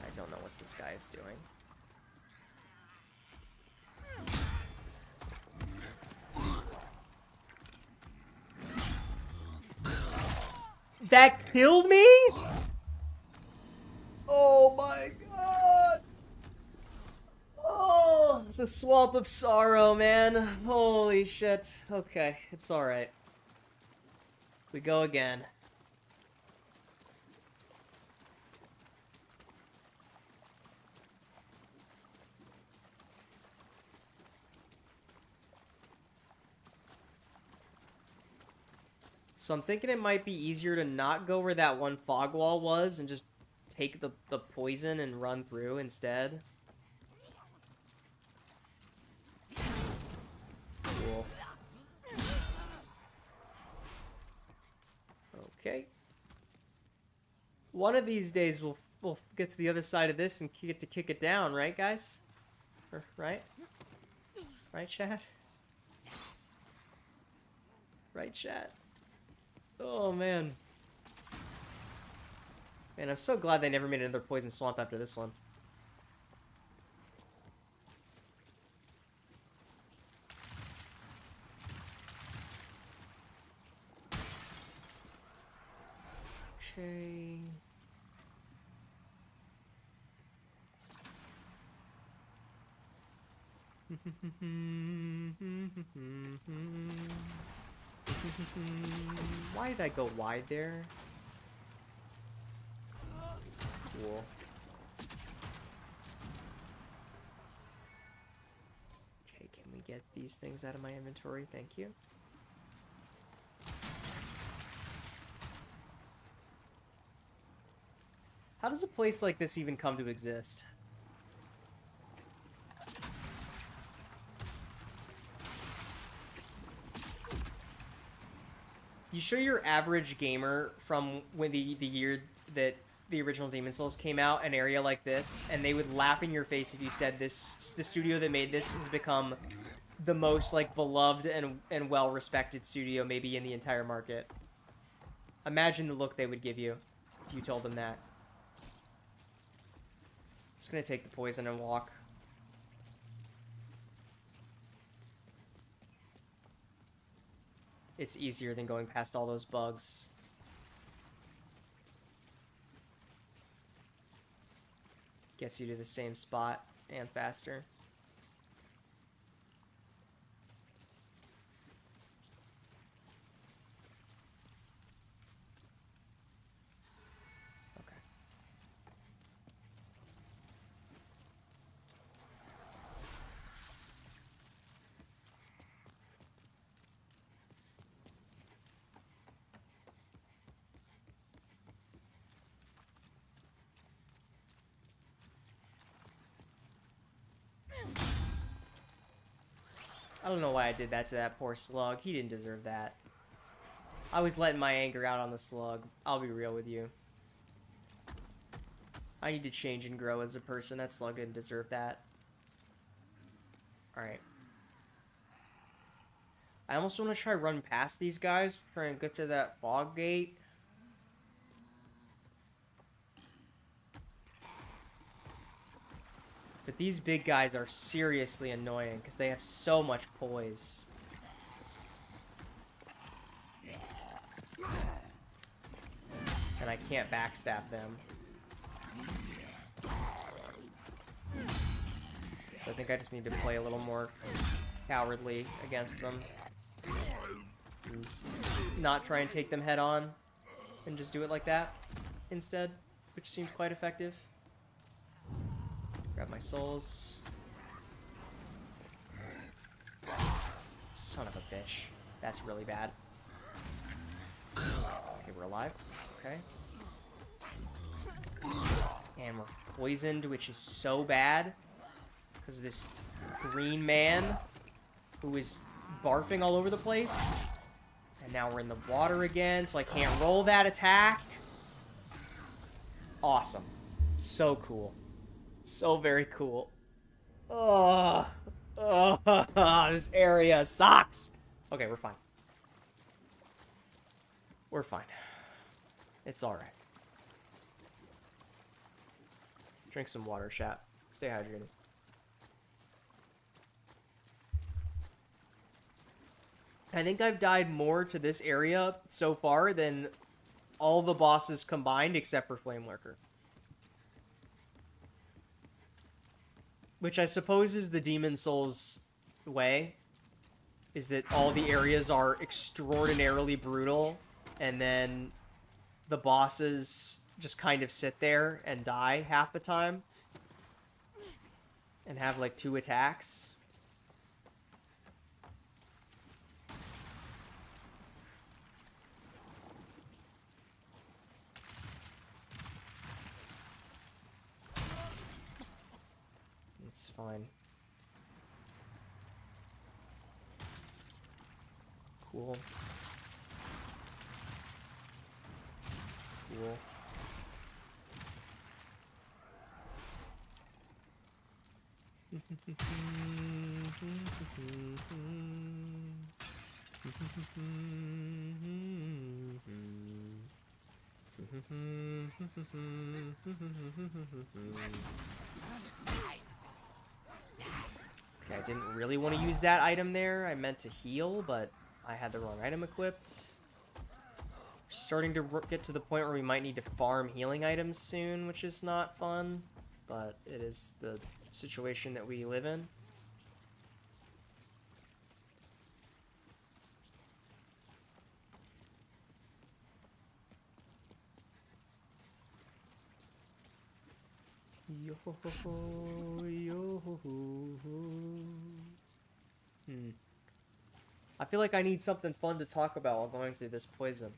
I don't know what this guy is doing. That killed me? Oh my god! Oh, the swamp of sorrow, man. Holy shit. Okay, it's alright. We go again. So I'm thinking it might be easier to not go where that one fog wall was and just take the poison and run through instead. Cool. Okay. One of these days we'll get to the other side of this and get to kick it down, right, guys? Right? Right, chat? Right, chat? Oh, man. Man, I'm so glad they never made another poison swamp after this one. Okay. Why did I go wide there? Cool. Okay, can we get these things out of my inventory? Thank you. How does a place like this even come to exist? You show your average gamer from when the year that the original Demon Souls came out an area like this, and they would laugh in your face if you said the studio that made this has become the most like beloved and well respected studio maybe in the entire market. Imagine the look they would give you if you told them that. Just gonna take the poison and walk. It's easier than going past all those bugs. Gets you to the same spot and faster. Okay. I don't know why I did that to that poor slug. He didn't deserve that. I was letting my anger out on the slug. I'll be real with you. I need to change and grow as a person. That slug didn't deserve that. Alright. I almost want to try run past these guys, try and get to that fog gate. But these big guys are seriously annoying because they have so much poise. And I can't backstab them. So I think I just need to play a little more cowardly against them. And not try and take them head on. And just do it like that instead. Which seems quite effective. Grab my souls. Son of a bitch. That's really bad. Okay, we're alive. That's okay. And we're poisoned, which is so bad. Because of this green man who is barfing all over the place. And now we're in the water again, so I can't roll that attack. Awesome. So cool. So very cool. Oh, this area sucks. Okay, we're fine. We're fine. It's alright. Drink some water, chat. Stay hydrated. I think I've died more to this area so far than all the bosses combined except for Flame Lurker. Which I suppose is the Demon Souls way. Is that all the areas are extraordinarily brutal, and then the bosses just kind of sit there and die half the time. And have like 2 attacks. It's fine. Cool. Cool. Okay, I didn't really want to use that item there. I meant to heal, but I had the wrong item equipped. Starting to get to the point where we might need to farm healing items soon, which is not fun, but it is the situation that we live in. Yo ho ho yo ho ho. I feel like I need something fun to talk about while going through this poison.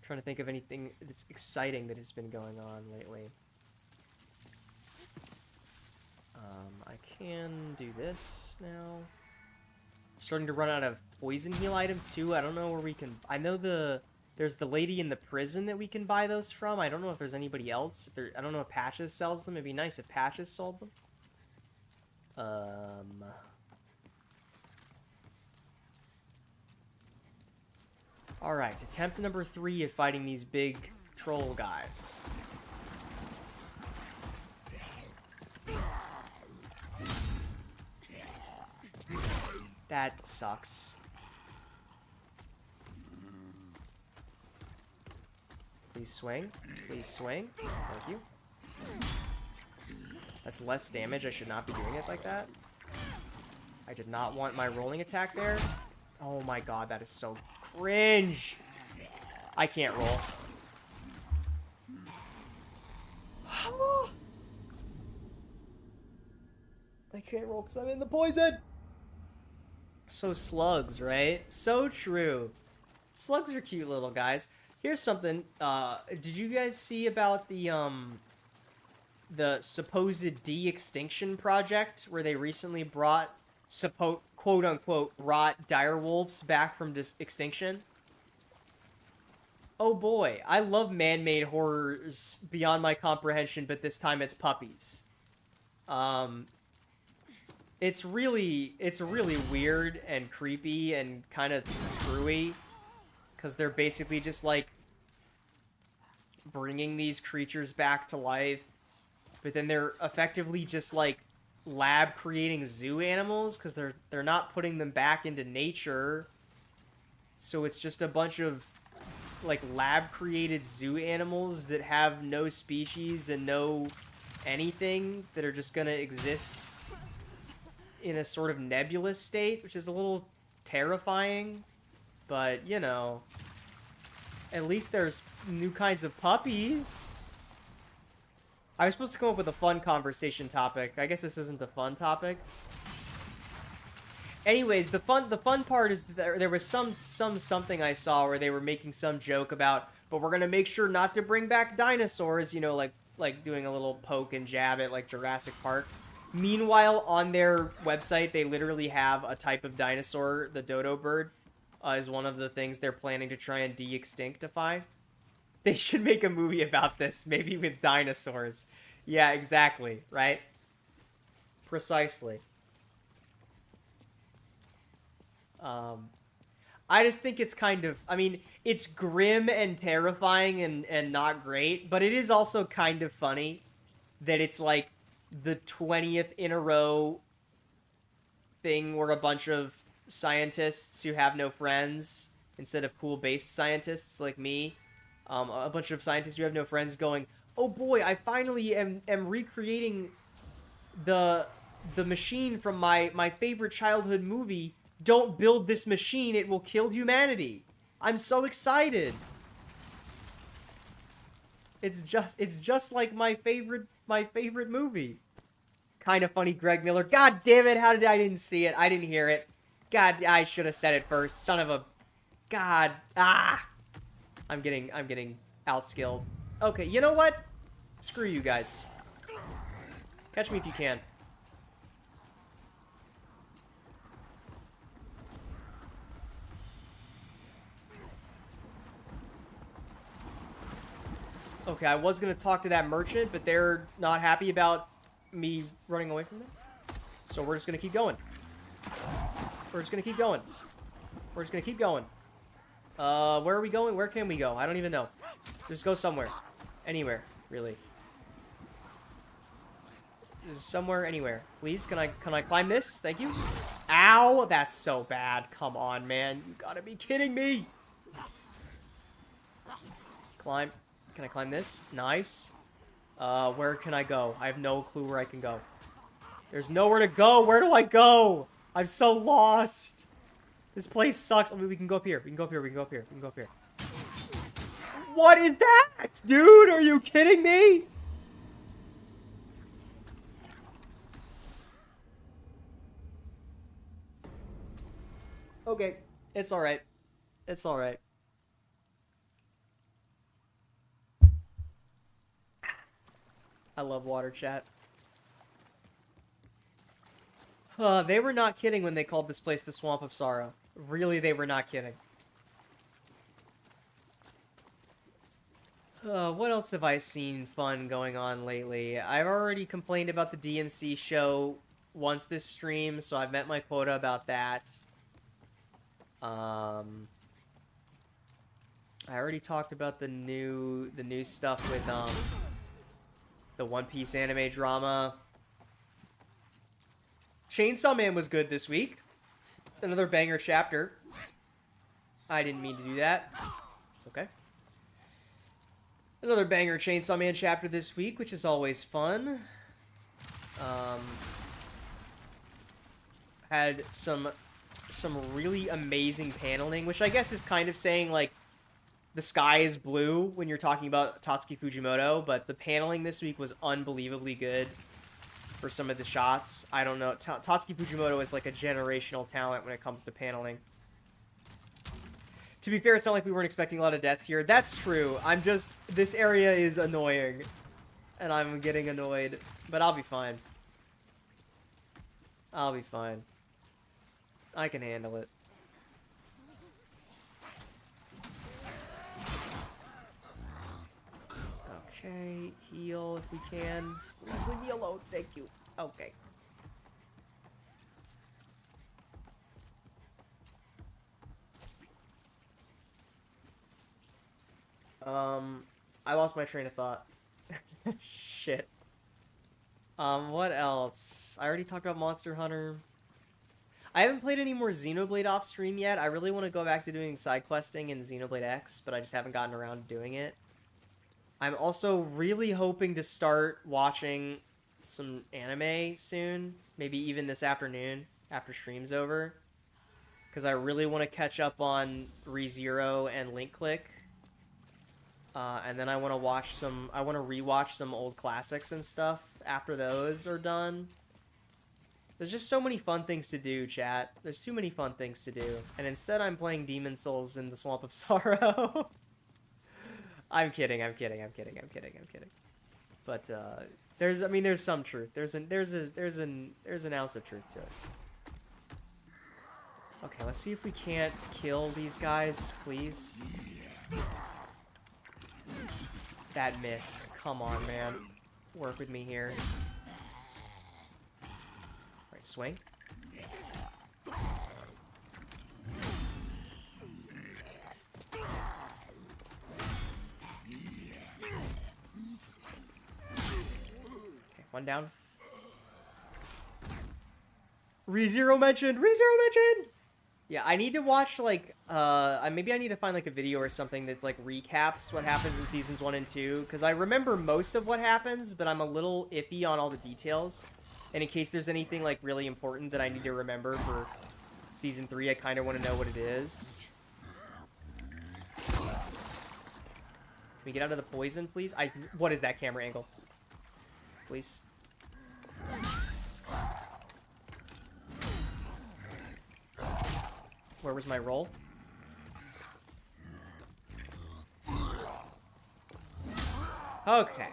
Trying to think of anything that's exciting that has been going on lately. I can do this now. Starting to run out of poison heal items too. I don't know where we can. I know there's the lady in the prison that we can buy those from. I don't know if there's anybody else. I don't know if Patches sells them. It'd be nice if Patches sold them. Alright, attempt number 3 at fighting these big troll guys. That sucks. Please swing. Please swing. Thank you. That's less damage. I should not be doing it like that. I did not want my rolling attack there. Oh my god, that is so cringe. I can't roll. I can't roll because I'm in the poison. So slugs, right? So true. Slugs are cute little guys. Here's something. Did you guys see about the supposed de-extinction project where they recently brought quote-unquote brought direwolves back from extinction? Oh boy, I love man-made horrors beyond my comprehension, but this time it's puppies. it's really weird and creepy and kind of screwy, because they're basically just like bringing these creatures back to life, but then they're effectively just like lab creating zoo animals, because they're not putting them back into nature. So it's just a bunch of like lab created zoo animals that have no species and no anything, that are just gonna exist in a sort of nebulous state, which is a little terrifying. But, you know, at least there's new kinds of puppies. I was supposed to come up with a fun conversation topic. I guess this isn't the fun topic. Anyways, the fun part is that there was something I saw where they were making some joke about, but we're gonna make sure not to bring back dinosaurs, you know, like doing a little poke and jab at like Jurassic Park. Meanwhile, on their website, they literally have a type of dinosaur, the dodo bird, is one of the things they're planning to try and de-extinctify. They should make a movie about this, maybe with dinosaurs. Yeah, exactly, right? Precisely. I just think it's kind of, I mean, it's grim and terrifying and not great, but it is also kind of funny that it's like the 20th in a row thing where a bunch of scientists who have no friends, instead of cool-based scientists like me, a bunch of scientists who have no friends going, oh boy, I finally am recreating the machine from my favorite childhood movie. Don't build this machine, it will kill humanity. I'm so excited. It's just like my favorite movie. Kind of funny, Greg Miller. God damn it, I didn't see it. I didn't hear it. God, I should have said it first. Son of a God. Ah. I'm getting outskilled. Okay, you know what? Screw you guys. Catch me if you can. Okay, I was going to talk to that merchant, but they're not happy about me running away from them. So we're just going to keep going. We're just going to keep going. We're just going to keep going. Where are we going? Where can we go? I don't even know. Just go somewhere. Anywhere, really. Just somewhere, anywhere. Please, can I climb this? Thank you. Ow, that's so bad. Come on, man. You gotta be kidding me. Climb. Can I climb this? Nice. Where can I go? I have no clue where I can go. There's nowhere to go. Where do I go? I'm so lost. This place sucks. I mean, we can go up here. We can go up here. We can go up here. We can go up here. What is that? Dude, are you kidding me? Okay. It's alright. It's alright. I love water chat. They were not kidding when they called this place the Swamp of Sorrow. Really, they were not kidding. What else have I seen fun going on lately? I've already complained about the DMC show once this stream, so I've met my quota about that. I already talked about the new stuff with the One Piece anime drama. Chainsaw Man was good this week. Another banger chapter. I didn't mean to do that. It's okay. Another banger Chainsaw Man chapter this week, which is always fun. Had some really amazing paneling, which I guess is kind of saying, like, the sky is blue when you're talking about Tatsuki Fujimoto, but the paneling this week was unbelievably good for some of the shots. I don't know. Tatsuki Fujimoto is like a generational talent when it comes to paneling. To be fair, it's not like we weren't expecting a lot of deaths here. That's true. I'm just... This area is annoying. And I'm getting annoyed. But I'll be fine. I'll be fine. I can handle it. Okay, heal if we can. Please leave me alone. Thank you. Okay. I lost my train of thought. Shit. What else? I already talked about Monster Hunter. I haven't played any more Xenoblade off stream yet. I really want to go back to doing side questing in Xenoblade X, but I just haven't gotten around to doing it. I'm also really hoping to start watching some anime soon, maybe even this afternoon after stream's over, because I really want to catch up on ReZero and Link Click. And then I want to rewatch some old classics and stuff after those are done. There's just so many fun things to do, chat. There's too many fun things to do. And instead I'm playing Demon Souls in the Swamp of Sorrow. I'm kidding. But there's some truth. There's an ounce of truth to it. Okay, let's see if we can't kill these guys, please. That missed. Come on, man. Work with me here. Alright, swing. Okay, one down. ReZero mentioned! Yeah, I need to watch, like, maybe I need to find, like, a video or something that's, like, recaps what happens in Seasons 1 and 2, because I remember most of what happens, but I'm a little iffy on all the details. And in case there's anything, like, really important that I need to remember for Season 3, I kind of want to know what it is. Can we get out of the poison, please? What is that camera angle? Please. Where was my roll? Okay.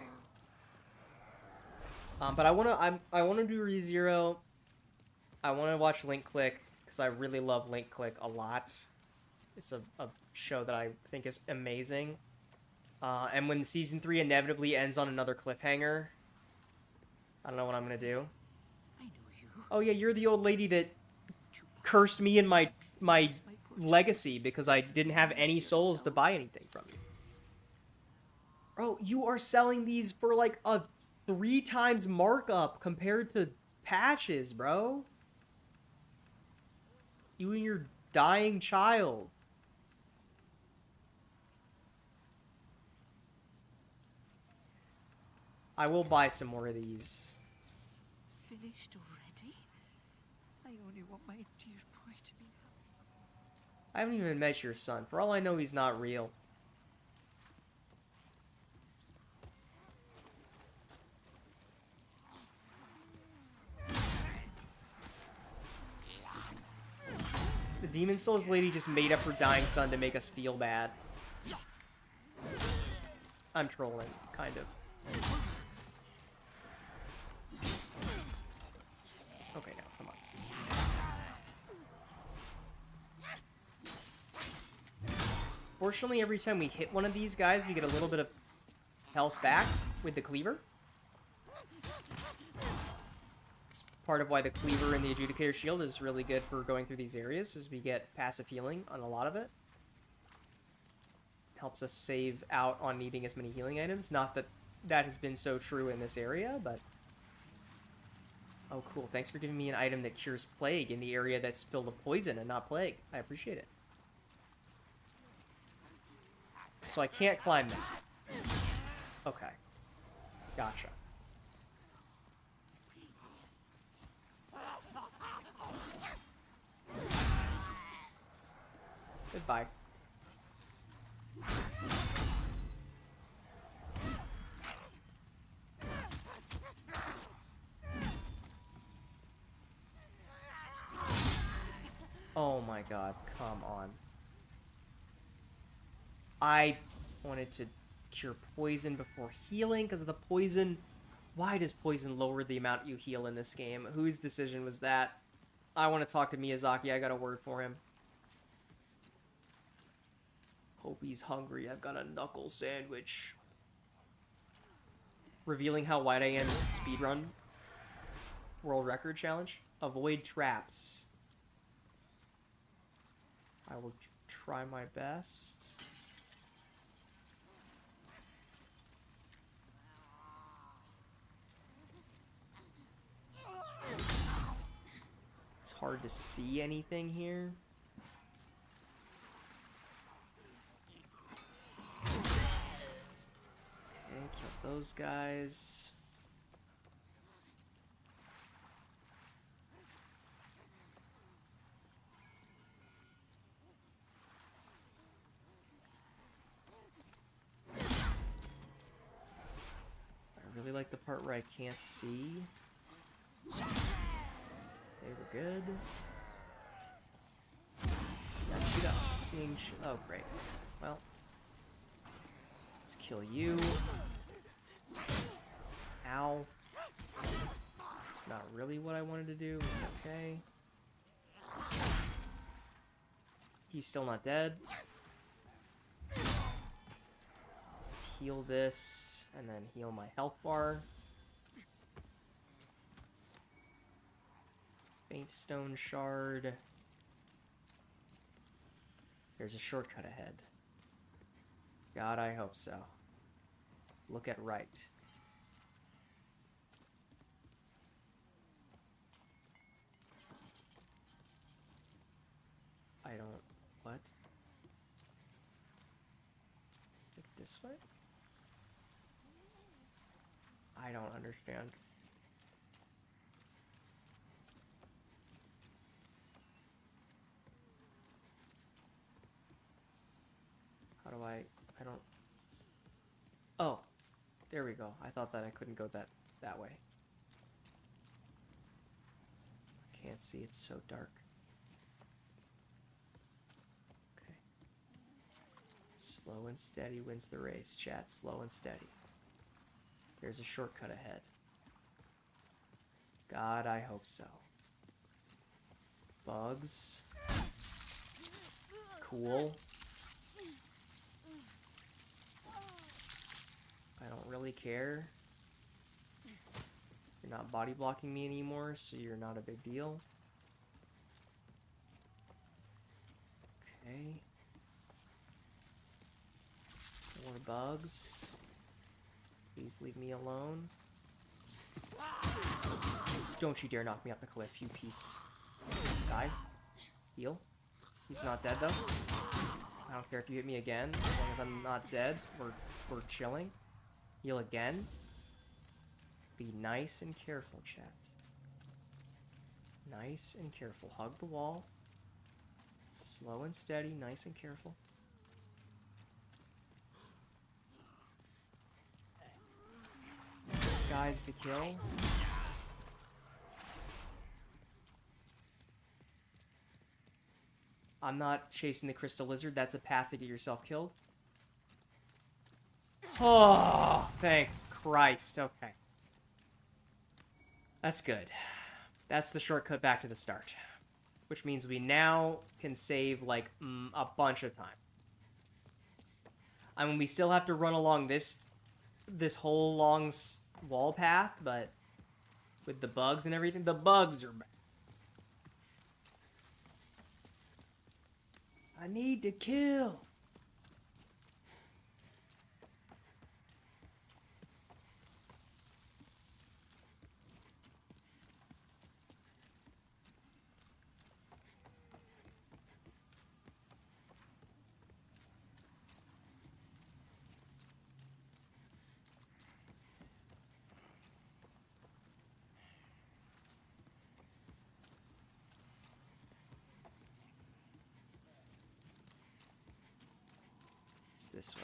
But I wanna do ReZero. I wanna watch Link Click because I really love Link Click a lot. It's a show that I think is amazing. And when Season 3 inevitably ends on another cliffhanger, I don't know what I'm gonna do. I know you. Oh yeah, you're the old lady that cursed me and my legacy because I didn't have any souls to buy anything from you. Bro, you are selling these for like a 3 times markup compared to patches, bro. You and your dying child. I will buy some more of these. Finished already? I only want my dear boy to be happy. I haven't even met your son. For all I know, he's not real. The Demon Souls lady just made up her dying son to make us feel bad. I'm trolling, kind of. Okay, now, come on. Fortunately, every time we hit one of these guys, we get a little bit of health back with the cleaver. It's part of why the cleaver and the adjudicator shield is really good for going through these areas, is we get passive healing on a lot of it. Helps us save out on needing as many healing items. Not that that has been so true in this area, but... Oh, cool. Thanks for giving me an item that cures plague in the area that's filled with poison and not plague. I appreciate it. So I can't climb that. Okay. Gotcha. Goodbye. Oh my god, come on. I wanted to cure poison before healing because of the poison. Why does poison lower the amount you heal in this game? Whose decision was that? I want to talk to Miyazaki. I got a word for him. Hope he's hungry. I've got a knuckle sandwich. Revealing how wide I am in speedrun. World record challenge. Avoid traps. I will try my best. hard to see anything here. Okay, kill those guys. I really like the part where I can't see. Okay, we're good. Yeah, shoot up. Oh, great. Well, let's kill you. Ow. It's not really what I wanted to do. It's okay. He's still not dead. Heal this, and then heal my health bar. Faint stone shard. There's a shortcut ahead. God, I hope so. Look at right. I don't... What? Like this way? I don't understand. How do I don't... Oh, there we go. I thought that I couldn't go that way. I can't see, it's so dark. Okay. Slow and steady wins the race, chat. Slow and steady. There's a shortcut ahead. God, I hope so. Bugs. Cool. I don't really care. You're not body blocking me anymore, so you're not a big deal. Okay. More bugs. Please leave me alone. Don't you dare knock me off the cliff, you piece. Die. Heal. He's not dead, though. I don't care if you hit me again. As long as I'm not dead, we're chilling. Heal again. Be nice and careful, chat. Nice and careful. Hug the wall. Slow and steady, nice and careful. Guys to kill. I'm not chasing the crystal lizard. That's a path to get yourself killed. Oh, thank Christ. Okay. That's good. That's the shortcut back to the start. Which means we now can save, like, a bunch of time. I mean, we still have to run along this whole long wall path, but with the bugs and everything, the bugs are back. I need to kill. This way.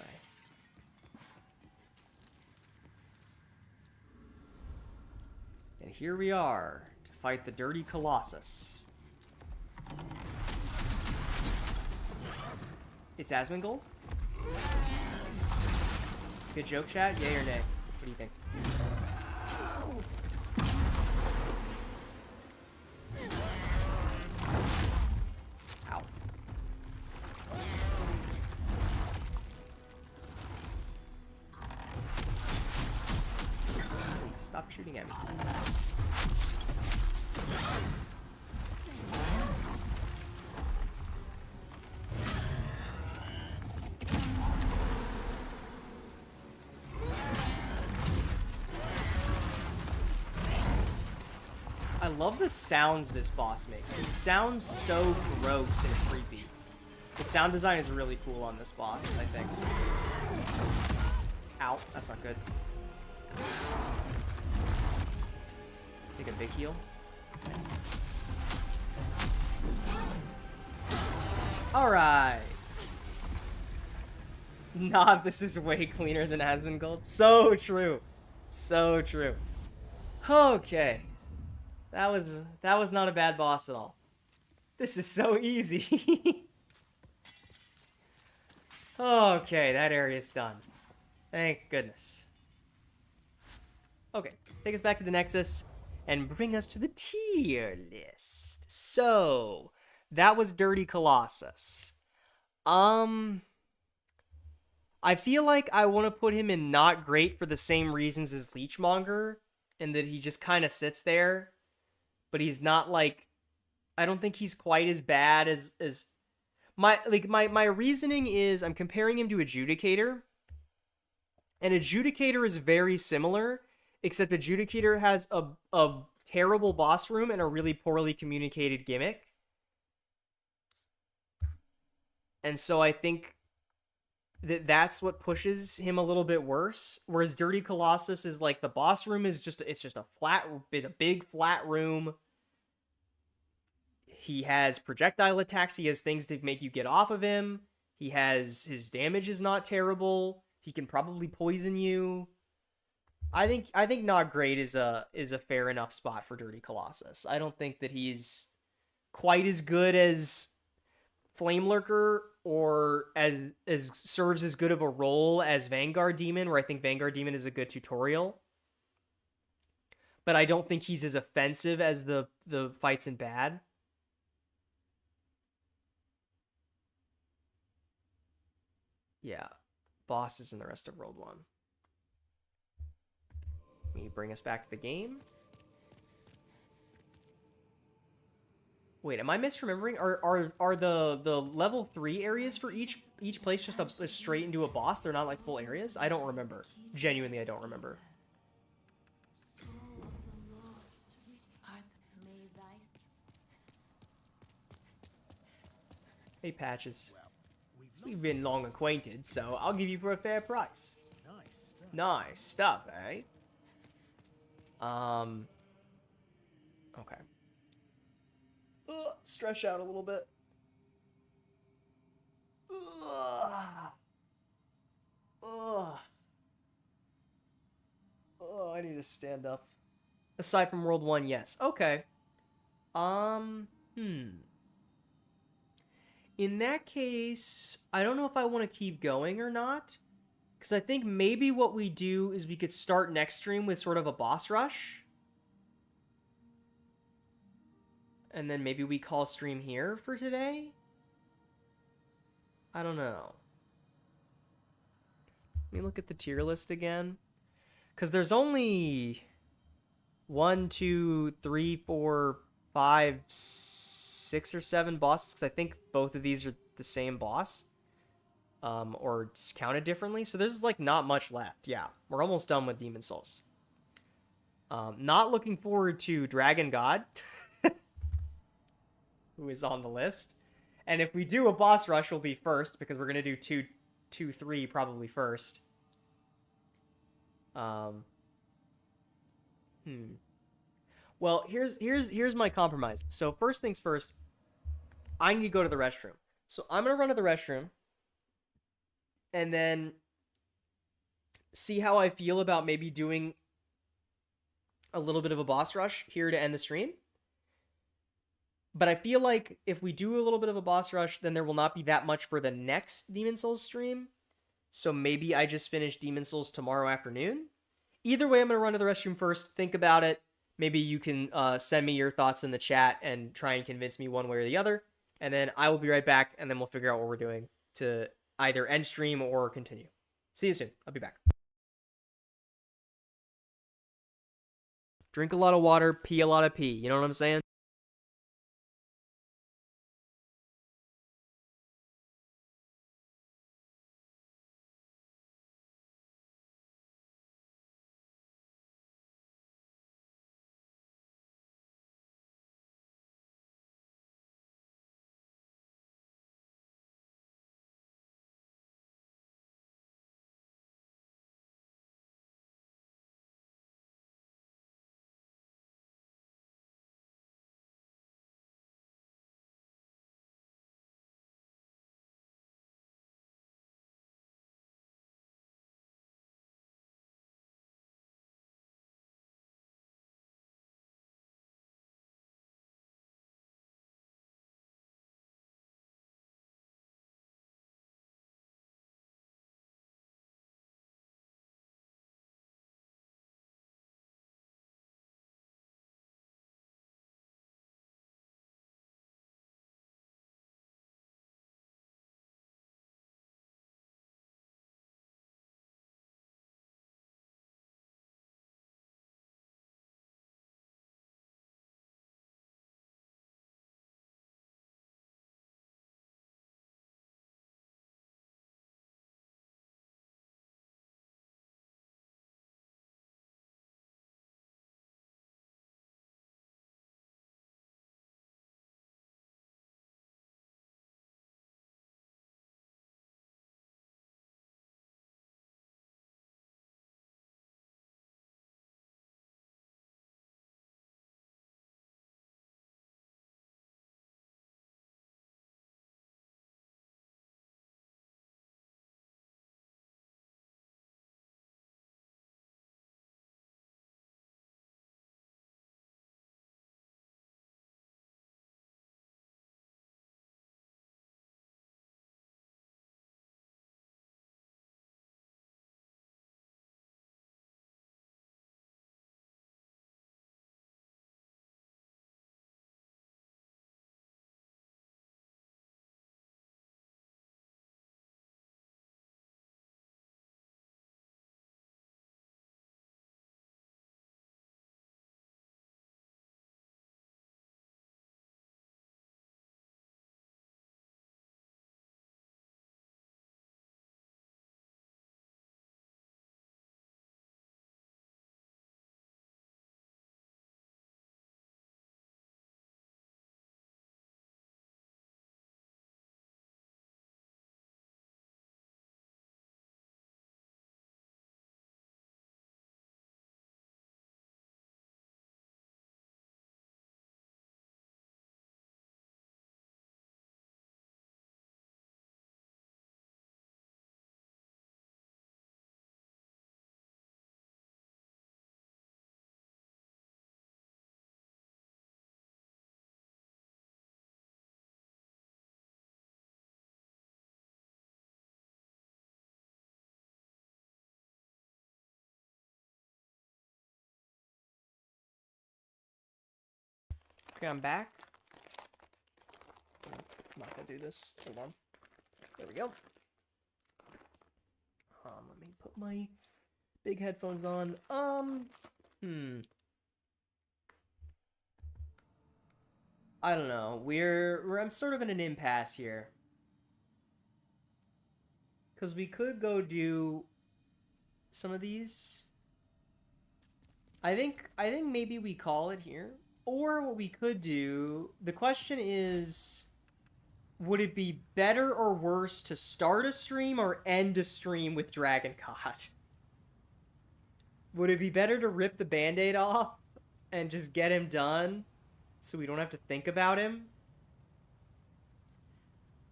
And here we are to fight the dirty Colossus. It's Asmongold? Good joke, chat? Yay or nay? What do you think? Ow. Stop shooting at me. I love the sounds this boss makes. He sounds so gross and creepy. The sound design is really cool on this boss, I think. Ow, that's not good. Take a big heal. Alright. Nah, this is way cleaner than Asmongold. So true. So true. Okay. That was not a bad boss at all. This is so easy. Okay, that area's done. Thank goodness. Okay, take us back to the Nexus and bring us to the tier list. So, that was Dirty Colossus. I feel like I want to put him in not great for the same reasons as Leechmonger, in that he just kind of sits there, but he's not like, I don't think he's quite as bad as my reasoning is I'm comparing him to Adjudicator, and Adjudicator is very similar, except Adjudicator has a terrible boss room and a really poorly communicated gimmick. And so I think that's what pushes him a little bit worse. Whereas Dirty Colossus is like, the boss room is just, it's a big flat room. He has projectile attacks. He has things to make you get off of him. His damage is not terrible. He can probably poison you. I think not great is a fair enough spot for Dirty Colossus. I don't think that he's quite as good as Flame Lurker, or as serves as good of a role as Vanguard Demon, where I think Vanguard Demon is a good tutorial. But I don't think he's as offensive as the fights in Bad. Yeah, bosses in the rest of World 1. Let me bring us back to the game. Wait, am I misremembering? Are the level 3 areas for each place just a straight into a boss? They're not like full areas? I don't remember. Genuinely, I don't remember. Soul of the lost, heart made thy. Hey, Patches. We've been long acquainted, so I'll give you for a fair price. Nice stuff, eh? Okay. Stretch out a little bit. I need to stand up. Aside from World 1, yes. Okay. In that case, I don't know if I want to keep going or not. Because I think maybe what we do is we could start next stream with sort of a boss rush. And then maybe we call stream here for today? I don't know. Let me look at the tier list again. Because there's only 1, 2, 3, 4, 5, 6 or 7 bosses. Because I think both of these are the same boss. Or it's counted differently. So there's like not much left. Yeah, we're almost done with Demon Souls. Not looking forward to Dragon God. Who is on the list. And if we do a boss rush, we'll be first, because we're going to do 2, 3 probably first. Well, here's my compromise. So first things first, I need to go to the restroom. So I'm going to run to the restroom, and then see how I feel about maybe doing a little bit of a boss rush here to end the stream. But I feel like if we do a little bit of a boss rush, then there will not be that much for the next Demon Souls stream. So maybe I just finish Demon Souls tomorrow afternoon. Either way, I'm going to run to the restroom first, think about it. Maybe you can send me your thoughts in the chat and try and convince me one way or the other. And then I will be right back, and then we'll figure out what we're doing to either end stream or continue. See you soon. I'll be back. Drink a lot of water, pee a lot of pee. You know what I'm saying? Okay, I'm back. I'm not gonna do this. Hold on. There we go. Let me put my big headphones on. I don't know. I'm sort of in an impasse here. Cause we could go do some of these. I think maybe we call it here. Or what we could do, the question is, would it be better or worse to start a stream or end a stream with Dragon God? Would it be better to rip the band-aid off and just get him done so we don't have to think about him?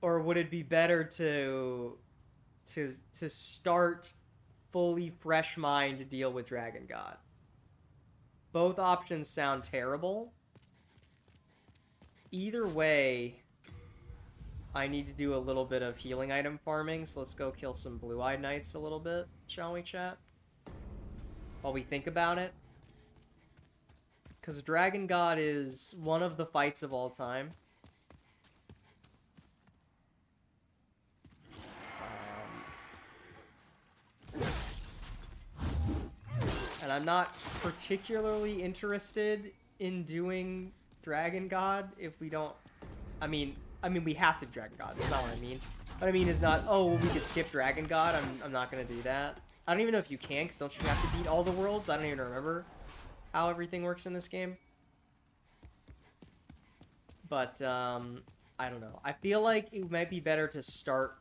Or would it be better to start fully fresh mind to deal with Dragon God? Both options sound terrible. Either way, I need to do a little bit of healing item farming, so let's go kill some blue-eyed knights a little bit, shall we, chat? While we think about it. Because Dragon God is one of the fights of all time. And I'm not particularly interested in doing Dragon God if we don't... I mean, we have to do Dragon God. That's not what I mean. What I mean is not, oh, well, we could skip Dragon God. I'm not going to do that. I don't even know if you can, because don't you have to beat all the worlds? I don't even remember how everything works in this game. But, I don't know. I feel like it might be better to start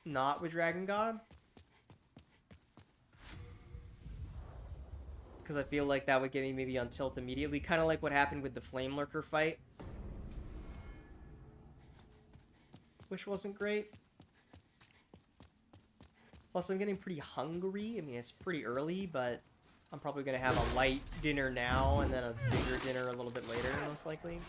not with Dragon God. Because I feel like that would get me maybe on tilt immediately. Kind of like what happened with the Flame Lurker fight. Which wasn't great. Plus, I'm getting pretty hungry. I mean, it's pretty early, but I'm probably going to have a light dinner now and then a bigger dinner a little bit later, most likely.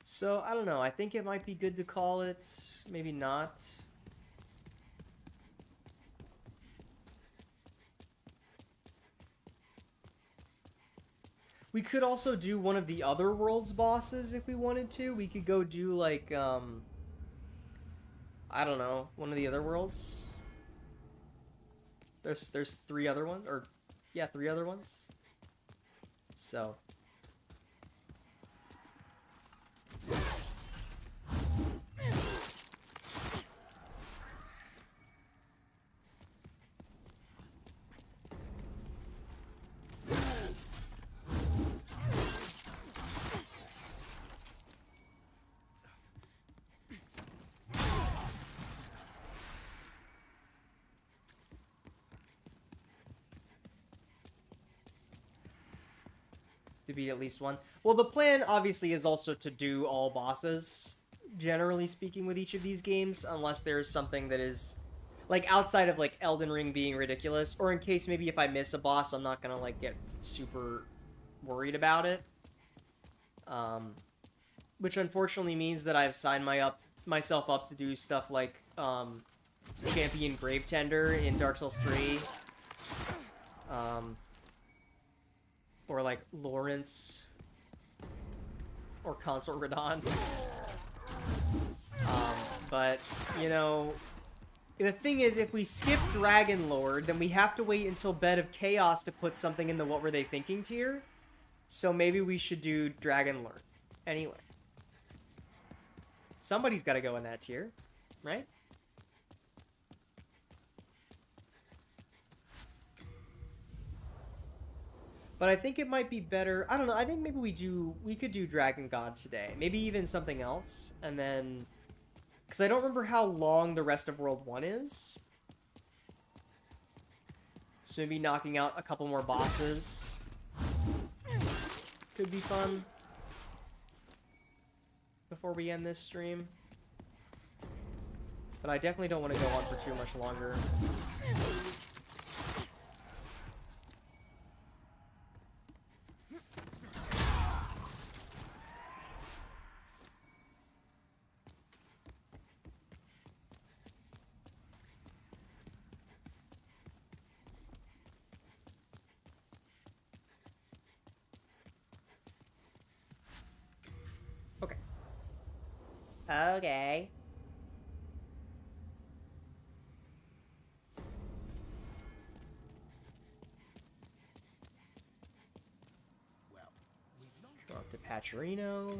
So, I don't know. I think it might be good to call it. Maybe not. We could also do one of the other world's bosses if we wanted to. We could go do, like, I don't know, one of the other worlds. There's 3 other ones, or, yeah, 3 other ones. So... to beat at least one. Well, the plan, obviously, is also to do all bosses, generally speaking, with each of these games, unless there's something that is, like, outside of, like, Elden Ring being ridiculous, or in case maybe if I miss a boss, I'm not gonna, like, get super worried about it. Which unfortunately means that I've signed myself up to do stuff like, Champion Gravetender in Dark Souls 3. Or like Lawrence or Consort Radon. But, you know, the thing is, if we skip Dragon Lord, then we have to wait until Bed of Chaos to put something in the What Were They Thinking tier. So maybe we should do Dragon Lord. Anyway. Somebody's got to go in that tier, right? But I think it might be better. I don't know. I think maybe we could do Dragon God today. Maybe even something else. And then, because I don't remember how long the rest of World 1 is. So maybe knocking out a couple more bosses could be fun before we end this stream. But I definitely don't want to go on for too much longer. Okay. Well, we've not Go up to Pacherino.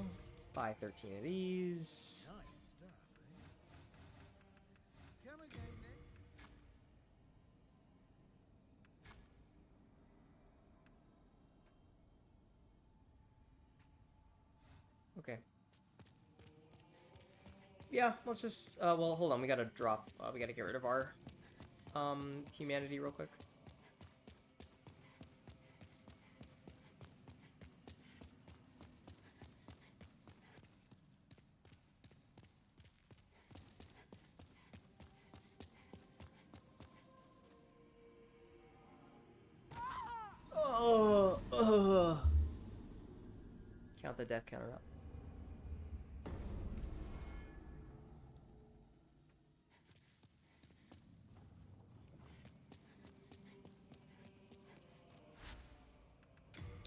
Buy 13 of these. nice stuff, eh? Come again then. Okay. Yeah, let's just, well, hold on, we gotta drop, we gotta get rid of our, humanity real quick. Count the death counter up.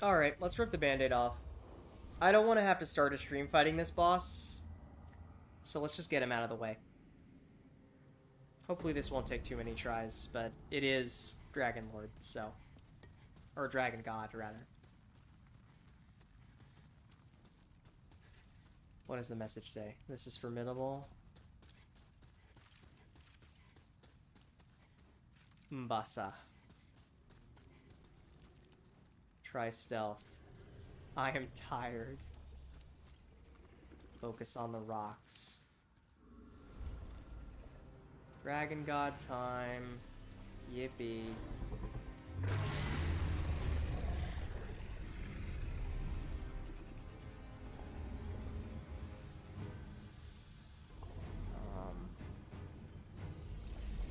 Alright, let's rip the band-aid off. I don't want to have to start a stream fighting this boss, so let's just get him out of the way. Hopefully this won't take too many tries, but it is Dragon Lord, so... Or Dragon God, rather. What does the message say? This is formidable. Mbasa. Try stealth. I am tired. Focus on the rocks. Dragon God time. Yippee.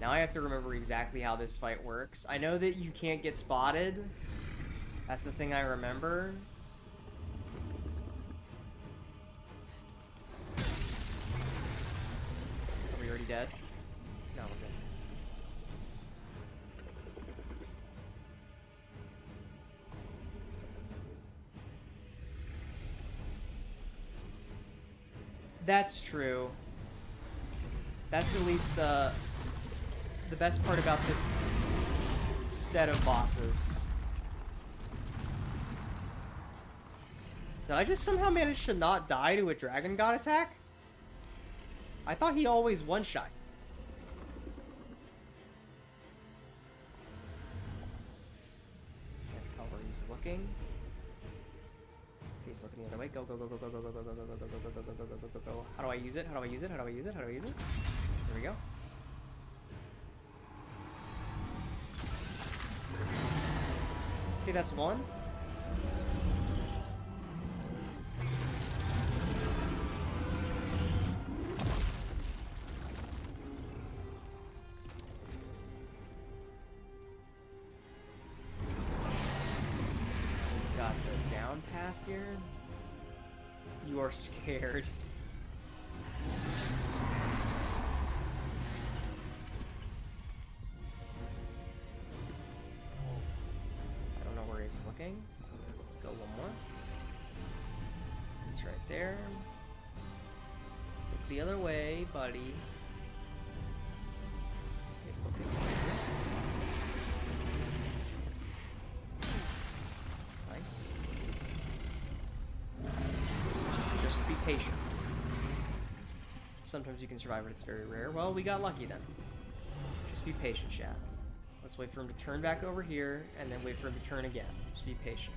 Now I have to remember exactly how this fight works. I know that you can't get spotted. That's the thing I remember. Are we already dead? No, we're good. That's true. That's at least the best part about this set of bosses. Did I just somehow manage to not die to a Dragon God attack? I thought he always one-shot. Can't tell where he's looking. He's looking the other way. Go, go, go, go, go, go, go, go, go, go, go, go, go, go, go, go, go, go, go. How do I use it? How do I use it? How do I use it? How do I use it? There we go. Okay, that's one. Got the down path here. You are scared. He's looking. Let's go one more. He's right there. Look the other way, buddy. Okay, looking here. Nice. Just be patient. Sometimes you can survive it, it's very rare. Well, we got lucky then. Just be patient, chat. Let's wait for him to turn back over here, and then wait for him to turn again. Just be patient.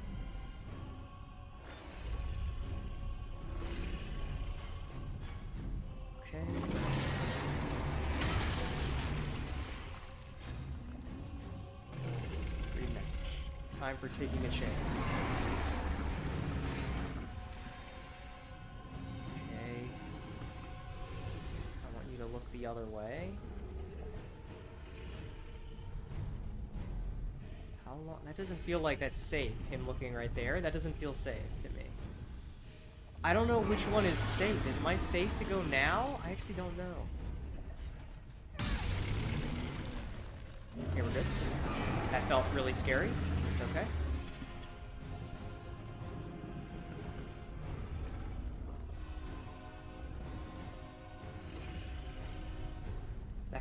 Okay. Read message. Time for taking a chance. Okay. I want you to look the other way. How long? That doesn't feel like that's safe, him looking right there. That doesn't feel safe to me. I don't know which one is safe. Is my safe to go now? I actually don't know. Okay, we're good. That felt really scary. It's okay.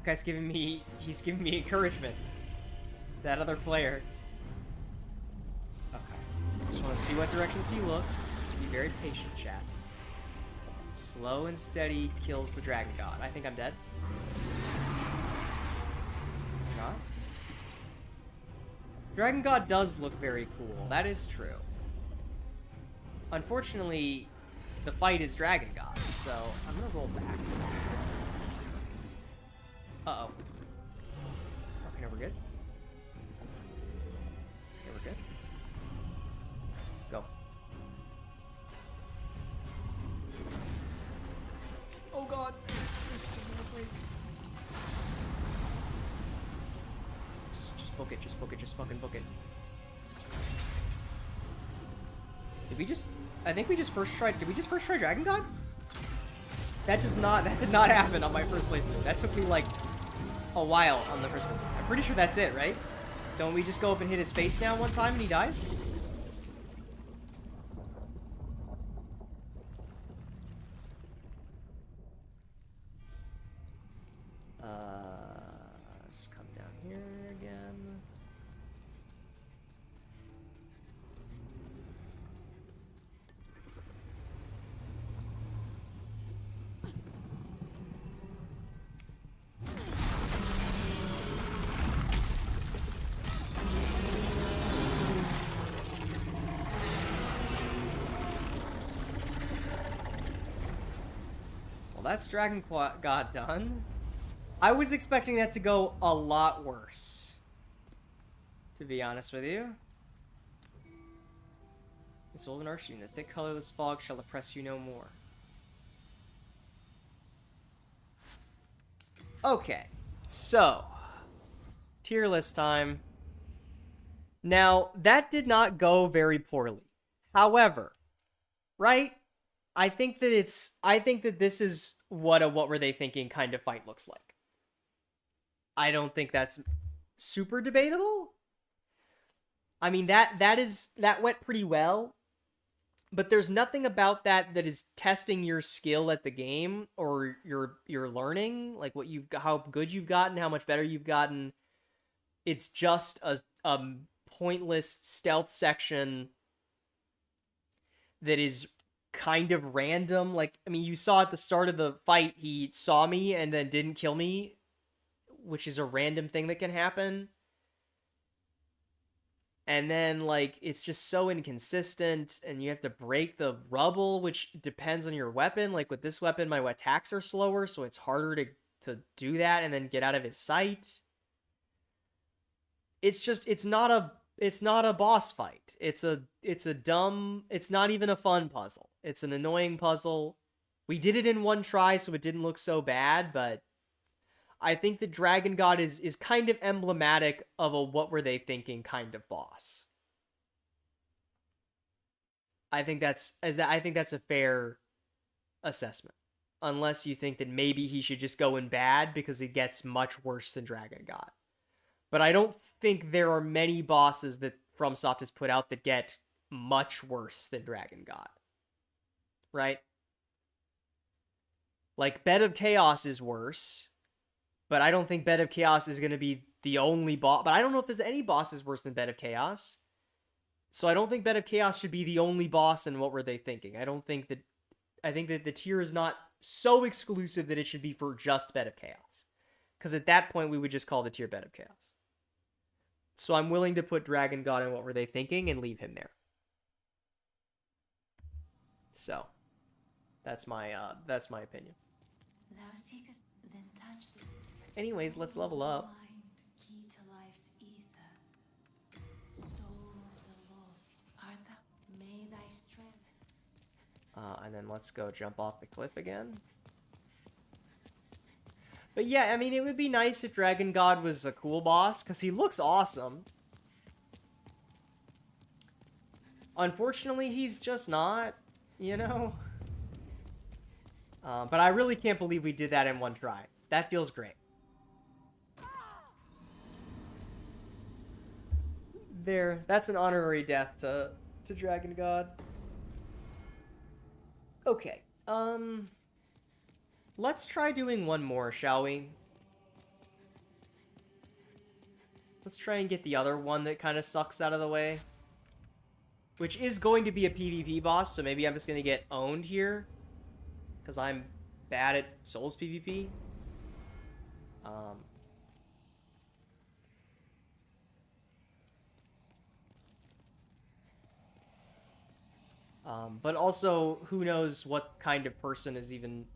Guy's giving me, he's giving me encouragement. That other player. Okay. Just want to see what directions he looks. Be very patient, chat. Slow and steady kills the Dragon God. I think I'm dead. Not. Dragon God does look very cool. That is true. Unfortunately, the fight is Dragon God, so I'm gonna roll back. Uh-oh. Okay, no, we're good. Okay, we're good. Go. Oh god! There's still no break. Just book it, just book it, just fucking book it. Did we just... I think we just first tried... Did we just first try Dragon God? That did not happen on my first playthrough. That took me, like, a while on the first one. I'm pretty sure that's it, right? Don't we just go up and hit his face now one time and he dies? Just come down here again. Well, that's Dragon God done. I was expecting that to go a lot worse, to be honest with you. This Wolven Archstream, the thick colorless fog shall oppress you no more. Okay, so tier list time. Now, that did not go very poorly. However, right? I think that this is what a what were they thinking kind of fight looks like. I don't think that's super debatable. I mean, that went pretty well, but there's nothing about that that is testing your skill at the game or your learning, like what you've how good you've gotten, how much better you've gotten. It's just a pointless stealth section that is kind of random. Like, I mean, you saw at the start of the fight, he saw me and then didn't kill me, which is a random thing that can happen. And then, like, it's just so inconsistent, and you have to break the rubble, which depends on your weapon. Like, with this weapon, my attacks are slower, so it's harder to do that and then get out of his sight. It's just, it's not a boss fight. It's not even a fun puzzle. It's an annoying puzzle. We did it in one try, so it didn't look so bad, but I think the Dragon God is kind of emblematic of a what were they thinking kind of boss. I think that's a fair assessment. Unless you think that maybe he should just go in bad because it gets much worse than Dragon God. But I don't think there are many bosses that FromSoft has put out that get much worse than Dragon God. Right? Like, Bed of Chaos is worse, but I don't think Bed of Chaos is going to be the only boss. But I don't know if there's any bosses worse than Bed of Chaos. So I don't think Bed of Chaos should be the only boss in what were they thinking. I think that the tier is not so exclusive that it should be for just Bed of Chaos. Because at that point, we would just call the tier Bed of Chaos. So I'm willing to put Dragon God in what were they thinking and leave him there. So that's my opinion. Thou seekest, then touch the Anyways, let's level up. mind, key to life's ether. Soul of the lost, art thou? May thy strength. And then let's go jump off the cliff again. But yeah, I mean, it would be nice if Dragon God was a cool boss, because he looks awesome. Unfortunately, he's just not, you know? But I really can't believe we did that in one try. That feels great. There, that's an honorary death to Dragon God. Okay, let's try doing one more, shall we? Let's try and get the other one that kind of sucks out of the way. Which is going to be a PvP boss, so maybe I'm just going to get owned here. Because I'm bad at Souls PvP. But also, who knows what kind of person is even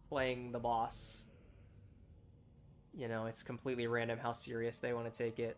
playing the boss. You know, it's completely random how serious they want to take it.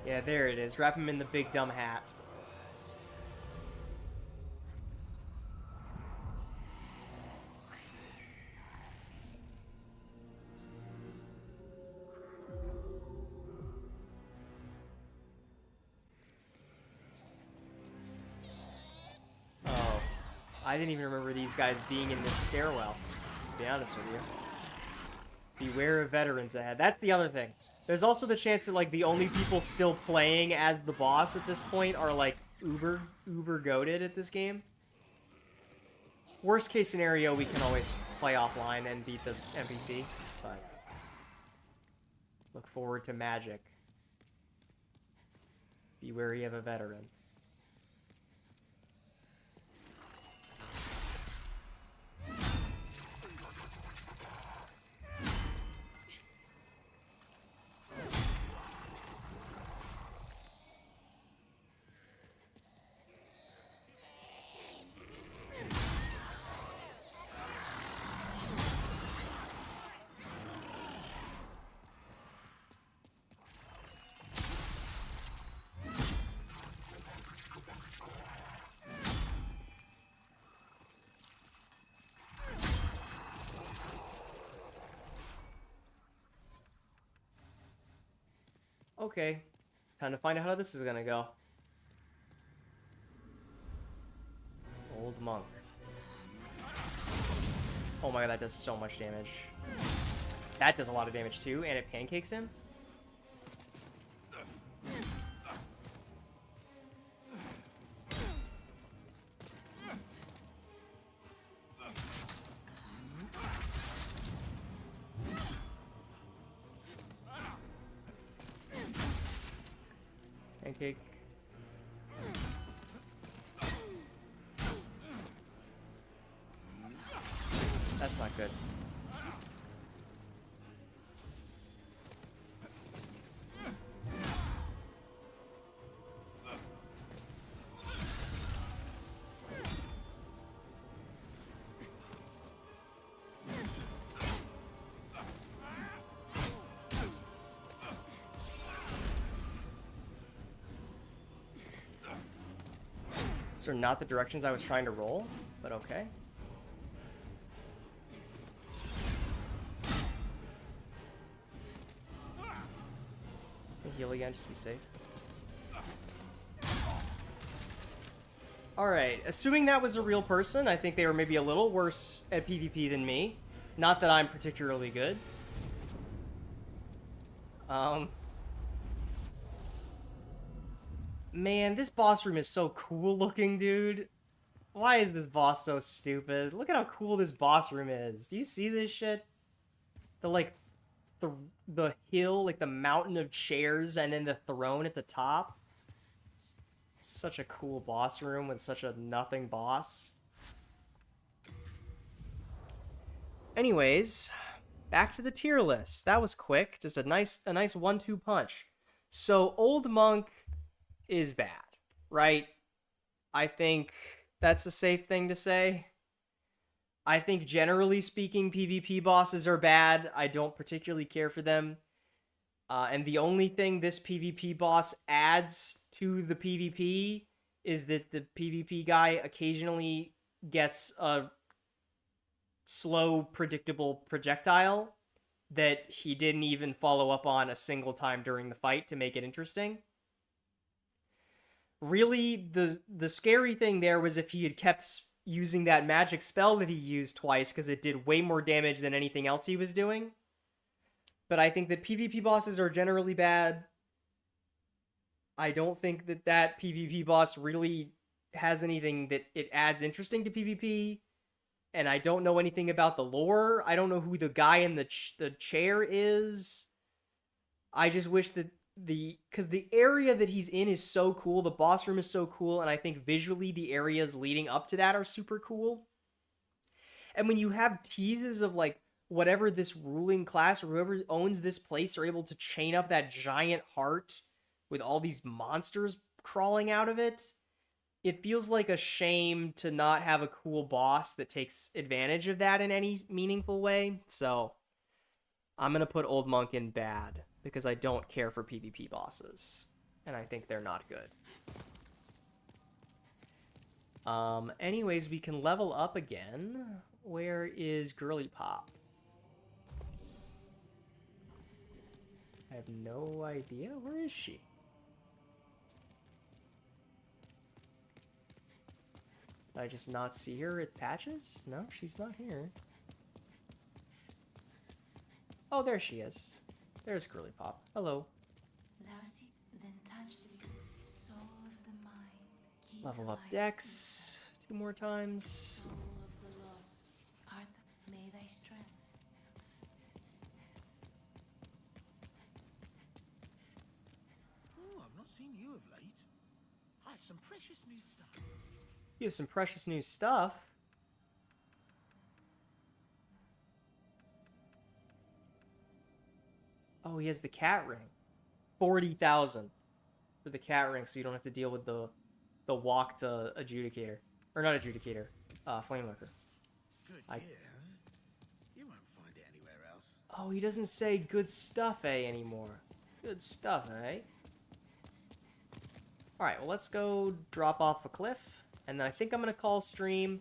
Yeah, there it is. Wrap him in the big dumb hat. Oh. I didn't even remember these guys being in this stairwell, to be honest with you. Beware of veterans ahead. That's the other thing. There's also the chance that, like, the only people still playing as the boss at this point are, like, uber goated at this game. Worst case scenario, we can always play offline and beat the NPC, but look forward to magic. Be wary of a veteran. Okay, time to find out how this is gonna go. Old monk. Oh my god, that does so much damage. That does a lot of damage too, and it pancakes him. Pancake. That's not good. These are not the directions I was trying to roll, but okay. Heal again, just to be safe. Alright, assuming that was a real person, I think they were maybe a little worse at PvP than me. Not that I'm particularly good. Man, this boss room is so cool looking, dude. Why is this boss so stupid? Look at how cool this boss room is. Do you see this shit? The, like, the hill, like the mountain of chairs, and then the throne at the top. It's such a cool boss room with such a nothing boss. Anyways, back to the tier list. That was quick. Just a nice 1-2 punch. So, Old Monk is bad, right? I think that's a safe thing to say. I think generally speaking, PvP bosses are bad. I don't particularly care for them. And the only thing this PvP boss adds to the PvP is that the PvP guy occasionally gets a slow, predictable projectile that he didn't even follow up on a single time during the fight to make it interesting. Really, the scary thing there was if he had kept using that magic spell that he used twice, because it did way more damage than anything else he was doing. But I think that PvP bosses are generally bad. I don't think that that PvP boss really has anything that it adds interesting to PvP. And I don't know anything about the lore. I don't know who the guy in the chair is. I just wish that because the area that he's in is so cool, the boss room is so cool, and I think visually the areas leading up to that are super cool. And when you have teases of like whatever this ruling class or whoever owns this place are able to chain up that giant heart with all these monsters crawling out of it, it feels like a shame to not have a cool boss that takes advantage of that in any meaningful way. So I'm going to put Old Monk in bad because I don't care for PvP bosses. And I think they're not good. Anyways, we can level up again. Where is Girly Pop? I have no idea. Where is she? Did I just not see her at Patches? No, she's not here. Oh, there she is. There's Girly Pop. Hello. Thou see, then touch the soul of the mind. Key to Level up life's Dex 2 more times. Soul of the lost, art thou, may thy strength. Oh, I've not seen you of late. I have some precious new stuff. You have some precious new stuff. Oh, he has the cat ring. 40,000 for the cat ring, so you don't have to deal with the walk to adjudicator. Or not adjudicator, flame lurker. Good I- gear, huh? You won't find it anywhere else. Oh, he doesn't say good stuff, anymore. Good stuff, Alright, well, let's go drop off a cliff. And then I think I'm going to call stream.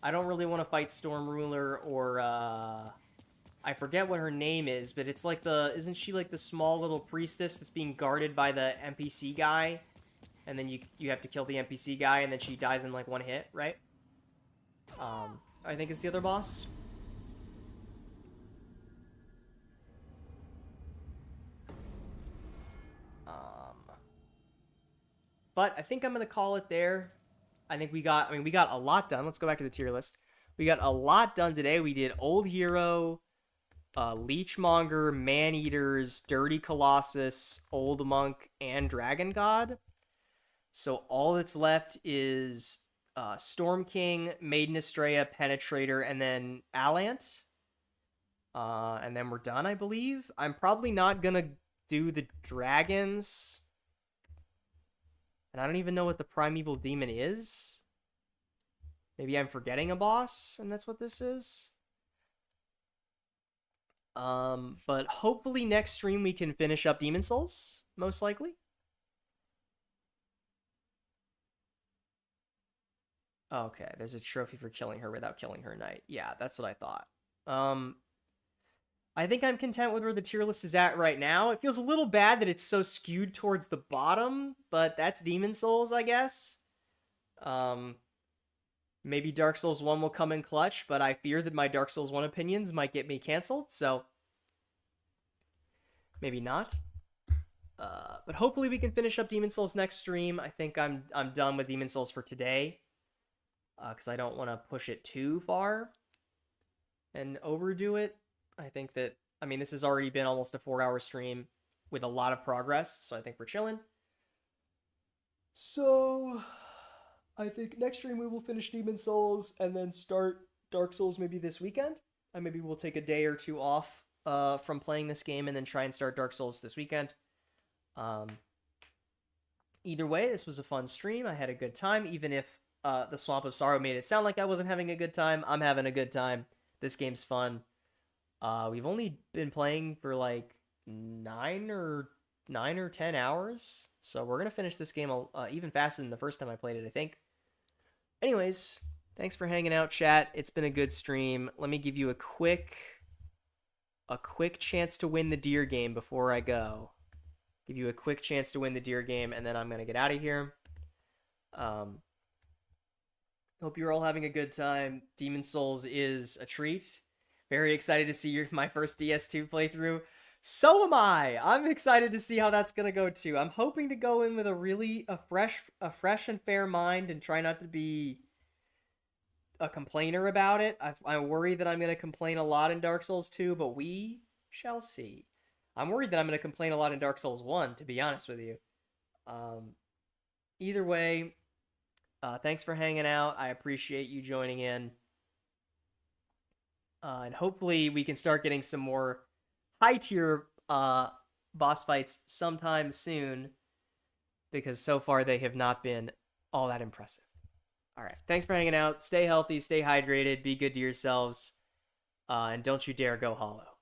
I don't really want to fight Storm Ruler or, I forget what her name is, but it's like isn't she like the small little priestess that's being guarded by the NPC guy? And then you have to kill the NPC guy, and then she dies in like one hit, right? I think is the other boss. But I think I'm going to call it there. I think we got a lot done. Let's go back to the tier list. We got a lot done today. We did Old Hero, Leechmonger, Man-Eaters, Dirty Colossus, Old Monk, and Dragon God. So all that's left is Storm King, Maiden Estrella, Penetrator, and then Allant. And then we're done, I believe. I'm probably not going to do the dragons. And I don't even know what the Primeval Demon is. Maybe I'm forgetting a boss, and that's what this is. But hopefully next stream we can finish up Demon Souls, most likely. Okay, there's a trophy for killing her without killing her knight. Yeah, that's what I thought. I think I'm content with where the tier list is at right now. It feels a little bad that it's so skewed towards the bottom, but that's Demon Souls, I guess. Maybe Dark Souls 1 will come in clutch, but I fear that my Dark Souls 1 opinions might get me canceled, so maybe not. But hopefully we can finish up Demon Souls next stream. I think I'm done with Demon Souls for today, because I don't want to push it too far and overdo it. I think that, this has already been almost a 4-hour stream with a lot of progress, so I think we're chilling. So, I think next stream we will finish Demon Souls and then start Dark Souls maybe this weekend. And maybe we'll take a day or two off from playing this game and then try and start Dark Souls this weekend. Either way, this was a fun stream. I had a good time, even if the Swamp of Sorrow made it sound like I wasn't having a good time. I'm having a good time. This game's fun. We've only been playing for like 9 or 10 hours. So we're gonna finish this game even faster than the first time I played it, I think. Anyways, thanks for hanging out, chat. It's been a good stream. Let me give you a quick chance to win the deer game before I go. Give you a quick chance to win the deer game, and then I'm gonna get out of here. Hope you're all having a good time. Demon Souls is a treat. Very excited to see my first DS2 playthrough. So am I. I'm excited to see how that's gonna go too. I'm hoping to go in with a fresh and fair mind and try not to be a complainer about it. I worry that I'm gonna complain a lot in Dark Souls 2, but we shall see. I'm worried that I'm gonna complain a lot in Dark Souls 1, to be honest with you. Either way, thanks for hanging out. I appreciate you joining in. And hopefully we can start getting some more high-tier boss fights sometime soon, because so far they have not been all that impressive. All right, thanks for hanging out. Stay healthy, stay hydrated, be good to yourselves, and don't you dare go hollow.